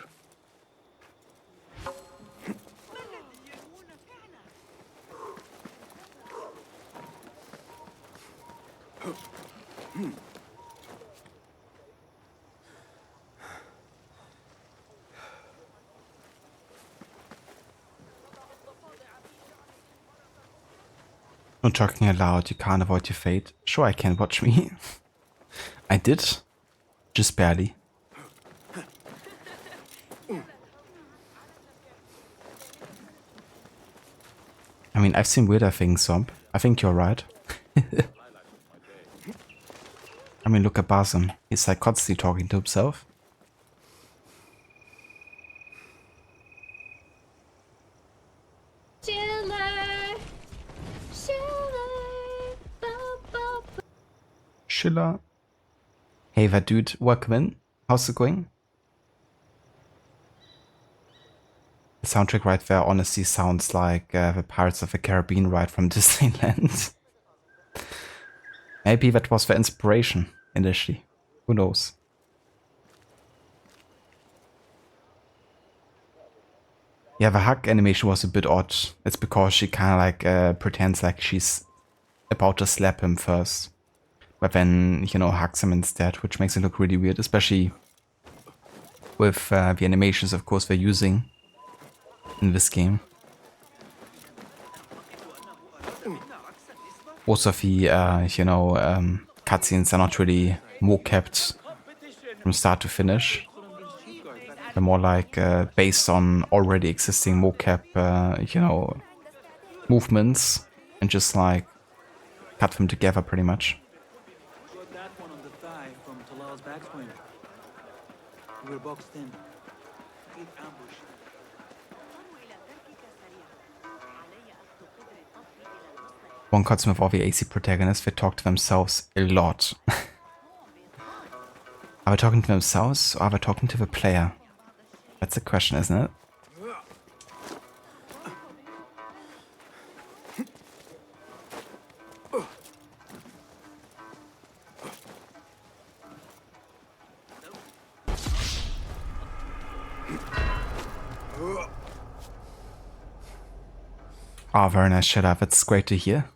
No talking aloud, you can't avoid your fate. Sure, I can watch me. I did. Just barely. I mean, I've seen weirder things, Zomb. I think you're right. I mean, look at Basim. He's like constantly talking to himself. Schiller. Hey there, dude. Welcome in. How's it going? The soundtrack right there honestly sounds like the Pirates of the Caribbean ride from Disneyland. Maybe that was the inspiration initially. Who knows? Yeah, the hug animation was a bit odd. It's because she kind of like pretends like she's about to slap him first. But then, you know, hugs him instead, which makes it look really weird, especially with the animations, of course, they're using in this game. Most of the, you know, cutscenes are not really mo-capped from start to finish. They're more like based on already existing mocap, you know, movements and just like cut them together pretty much. We were boxed in. Great ambush. One cutscene with all the AC protagonists, they talk to themselves a lot. Are they talking to themselves or are they talking to the player? That's the question, isn't it? Oh, very nice, Shada. That's great to hear.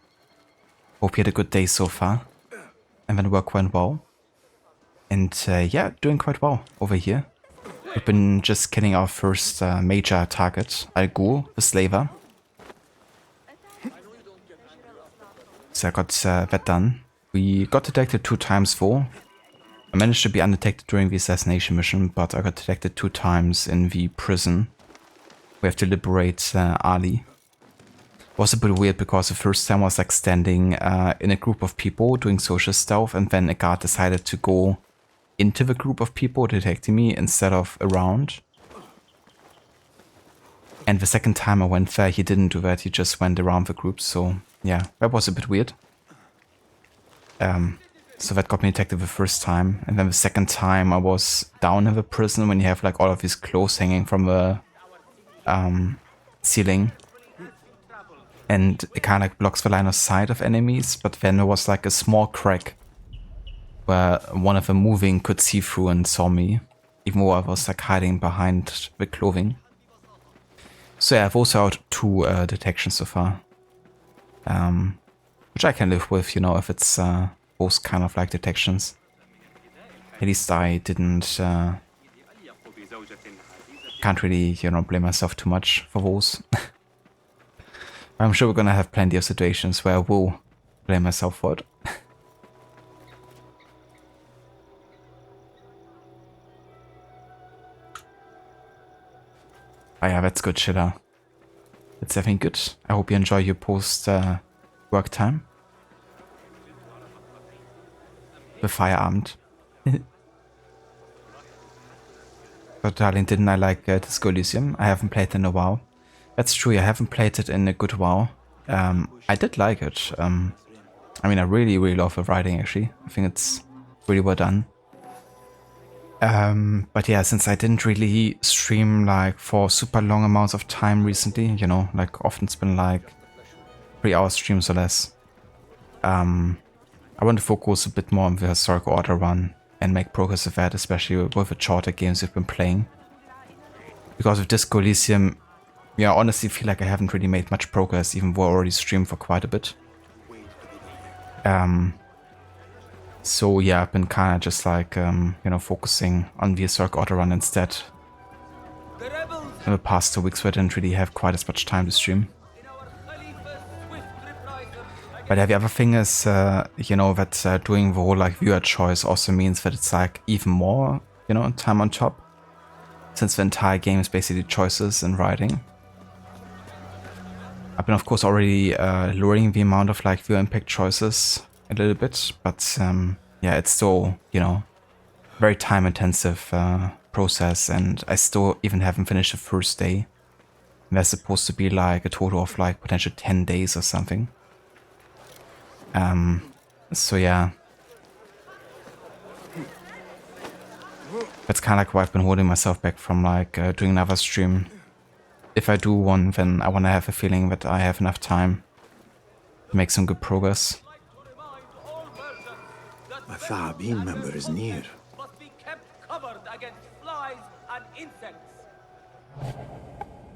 Hope you had a good day so far. And then work went well. And yeah, doing quite well over here. We've been just killing our first major target, Al Ghul, the slaver. So I got that done. We got detected 2 times though. I managed to be undetected during the assassination mission, but I got detected 2 times in the prison. We have to liberate Ali. Was a bit weird because the first time I was like standing in a group of people doing social stuff, and then a guard decided to go into the group of people detecting me instead of around. And the second time I went there, he didn't do that, he just went around the group, so yeah, that was a bit weird. So that got me detected the first time. And then the second time I was down in the prison when you have like all of these clothes hanging from the ceiling. And it kind of like blocks the line of sight of enemies. But then there was like a small crack where one of them moving could see through and saw me. Even though I was like hiding behind the clothing. So yeah, I've also had 2 detections so far. Which I can live with, you know, if it's both kind of like detections. At least I didn't... can't really, you know, blame myself too much for those. I'm sure we're gonna have plenty of situations where I will blame myself for it. Oh yeah, that's good, Schiller. That's definitely good. I hope you enjoy your post work time. The Feierabend. But darling, didn't I like Disco Elysium? I haven't played it in a while. That's true, I haven't played it in a good while. I did like it. I mean, I really, really love the writing actually. I think it's really well done. But yeah, since I didn't really stream like for super long amounts of time recently, you know, like often it's been like 3-hour streams or less. I want to focus a bit more on the historical order run and make progress with that, especially with the shorter games we've been playing. Because with Disco Elysium, yeah, I honestly feel like I haven't really made much progress, even though I already streamed for quite a bit. So yeah, I've been kind of just like, you know, focusing on the historic auto run instead. In the past 2 weeks, where I didn't really have quite as much time to stream. But yeah, the other thing is, you know, that doing the whole like viewer choice also means that it's like even more, you know, time on top. Since the entire game is basically choices and writing. I've been of course already lowering the amount of like viewer impact choices a little bit, but yeah, it's still, you know, very time intensive process, and I still even haven't finished the first day. And there's supposed to be like a total of like potential 10 days or something. So yeah. That's kind of like why I've been holding myself back from like doing another stream. If I do one, then I want to have a feeling that I have enough time to make some good progress. A Thaabin member is near. Must be kept covered against flies and insects.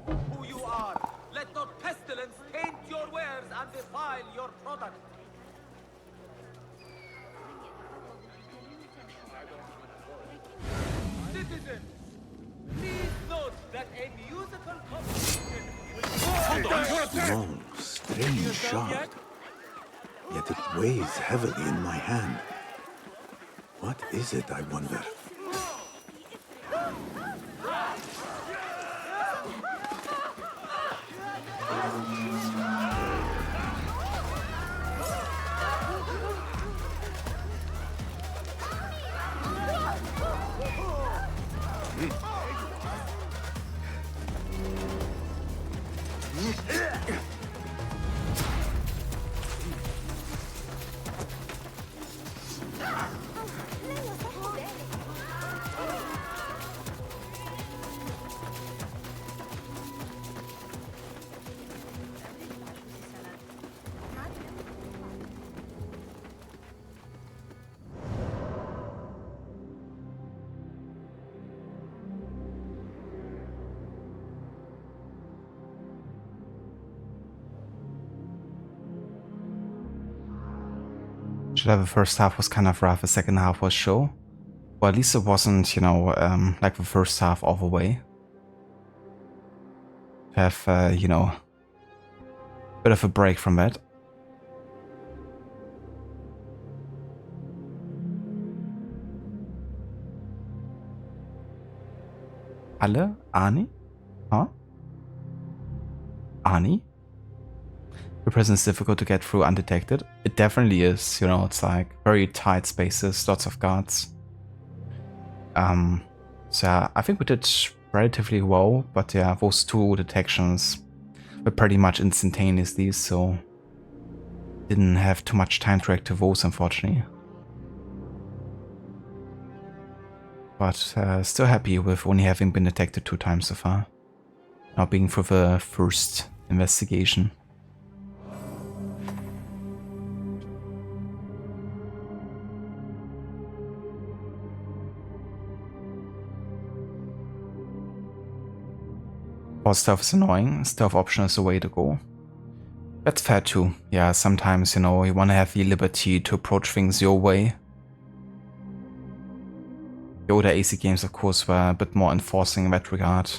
Who you are, let not pestilence taint your wares and defile your product. Citizens, please note that a musical competition will Long, strange shard. Yet it weighs heavily in my hand. What is it, I wonder? The first half was kind of rough, the second half was show. Well, at least it wasn't, you know, like the first half all the way. Have, you know, a bit of a break from that. Alle? Ani? Huh? Ani? The prison is difficult to get through undetected. It definitely is, you know, it's like very tight spaces, lots of guards. So yeah, I think we did relatively well, but yeah, those 2 detections were pretty much instantaneously, so didn't have too much time to react to those, unfortunately. but still happy with only having been detected 2 times so far. Now being for the first investigation. While stealth is annoying, stealth option is the way to go. That's fair too. Yeah, sometimes, you know, you want to have the liberty to approach things your way. The older AC games, of course, were a bit more enforcing in that regard.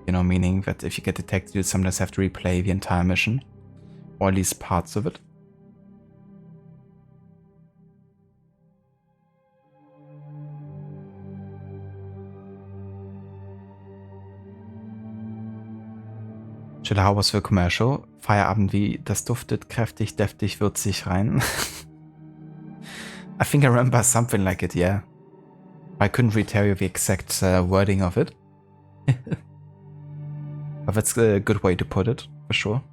You know, meaning that if you get detected, you sometimes have to replay the entire mission. Or at least parts of it. Chill, how was für Commercial? Feierabend wie, das duftet kräftig, deftig, würzig rein. I think I remember something like it, yeah. I couldn't really tell you the exact wording of it. But that's a good way to put it, for sure.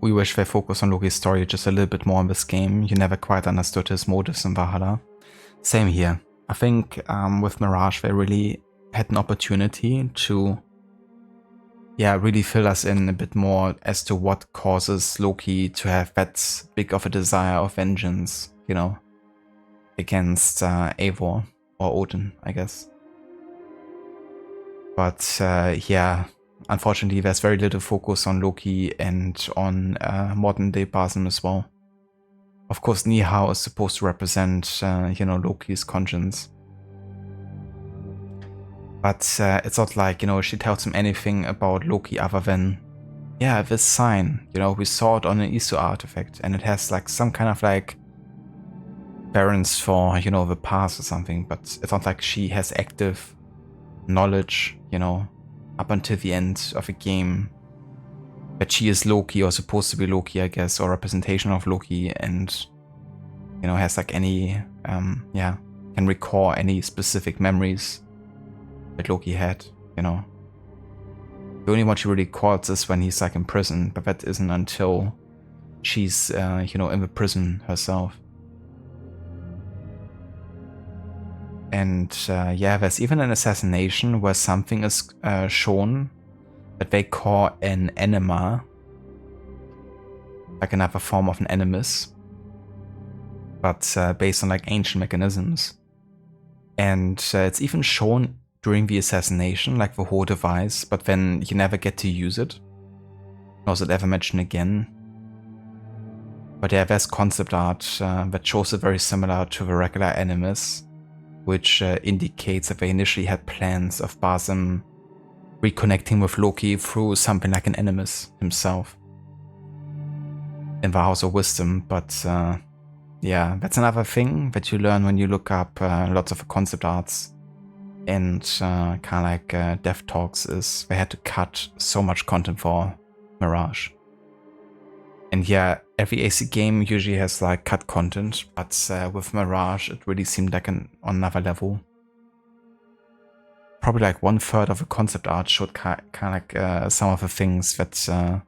We wish they focused on Loki's story just a little bit more in this game. You never quite understood his motives in Valhalla. Same here. I think with Mirage they really had an opportunity to really fill us in a bit more as to what causes Loki to have that big of a desire of vengeance, you know, against Eivor or Odin, I guess. But yeah, unfortunately there's very little focus on Loki and on modern day Basim as well. Of course, Nihao is supposed to represent, you know, Loki's conscience. But it's not like, you know, she tells him anything about Loki other than, yeah, this sign, you know, we saw it on an Isu artifact and it has like some kind of like reference for, you know, the past or something, but it's not like she has active knowledge, you know, up until the end of a game that she is Loki or supposed to be Loki, I guess, or representation of Loki, and, you know, has like any, can recall any specific memories that Loki had, you know. The only one she really recalls is when he's like in prison, but that isn't until she's, you know, in the prison herself. And yeah, there's even an assassination where something is shown that they call an enema, like another form of an animus, but based on like ancient mechanisms. And it's even shown during the assassination, like the whole device, but then you never get to use it. Nor is it ever mentioned again. But yeah, there's concept art that shows it very similar to the regular animus, which indicates that they initially had plans of Basim reconnecting with Loki through something like an animus himself in the House of Wisdom. But yeah, that's another thing that you learn when you look up lots of concept arts and kind of like Dev Talks, is they had to cut so much content for Mirage. And yeah, every AC game usually has like cut content, but with Mirage it really seemed like on another level. Probably like 1/3 of the concept art showed kind of like some of the things that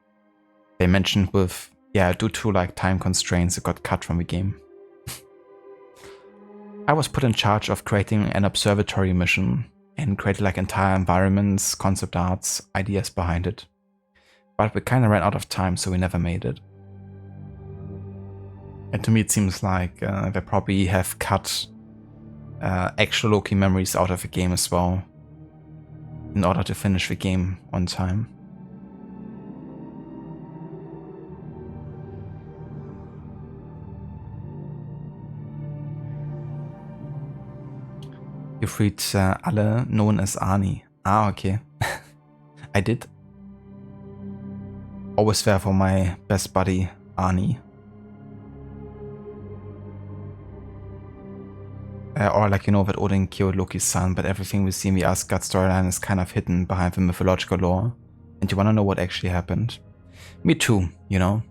they mentioned with, yeah, due to like time constraints, it got cut from the game. I was put in charge of creating an observatory mission and created like entire environments, concept arts, ideas behind it. But we kind of ran out of time, so we never made it. And to me it seems like they probably have cut actual Loki memories out of the game as well, in order to finish the game on time. You freed alle known as Arnie. Ah, okay. I did. Always there for my best buddy, Arnie. Or like, you know, that Odin killed Loki's son, but everything we see in the Asgard storyline is kind of hidden behind the mythological lore. And you wanna know what actually happened? Me too, you know.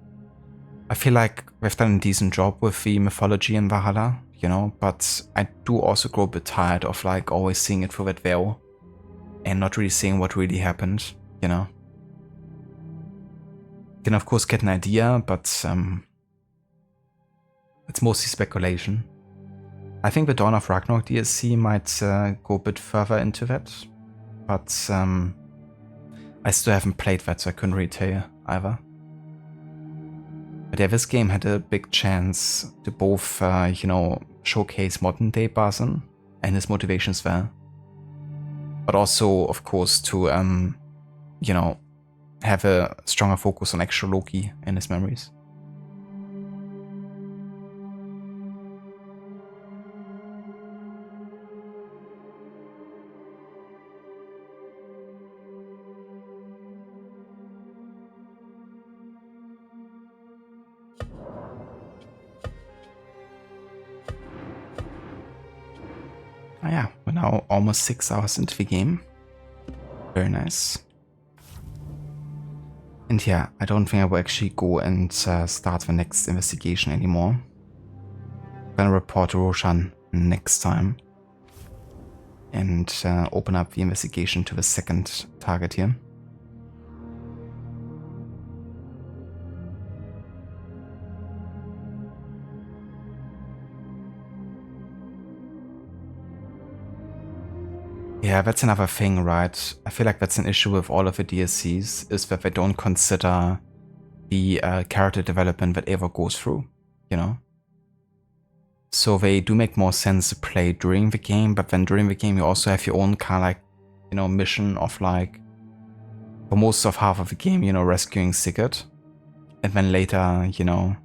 I feel like we've done a decent job with the mythology in Valhalla, you know, but I do also grow a bit tired of like always seeing it through that veil and not really seeing what really happened, you know. You can of course get an idea, but it's mostly speculation. I think the Dawn of Ragnarok DLC might go a bit further into that, but I still haven't played that, so I couldn't really tell you either. But yeah, this game had a big chance to both, you know, showcase modern day Basin and his motivations there, but also, of course, to, you know, have a stronger focus on actual Loki and his memories. Oh yeah, we're now almost 6 hours into the game. Very nice. And yeah, I don't think I will actually go and start the next investigation anymore. I'm gonna report to Roshan next time and open up the investigation to the second target here. Yeah, that's another thing, right? I feel like that's an issue with all of the DLCs, is that they don't consider the character development that Eivor goes through, you know? So they do make more sense to play during the game, but then during the game you also have your own kind of like, you know, mission of like, for most of half of the game, you know, rescuing Sigurd. And then later, you know,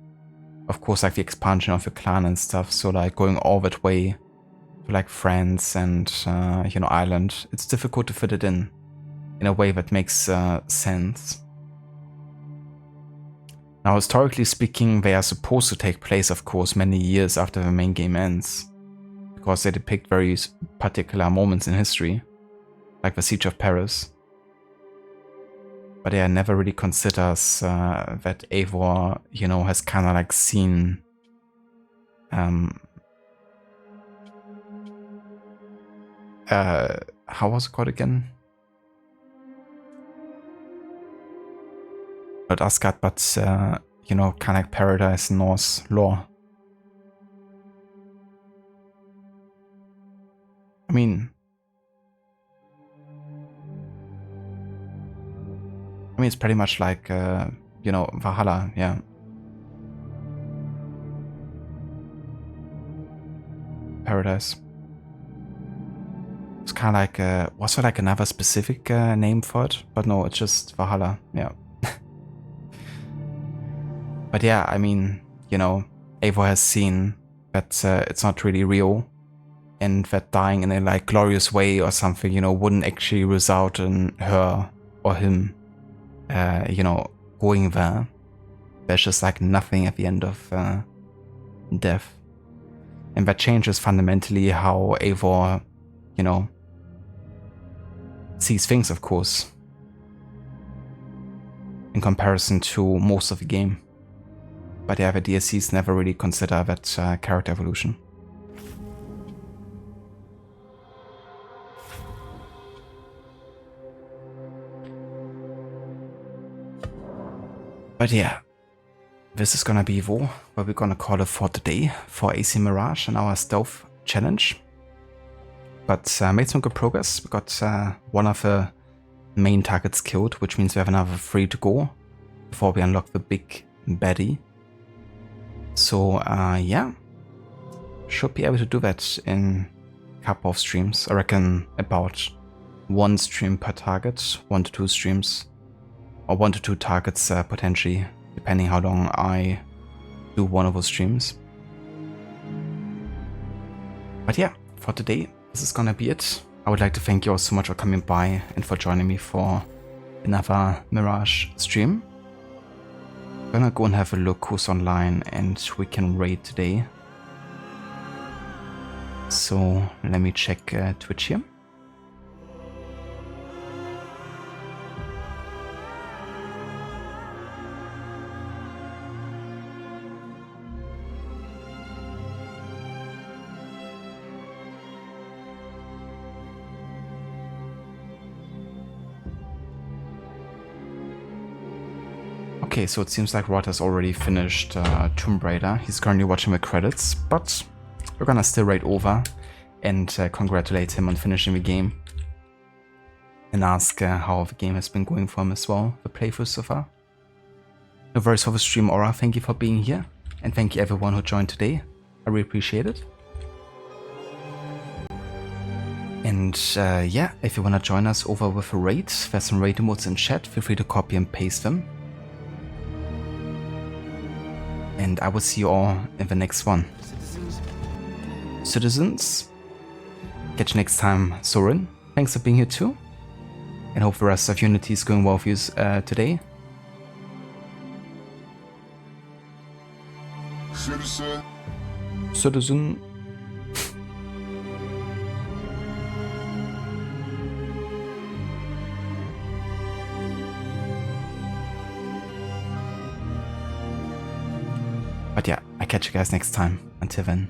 of course, like the expansion of your clan and stuff, so like going all that way to like France and, you know, Ireland, it's difficult to fit it in a way that makes sense. Now, historically speaking, they are supposed to take place, of course, many years after the main game ends, because they depict very particular moments in history, like the Siege of Paris. But they never really considers that Eivor, you know, has kind of like seen how was it called again? Not Asgard, but, you know, kind of like Paradise in Norse lore. I mean, it's pretty much like, you know, Valhalla, yeah. Paradise. It's kind of like, was there like another specific name for it? But no, it's just Valhalla, yeah. But yeah, I mean, you know, Eivor has seen that it's not really real, and that dying in a like glorious way or something, you know, wouldn't actually result in her or him, you know, going there. There's just like nothing at the end of death. And that changes fundamentally how Eivor, you know, sees things, of course, in comparison to most of the game. But yeah, the DLCs never really consider that character evolution. But yeah, this is gonna be what we're gonna call it for today for AC Mirage and our stealth challenge. But made some good progress. We got one of the main targets killed, which means we have another 3 to go before we unlock the big baddie. So yeah, should be able to do that in a couple of streams. I reckon about 1 stream per target, 1 to 2 streams, or 1 to 2 targets potentially, depending how long I do one of those streams. But yeah, for today, this is gonna be it. I would like to thank you all so much for coming by and for joining me for another Mirage stream. I'm gonna go and have a look who's online and we can raid today. So let me check Twitch here. Okay, so it seems like Rod has already finished Tomb Raider. He's currently watching the credits, but we're gonna still raid over and congratulate him on finishing the game. And ask how the game has been going for him as well, the playthrough so far. No worries for the stream, Aura. Thank you for being here. And thank you everyone who joined today. I really appreciate it. And yeah, if you want to join us over with a raid, there's some raid emotes in chat. Feel free to copy and paste them. And I will see you all in the next one. Citizens. Catch you next time, Soren. Thanks for being here too. And hope the rest of Unity is going well for you today. Citizen. But yeah, I catch you guys next time. Until then.